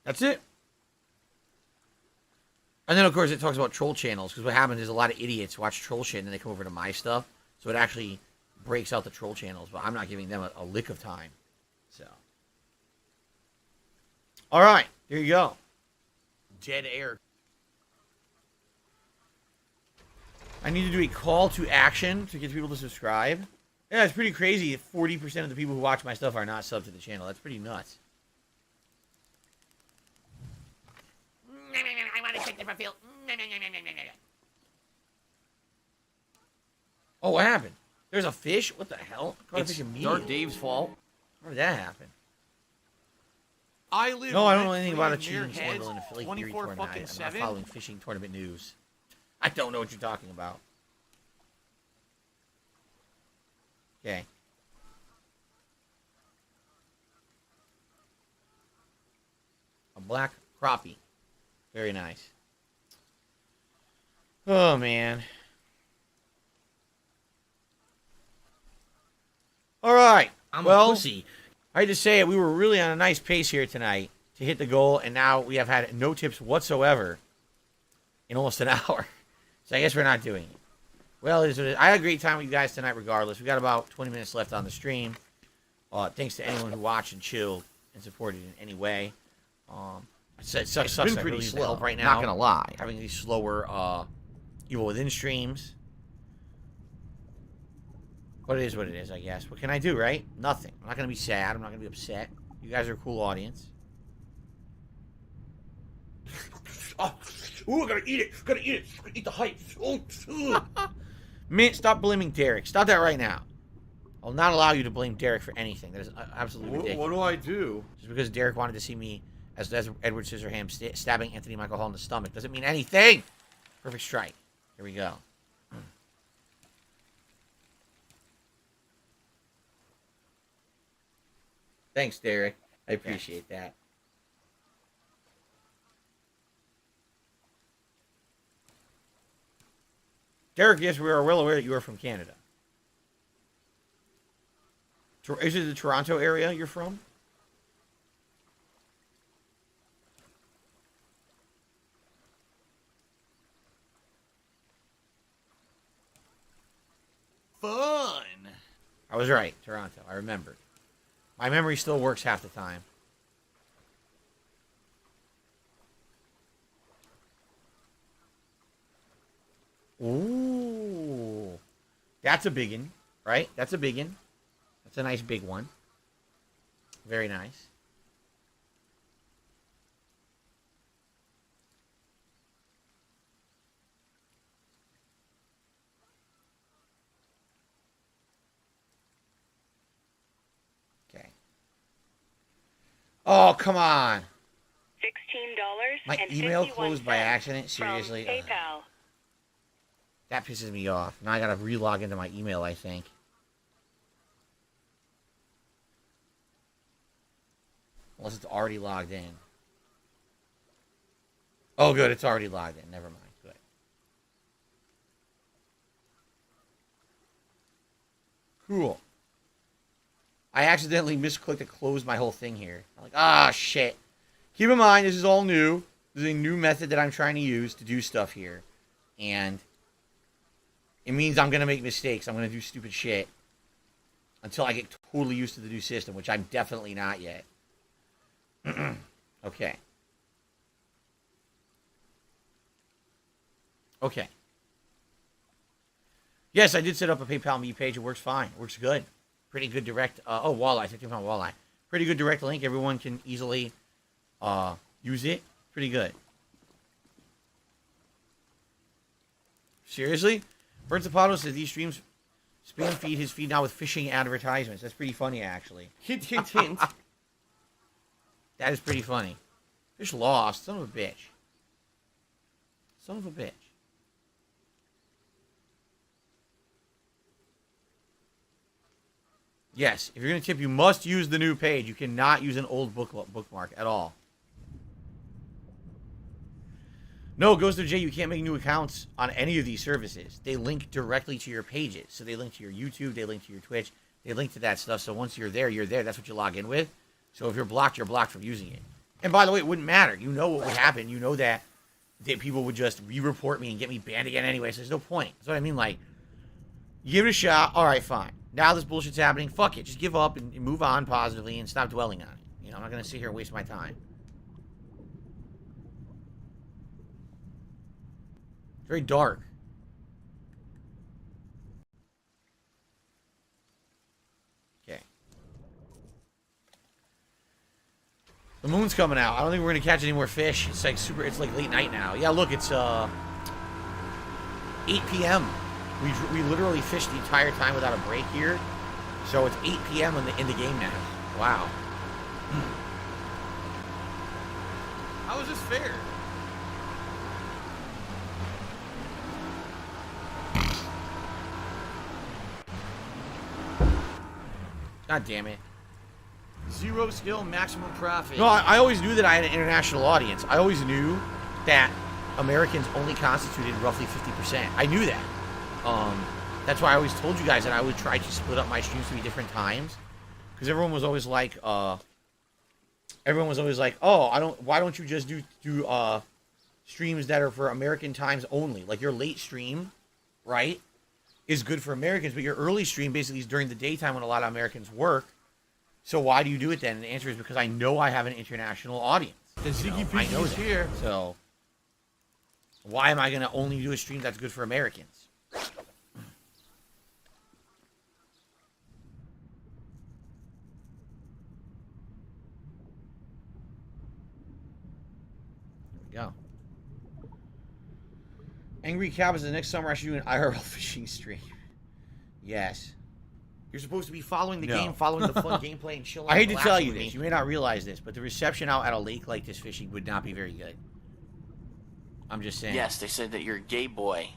That's it. And then, of course, it talks about troll channels, because what happens is a lot of idiots watch troll shit, and then they come over to my stuff, so it actually breaks out the troll channels, but I'm not giving them a lick of time. So. All right, there you go. Dead air. I need to do a call to action to get people to subscribe. Yeah, it's pretty crazy if 40% of the people who watch my stuff are not subbed to the channel. That's pretty nuts. I want to check the profile. Oh, what happened? There's a fish? What the hell? I caught a It's fish immediately. Dark Dave's fault. How did that happen? I live. No, I don't know anything about a near cheating heads, scandal in a Philly theory 24 tournament. fucking I'm not 7. following fishing tournament news. I don't know what you're talking about. Okay. A black crappie. Very nice. Oh, man. All right. I'm well, a pussy. I hate to say it, we were really on a nice pace here tonight to hit the goal, and now we have had no tips whatsoever in almost an hour. So I guess we're not doing it. Well, it is what it is. I had a great time with you guys tonight regardless. We got about 20 minutes left on the stream. Thanks to anyone who watched and chilled and supported in any way. It sucks. been I pretty really need the slow, help right now. not gonna lie. Having these slower Evil Within streams. But it is what it is, I guess. What can I do, right? Nothing. I'm not going to be sad. I'm not going to be upset. You guys are a cool audience. Oh, ooh, I gotta eat it. Gotta eat it. Eat the hype. Oh, Mint, stop blaming Derek. Stop that right now. I'll not allow you to blame Derek for anything. That is absolutely ridiculous. What do I do? Just because Derek wanted to see me as Edward Scissorhands stabbing Anthony Michael Hall in the stomach doesn't mean anything. Perfect strike. Here we go. Thanks, Derek. I appreciate that. Derek, yes, we are well aware that you are from Canada. Is it the Toronto area you're from? Fun. I was right, Toronto. I remembered. My memory still works half the time. Ooh. That's a biggin, right? That's a biggin. That's a nice big one. Very nice. Okay. Oh, come on. $16 My and email 51 closed by cents accident? Seriously? From PayPal. That pisses me off. Now I gotta re-log into my email, I think. Unless it's already logged in. Oh, good. It's already logged in. Never mind. Good. Cool. I accidentally misclicked to close my whole thing here. I'm like, ah, shit. Keep in mind, this is all new. This is a new method that I'm trying to use to do stuff here. And it means I'm going to make mistakes. I'm going to do stupid shit. Until I get totally used to the new system, which I'm definitely not yet. Okay. Okay. Yes, I did set up a PayPal me page. It works fine. It works good. Pretty good direct. Walleye. I think I found Walleye. Pretty good direct link. Everyone can easily use it. Pretty good. Seriously? Bird Zapato says these streams spam feed his feed now with phishing advertisements. That's pretty funny, actually. Hint, hint, hint. That is pretty funny. Fish lost. Son of a bitch. Son of a bitch. Yes, if you're going to tip, you must use the new page. You cannot use an old bookmark at all. No, Ghost of J, you can't make new accounts on any of these services. They link directly to your pages. So they link to your YouTube, they link to your Twitch, they link to that stuff. So once you're there, you're there. That's what you log in with. So if you're blocked from using it. And by the way, it wouldn't matter. You know what would happen. You know that people would just re-report me and get me banned again anyway. So there's no point. That's what I mean. Like, you give it a shot. All right, fine. Now this bullshit's happening. Fuck it. Just give up and move on positively and stop dwelling on it. You know, I'm not going to sit here and waste my time. It's very dark. Okay. The moon's coming out. I don't think we're going to catch any more fish. It's like it's like late night now. Yeah, look, it's 8 p.m. We literally fished the entire time without a break here. So it's 8 p.m. in the game now. Wow. How is this fair? God damn it. Zero skill, maximum profit. No, I always knew that I had an international audience. I always knew that Americans only constituted roughly 50%. I knew that. That's why I always told you guys that I would try to split up my streams to be different times. Because everyone was always like, oh, why don't you just do streams that are for American times only? Like your late stream, right, is good for Americans, but your early stream basically is during the daytime when a lot of Americans work. So why do you do it then? And the answer is because I know I have an international audience. The Ziggy Piggy is here. So why am I going to only do a stream that's good for Americans? Go. Angry Cab says next summer I should do an IRL fishing stream. Yes. You're supposed to be following the game, following the fun gameplay, and chilling. I hate to tell you this. You may not realize this, but the reception out at a lake like this fishing would not be very good. I'm just saying. Yes, they said that you're a gay boy.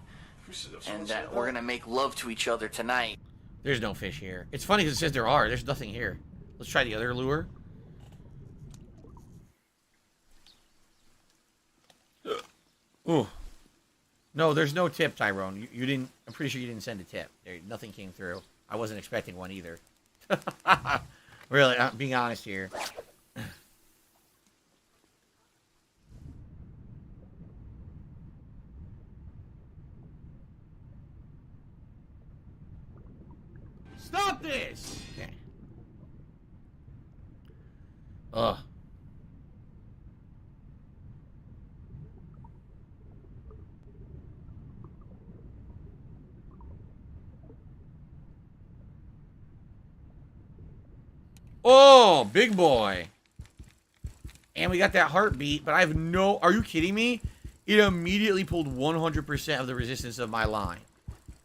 And that we're going to make love to each other tonight. There's no fish here. It's funny because it says there are. There's nothing here. Let's try the other lure. Ooh. No, there's no tip, Tyrone. You didn't. I'm pretty sure you didn't send a tip. Nothing came through. I wasn't expecting one either. Really, I'm being honest here. Stop this! Okay. Ugh. Oh, big boy. And we got that heartbeat, but I have no... Are you kidding me? It immediately pulled 100% of the resistance of my line.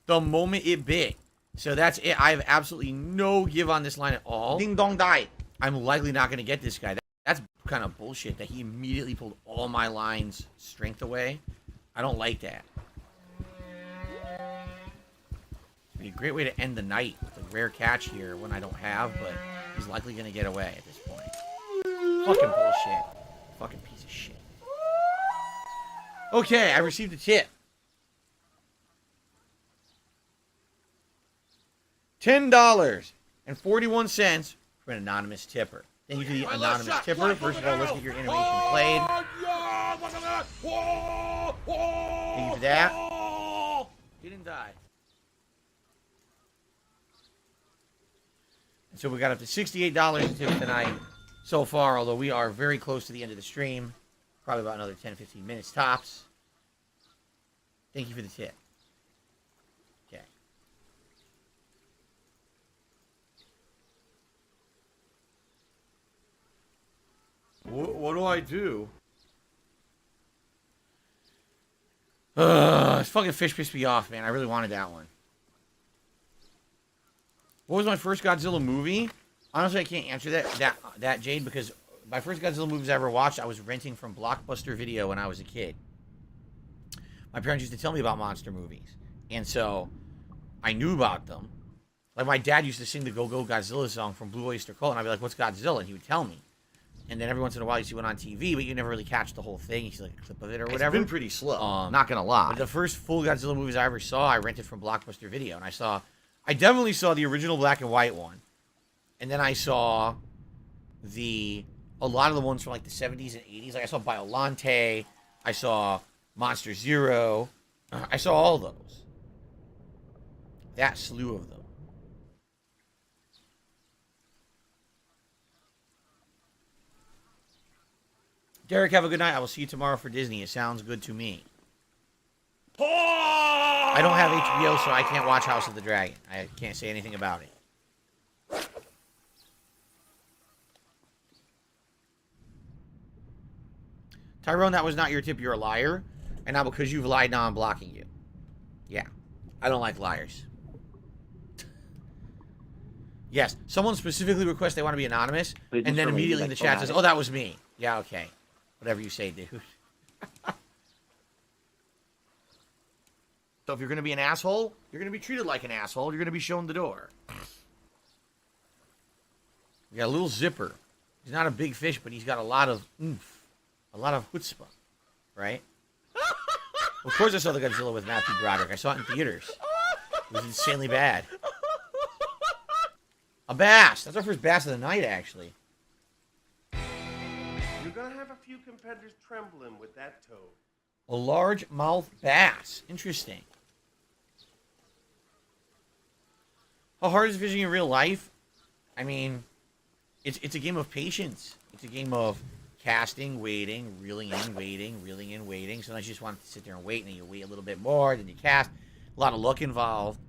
The moment it bit. So that's it. I have absolutely no give on this line at all. Ding dong die. I'm likely not going to get this guy. That's kind of bullshit that he immediately pulled all my lines' strength away. I don't like that. It'd be a great way to end the night with a rare catch here when I don't have, but he's likely going to get away at this point. Fucking bullshit. Fucking piece of shit. Okay, I received a tip. $10.41 from an anonymous tipper. Thank you to the anonymous tipper. First of all, let's get your animation played. Thank you for that. He didn't die. And so we got up to $68 in tip tonight so far, although we are very close to the end of the stream. Probably about another 10, 15 minutes tops. Thank you for the tip. Okay. What do I do? This fucking fish pissed me off, man. I really wanted that one. What was my first Godzilla movie? Honestly, I can't answer that Jade, because my first Godzilla movies I ever watched, I was renting from Blockbuster Video when I was a kid. My parents used to tell me about monster movies, and so I knew about them. Like, my dad used to sing the Go Go Godzilla song from Blue Oyster Cult, and I'd be like, what's Godzilla? And he would tell me. And then every once in a while you see one on TV, but you never really catch the whole thing. You see like a clip of it or whatever. It's been pretty slow. Not gonna lie. But the first full Godzilla movies I ever saw, I rented from Blockbuster Video, and I definitely saw the original black and white one, and then I saw a lot of the ones from like the 70s and 80s. Like I saw Biollante, I saw Monster Zero, I saw all those. That slew of them. Derek, have a good night. I will see you tomorrow for Disney. It sounds good to me. I don't have HBO, so I can't watch House of the Dragon. I can't say anything about it. Tyrone, that was not your tip. You're a liar. And now because you've lied, now I'm blocking you. Yeah. I don't like liars. Yes. Someone specifically requests they want to be anonymous, and then immediately in the chat says, oh, that was me. Yeah, okay. Whatever you say, dude. So if you're going to be an asshole, you're going to be treated like an asshole. You're going to be shown the door. We got a little zipper. He's not a big fish, but he's got a lot of oomph. A lot of chutzpah. Right? Of course I saw the Godzilla with Matthew Broderick. I saw it in theaters. It was insanely bad. A bass. That's our first bass of the night, actually. You're gonna have a few competitors trembling with that toe. A largemouth bass. Interesting. How hard is fishing in real life? I mean, it's a game of patience. It's a game of casting, waiting, reeling in, waiting, reeling in, waiting. Sometimes you just want to sit there and wait, and then you wait a little bit more, then you cast. A lot of luck involved.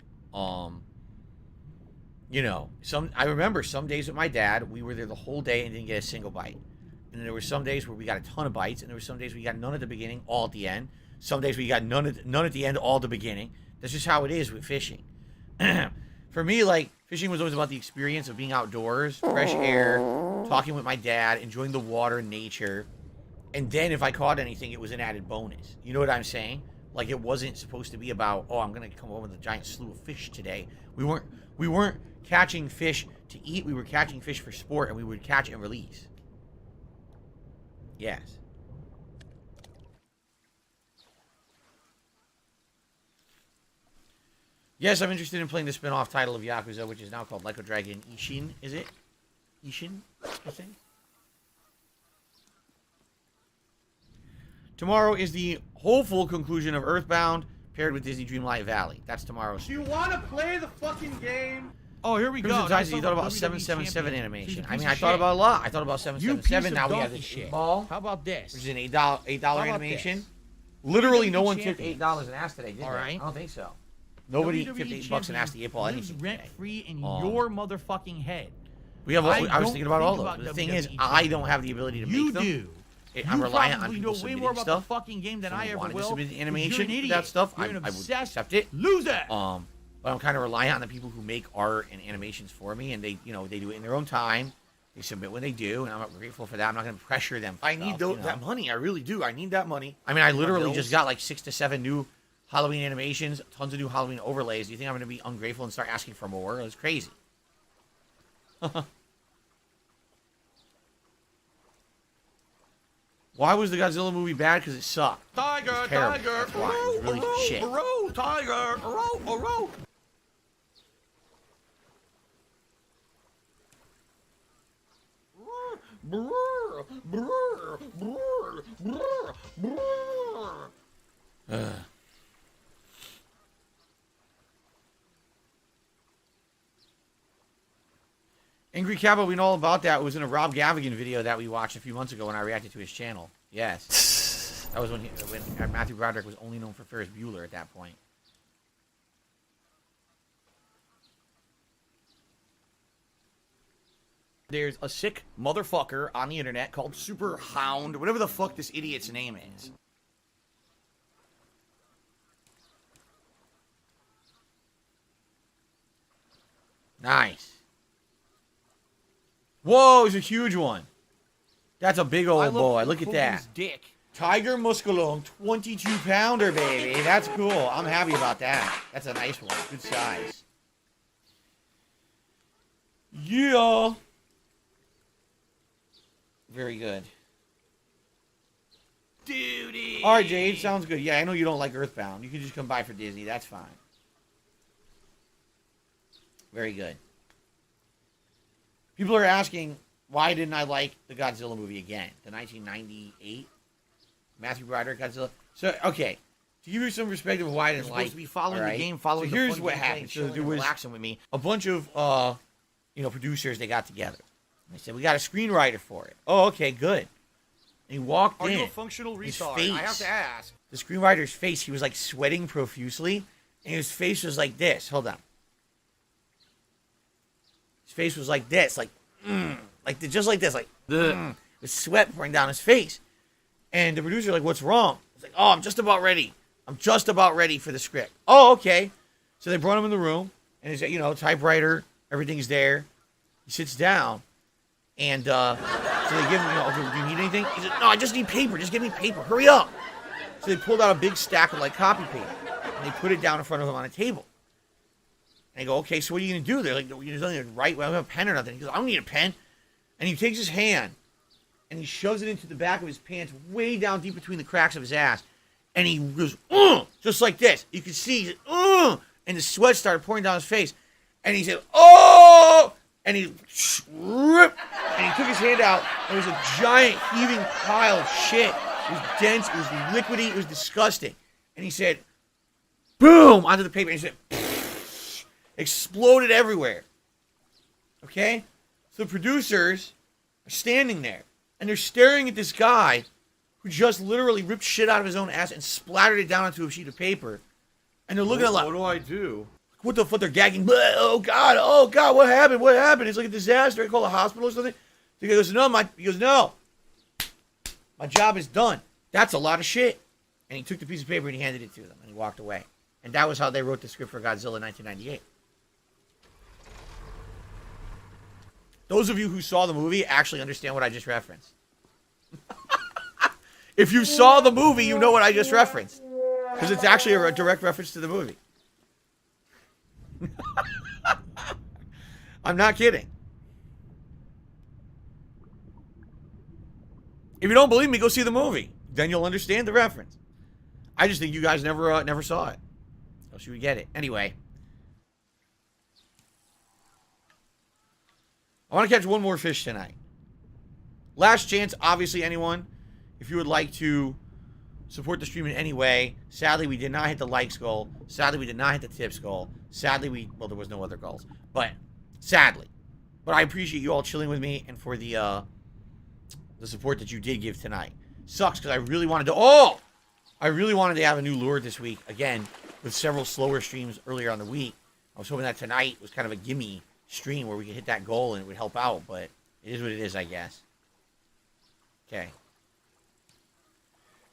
You know, I remember some days with my dad, we were there the whole day and didn't get a single bite. And then there were some days where we got a ton of bites, and there were some days we got none at the beginning, all at the end. Some days we got none at the end, all at the beginning. That's just how it is with fishing. For me, like, fishing was always about the experience of being outdoors, fresh air, talking with my dad, enjoying the water, nature. And then if I caught anything, it was an added bonus. You know what I'm saying? Like, it wasn't supposed to be about, oh, I'm going to come home with a giant slew of fish today. We weren't catching fish to eat. We were catching fish for sport, and we would catch and release. Yes. Yes, I'm interested in playing the spin-off title of Yakuza, which is now called Like a Dragon Ishin, is it? Ishin, I think. Tomorrow is the hopeful conclusion of Earthbound, paired with Disney Dreamlight Valley. That's tomorrow's. Do you want to play the fucking game? Oh, here we go. You thought about 777 animation. I mean, I thought about a lot. I thought about 777. Now we have this shit. Ball. How about this? Which is an $8 animation. Literally, no one tipped $8 an ass today, did they? All right. I don't think so. Nobody tipped $8 an ass to 8-ball anything rent free in your motherfucking head. We have. I was thinking about all those. The thing is, I don't have the ability to make them. You do. I'm reliant on people know way submitting more about stuff. the fucking game than I ever wanted will. to submit the animation, You're an idiot. that stuff, You're I would obsessed accept it. Loser. But I'm kind of reliant on the people who make art and animations for me, and they do it in their own time, They submit when they do, and I'm grateful for that. I'm not going to pressure them. I need that money. I really do. I need that money. I mean, I literally just got like 6 to 7 new Halloween animations, tons of new Halloween overlays. Do you think I'm going to be ungrateful and start asking for more? It's crazy. Why was the Godzilla movie bad? Because it sucked. Tiger, Tiger, that's why. It was really shit. Tiger, Angry Cabo, we know all about that. It was in a Rob Gavigan video that we watched a few months ago when I reacted to his channel. Yes. That was when Matthew Broderick was only known for Ferris Bueller at that point. There's a sick motherfucker on the internet called Super Hound, whatever the fuck this idiot's name is. Nice. Whoa, it's a huge one. That's a big old boy. Look at that. Dick. Tiger Musculone, 22-pounder, baby. That's cool. I'm happy about that. That's a nice one. Good size. Yeah. Very good. Duty. All right, Jade. Sounds good. Yeah, I know you don't like Earthbound. You can just come by for Disney. That's fine. Very good. People are asking, why didn't I like the Godzilla movie again? The 1998 Matthew Broderick Godzilla. So, okay. To give you some perspective of why I didn't like... Supposed to be following the game, following so here's what happened. So there was relaxing with me. a bunch of, producers, they got together. They said, we got a screenwriter for it. Oh, okay, good. And he walked in. Are you a functional retard? Face, I have to ask. The screenwriter's face, he was like sweating profusely, and his face was like this. Hold on. His face was like this, just like this, with sweat pouring down his face. And the producer like, what's wrong? He's like, oh, I'm just about ready. I'm just about ready for the script. Oh, okay. So they brought him in the room, and he's, typewriter, everything's there. He sits down, and so they give him, okay, do you need anything? He said, no, I just need paper. Just give me paper. Hurry up. So they pulled out a big stack of copy paper, and they put it down in front of him on a table. And they go, okay, so what are you going to do? They're like, there's nothing to write. Well, I don't have a pen or nothing. He goes, I don't need a pen. And he takes his hand, and he shoves it into the back of his pants, way down deep between the cracks of his ass. And he goes, just like this. You can see, he's like, and the sweat started pouring down his face. And he said, oh! And he ripped, and he took his hand out, and it was a giant heaving pile of shit. It was dense, it was liquidy, it was disgusting. And he said, boom, onto the paper, and he said, exploded everywhere. Okay? So the producers are standing there, and they're staring at this guy who just literally ripped shit out of his own ass and splattered it down onto a sheet of paper. And they're looking at like, what do I do? What the fuck? They're gagging. Oh God, what happened? What happened? It's like a disaster. I call a hospital or something. He goes, no, my job is done. That's a lot of shit. And he took the piece of paper and he handed it to them, and he walked away. And that was how they wrote the script for Godzilla in 1998. Those of you who saw the movie actually understand what I just referenced. If you saw the movie, you know what I just referenced. Because it's actually a direct reference to the movie. I'm not kidding. If you don't believe me, go see the movie. Then you'll understand the reference. I just think you guys never saw it. So should we get it? Anyway. I want to catch one more fish tonight. Last chance, obviously, anyone. If you would like to support the stream in any way. Sadly, we did not hit the likes goal. Sadly, we did not hit the tips goal. Sadly, well, there was no other goals. But, sadly. But I appreciate you all chilling with me and for the support that you did give tonight. Sucks, because I really wanted to... I really wanted to have a new lure this week. Again, with several slower streams earlier on the week. I was hoping that tonight was kind of a gimme stream where we could hit that goal and it would help out. But it is what it is, I guess. Okay.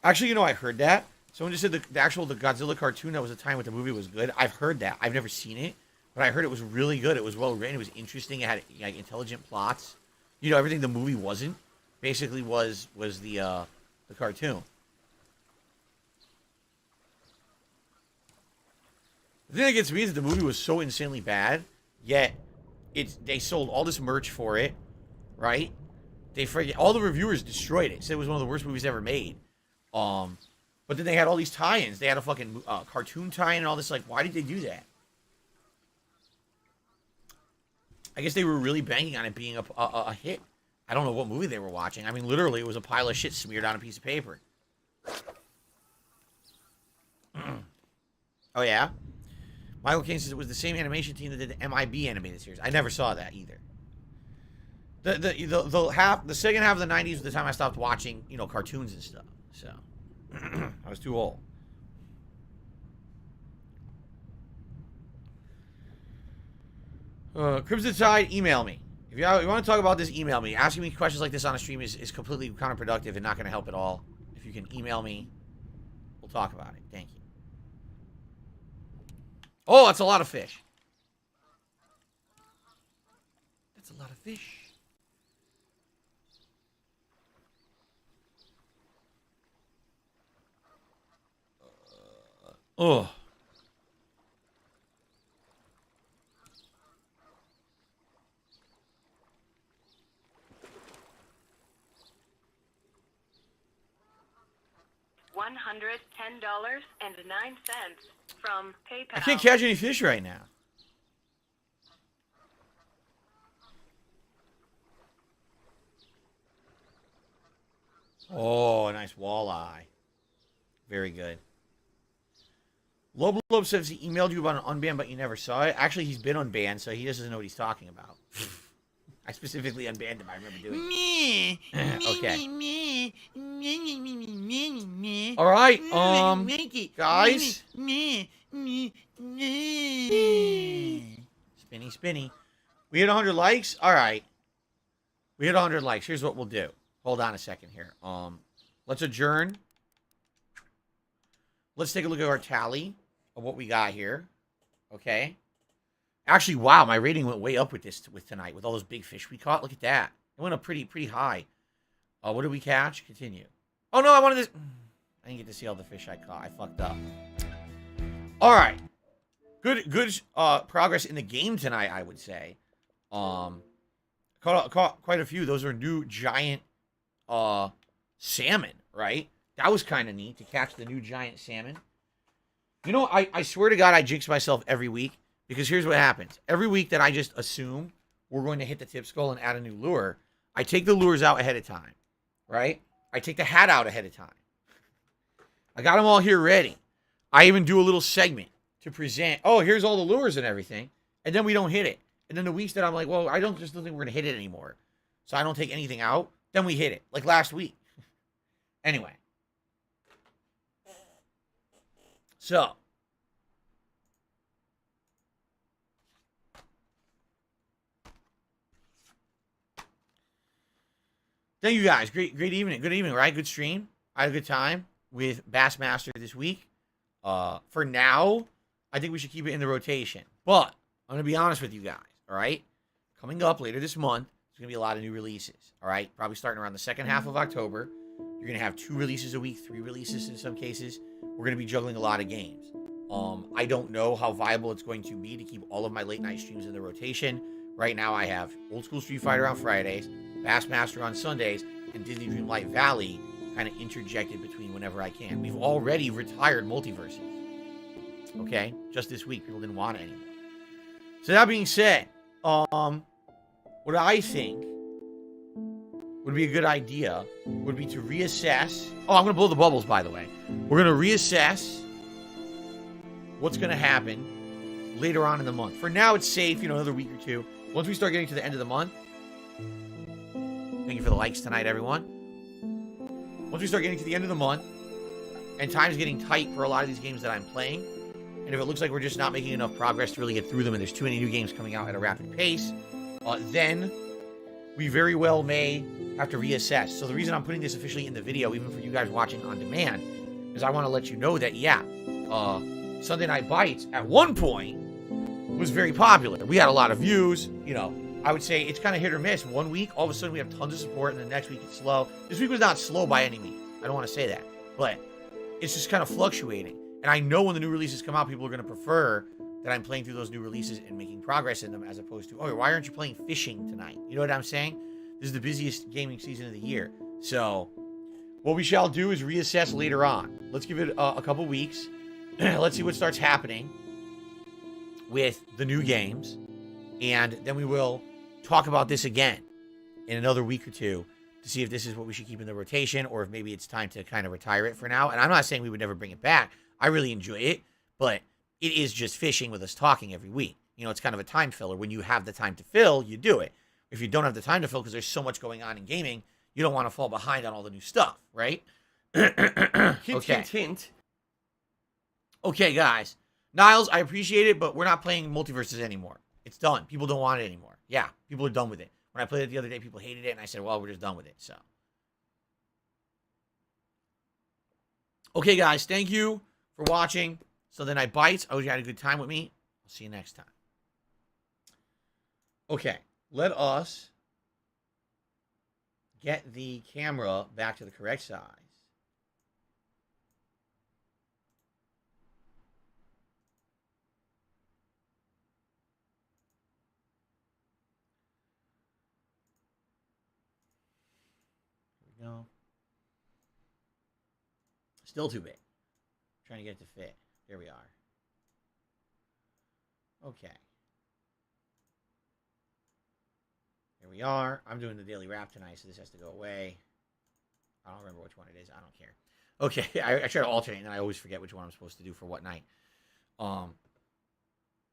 Actually, I heard that. Someone just said the Godzilla cartoon that was a time when the movie was good. I've heard that. I've never seen it, but I heard it was really good. It was well written. It was interesting. It had intelligent plots. You know, everything the movie wasn't basically was the cartoon. The thing that gets me is that the movie was so insanely bad, yet they sold all this merch for it, right? All the reviewers destroyed it. Said it was one of the worst movies ever made. But then they had all these tie-ins. They had a fucking cartoon tie-in and all this. Like, why did they do that? I guess they were really banking on it being a hit. I don't know what movie they were watching. I mean, literally, it was a pile of shit smeared on a piece of paper. Oh, yeah? Michael Caine says it was the same animation team that did the MIB animated series. I never saw that either. The second half of the 90s was the time I stopped watching, you know, cartoons and stuff. So, I was too old. Crimson Tide, email me. If you want to talk about this, email me. Asking me questions like this on a stream is completely counterproductive and not going to help at all. If you can email me, we'll talk about it. Thank you. Oh, that's a lot of fish. That's a lot of fish. Oh. $110.09 from PayPal. I can't catch any fish right now. Oh, a nice walleye. Very good. Lob says he emailed you about an unbanned, but you never saw it. Actually, he's been unbanned, so he doesn't know what he's talking about. I specifically unbanned him. I remember doing it. Okay. All right, guys. Spinny. We hit 100 likes. All right. We hit 100 likes. Here's what we'll do. Hold on a second here. Let's adjourn. Let's take a look at our tally of what we got here. Okay. Actually, wow, my rating went way up with tonight with all those big fish we caught. Look at that. It went up pretty high. What did we catch? Continue. Oh no, I wanted this. I didn't get to see all the fish I caught. I fucked up. All right. Good progress in the game tonight, I would say. Caught quite a few. Those are new giant salmon, right? That was kind of neat to catch the new giant salmon. You know, I swear to God, I jinx myself every week because here's what happens. Every week that I just assume we're going to hit the tip skull and add a new lure, I take the lures out ahead of time, right? I take the hat out ahead of time. I got them all here ready. I even do a little segment to present, oh, here's all the lures and everything, and then we don't hit it. And then the weeks that I'm like, well, I don't think we're going to hit it anymore, so I don't take anything out, then we hit it, like last week. Anyway. So. Thank you guys. Great evening. Good evening, right? Good stream. I had a good time with Bassmaster this week. For now, I think we should keep it in the rotation. But I'm going to be honest with you guys, all right? Coming up later this month, there's going to be a lot of new releases, all right? Probably starting around the second half of October. You're going to have 2 releases a week, 3 releases in some cases. We're going to be juggling a lot of games. I don't know how viable it's going to be to keep all of my late night streams in the rotation. Right now, I have Old School Street Fighter on Fridays, Bassmaster on Sundays, and Disney Dreamlight Valley kind of interjected between whenever I can. We've already retired multiverses. Okay? Just this week. People didn't want it anymore. So that being said, what I think would be a good idea would be to reassess. Oh, I'm going to blow the bubbles, by the way. We're going to reassess what's going to happen later on in the month. For now, it's safe, another week or 2. Once we start getting to the end of the month, thank you for the likes tonight, everyone. Once we start getting to the end of the month, and time's getting tight for a lot of these games that I'm playing, and if it looks like we're just not making enough progress to really get through them, and there's too many new games coming out at a rapid pace, then we very well may have to reassess. So the reason I'm putting this officially in the video, even for you guys watching on demand, is I want to let you know that, Sunday Night Bites, at one point, was very popular. We had a lot of views, I would say it's kind of hit or miss. 1 week, all of a sudden we have tons of support, and the next week it's slow. This week was not slow by any means. I don't want to say that, but it's just kind of fluctuating. And I know when the new releases come out, people are going to prefer that I'm playing through those new releases and making progress in them, as opposed to, oh, why aren't you playing fishing tonight? You know what I'm saying? This is the busiest gaming season of the year. So what we shall do is reassess later on. Let's give it a couple weeks. Let's see what starts happening with the new games. And then we will talk about this again in another week or two to see if this is what we should keep in the rotation, or if maybe it's time to kind of retire it for now. And I'm not saying we would never bring it back. I really enjoy it, but it is just fishing with us talking every week. You know, it's kind of a time filler. When you have the time to fill, you do it. If you don't have the time to fill because there's so much going on in gaming, you don't want to fall behind on all the new stuff, right? Hint, hint, hint. Okay, guys. Niles, I appreciate it, but we're not playing multiverses anymore. It's done. People don't want it anymore. Yeah, people are done with it. When I played it the other day, people hated it, and I said, well, we're just done with it, so. Okay, guys, thank you for watching. So then I bite. I hope you had a good time with me. I'll see you next time. Okay, let us get the camera back to the correct size. No. Still too big. Trying to get it to fit. There we are. Okay. Here we are. I'm doing the daily wrap tonight, so this has to go away. I don't remember which one it is. I don't care. Okay, I try to alternate, and then I always forget which one I'm supposed to do for what night.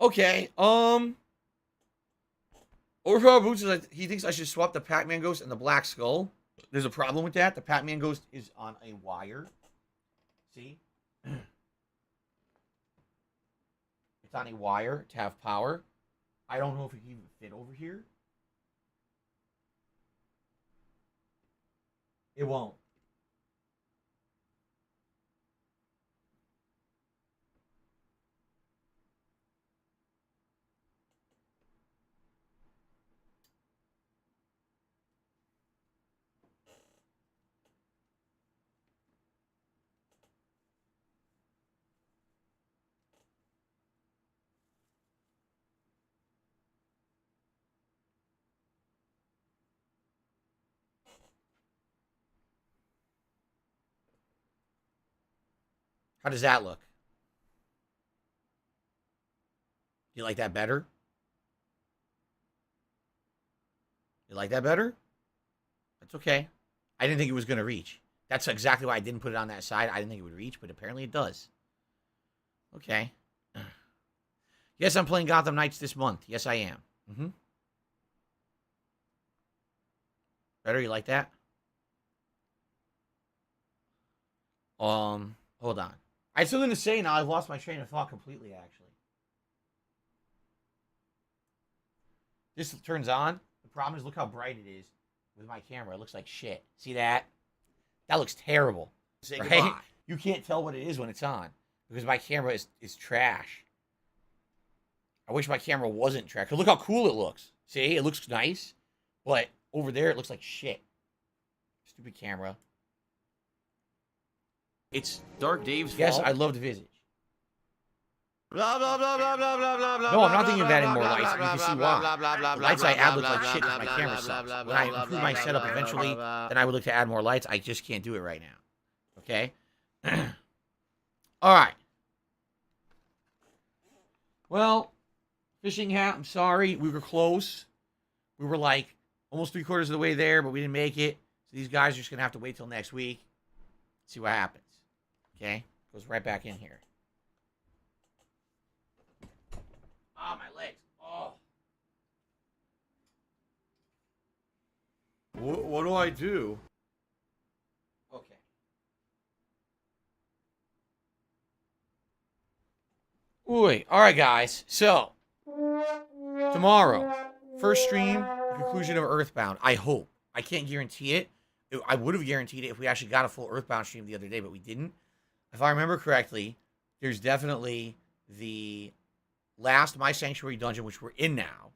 Okay. Overpowered Boots is like, he thinks I should swap the Pac-Man Ghost and the Black Skull. There's a problem with that. The Pac-Man Ghost is on a wire. See? It's on a wire to have power. I don't know if it can even fit over here. It won't. How does that look? You like that better? You like that better? That's okay. I didn't think it was going to reach. That's exactly why I didn't put it on that side. I didn't think it would reach, but apparently it does. Okay. Yes, I'm playing Gotham Knights this month. Yes, I am. Better? You like that? Hold on. I had something to say now. I've lost my train of thought completely, actually. This turns on. The problem is, look how bright it is with my camera. It looks like shit. See that? That looks terrible. Say right? Goodbye. You can't tell what it is when it's on because my camera is trash. I wish my camera wasn't trash. Look how cool it looks. See? It looks nice. But over there, it looks like shit. Stupid camera. It's Dark Dave's fault. Yes, I love the Visage. Blah, blah, blah, blah, blah, blah, blah, blah. No, I'm not thinking of adding more lights. You can see why. The lights I add look like shit because my camera sucks. When I improve my setup eventually, then I would look to add more lights. I just can't do it right now. Okay? All right. Well, fishing hat, I'm sorry. We were close. We were like almost 3/4 of the way there, but we didn't make it. So these guys are just going to have to wait till next week. See what happens. Okay? Goes right back in here. Oh, my legs. Oh. What do I do? Okay. Ooh, all right, guys. So, tomorrow, first stream, the conclusion of Earthbound. I hope. I can't guarantee it. I would have guaranteed it if we actually got a full Earthbound stream the other day, but we didn't. If I remember correctly, there's definitely the last My Sanctuary dungeon, which we're in now,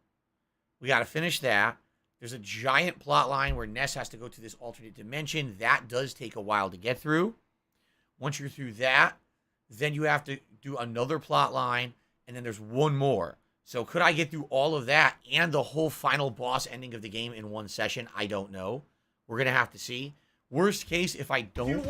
We got to finish that. There's a giant plot line where Ness has to go to this alternate dimension. That does take a while to get through. Once you're through that, then you have to do another plot line, and then there's one more. So could I get through all of that and the whole final boss ending of the game in one session? I don't know. We're going to have to see. Worst case, if I don't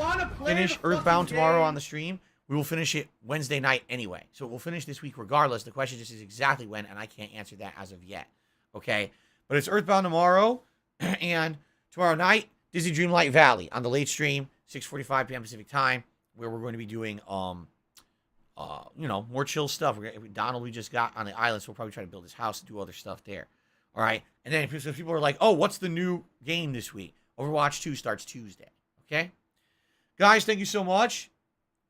finish Earthbound tomorrow on the stream, we will finish it Wednesday night anyway. So we'll finish this week regardless. The question just is exactly when, and I can't answer that as of yet. Okay? But it's Earthbound tomorrow, and tomorrow night, Disney Dreamlight Valley on the late stream, 6:45 p.m. Pacific time, where we're going to be doing, more chill stuff. Donald, we just got on the island, so we'll probably try to build his house and do other stuff there. All right? And then if people are like, oh, what's the new game this week? Overwatch 2 starts Tuesday. Okay? Guys, thank you so much.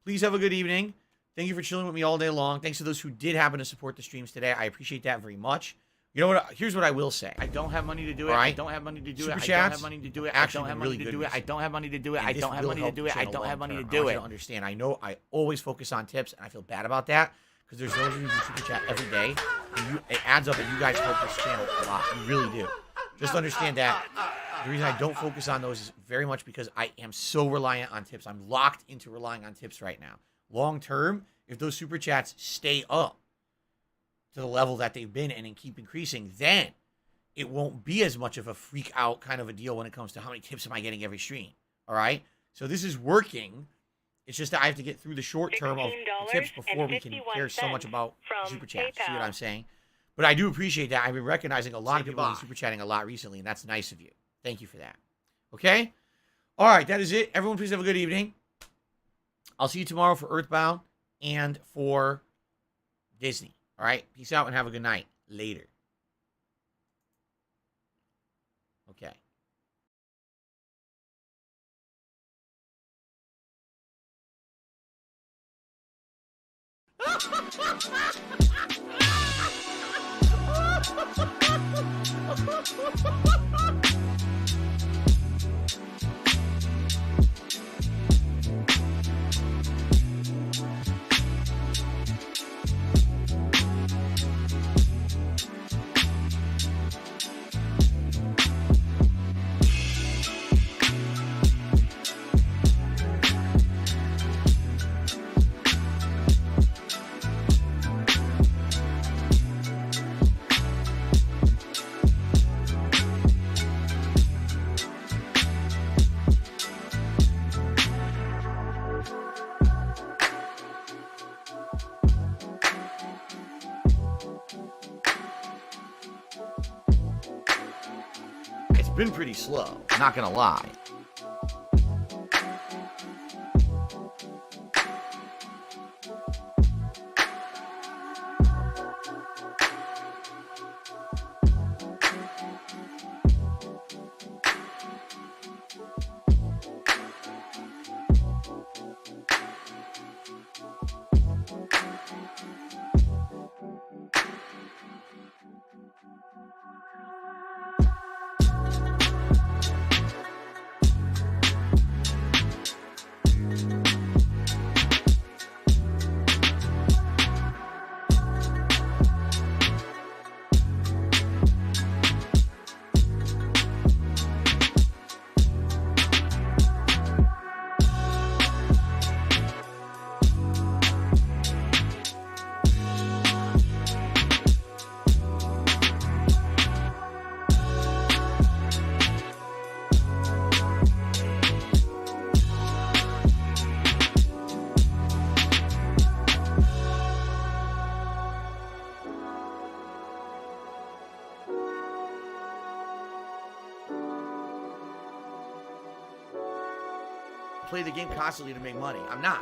Please have a good evening. Thank you for chilling with me all day long. Thanks to those who did happen to support the streams today. I appreciate that very much. You know what? Here's what I will say. I don't have money to do it. Right? I don't have money to do Super it. chats, I don't have money to do it. I don't have money really to do it. I don't have money to do it. I don't have money to do it. I don't have money to I do want you it. to understand. I know I always focus on tips, and I feel bad about that because there's those of you who super chat every day, and it adds up, and you guys help this channel a lot. You really do. Just understand that the reason I don't focus on those is very much because I am so reliant on tips. I'm locked into relying on tips right now. Long term, if those super chats stay up to the level that they've been and keep increasing, then it won't be as much of a freak out kind of a deal when it comes to how many tips am I getting every stream. All right? So this is working. It's just that I have to get through the short term of the tips before we can care so much about super chats. See what I'm saying? But I do appreciate that. I've been recognizing a lot of people have been super chatting a lot recently, and that's nice of you. Thank you for that. Okay? All right, that is it. Everyone, please have a good evening. I'll see you tomorrow for Earthbound and for Disney. All right? Peace out and have a good night. Later. Okay. It's been pretty slow, not gonna lie. Play the game constantly to make money. I'm not.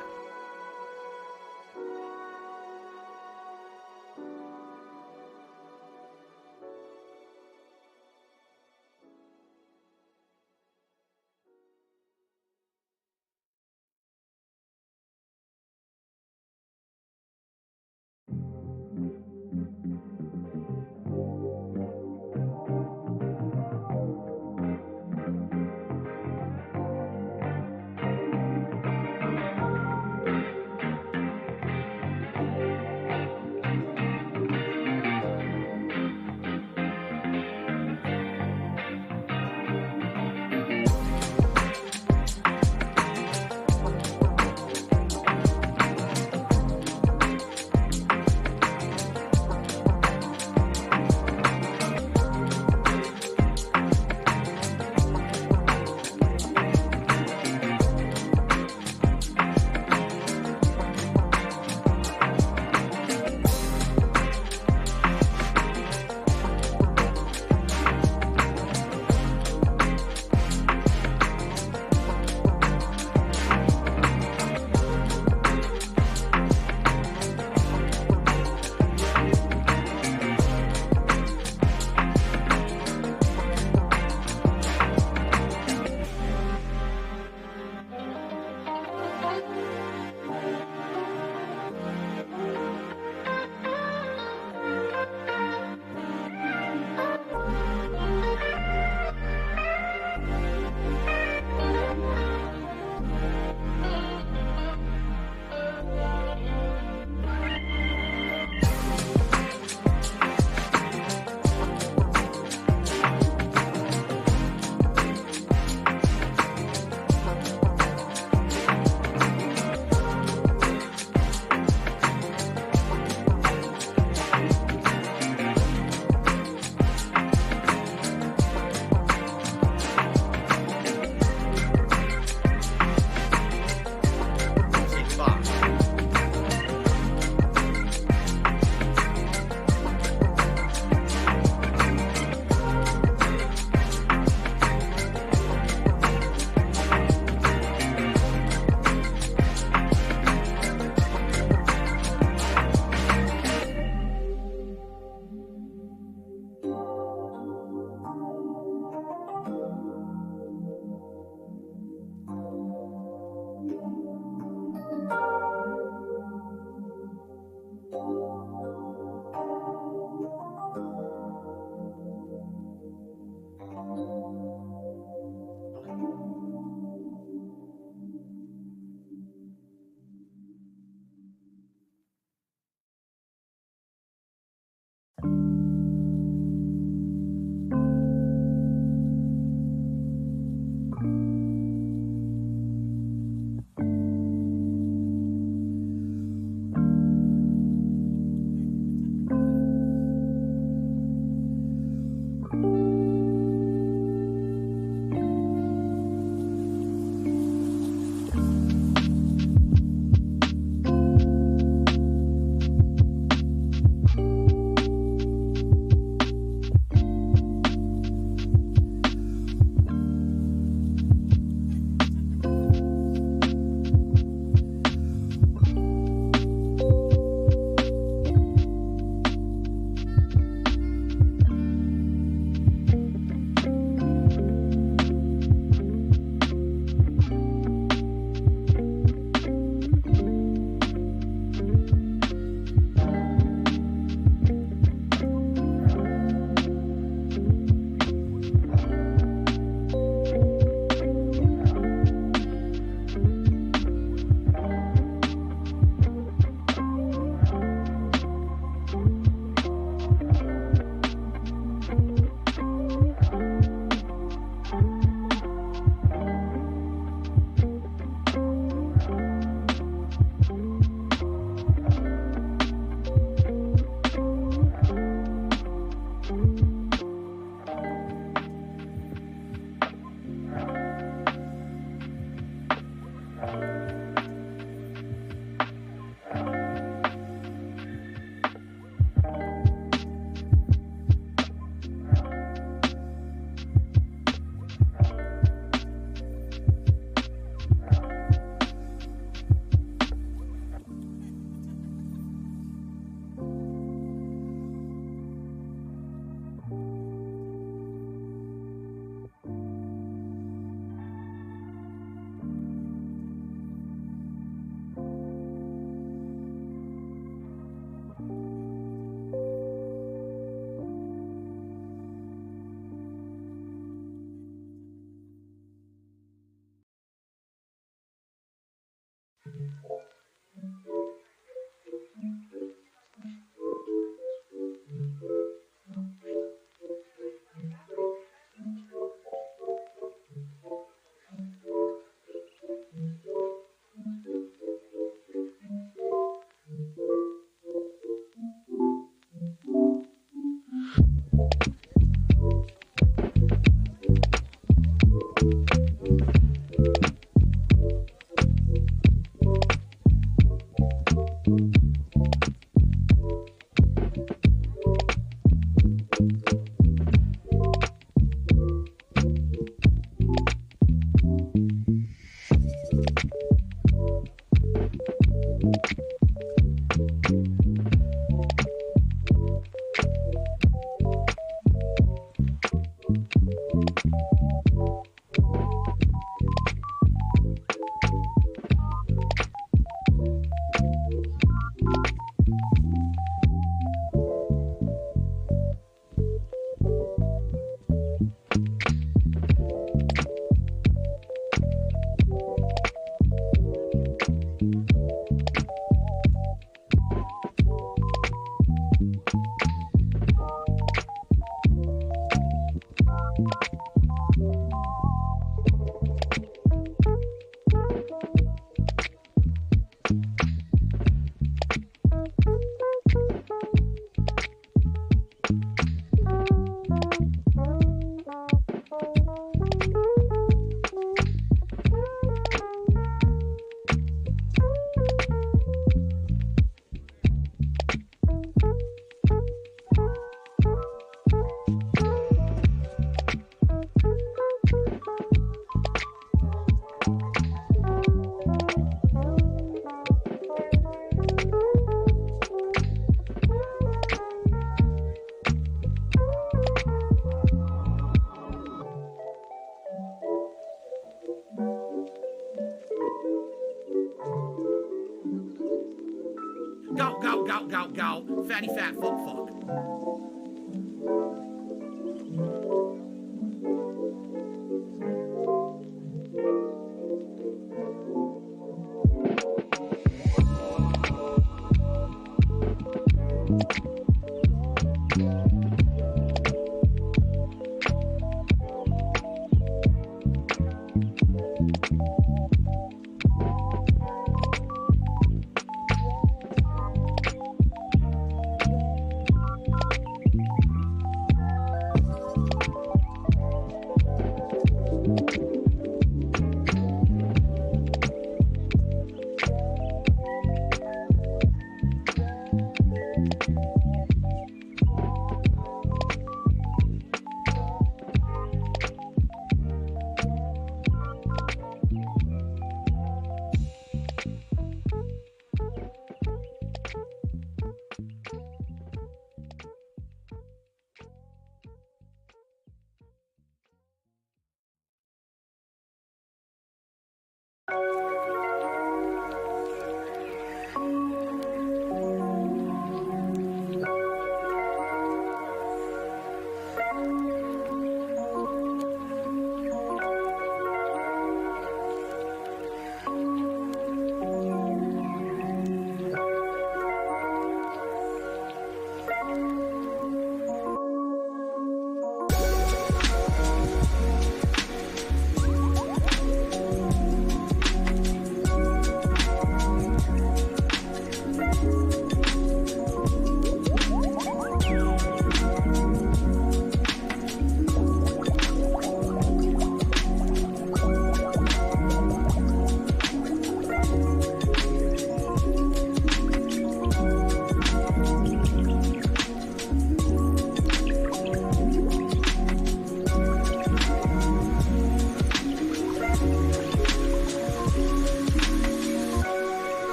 Go, fatty fat fuck.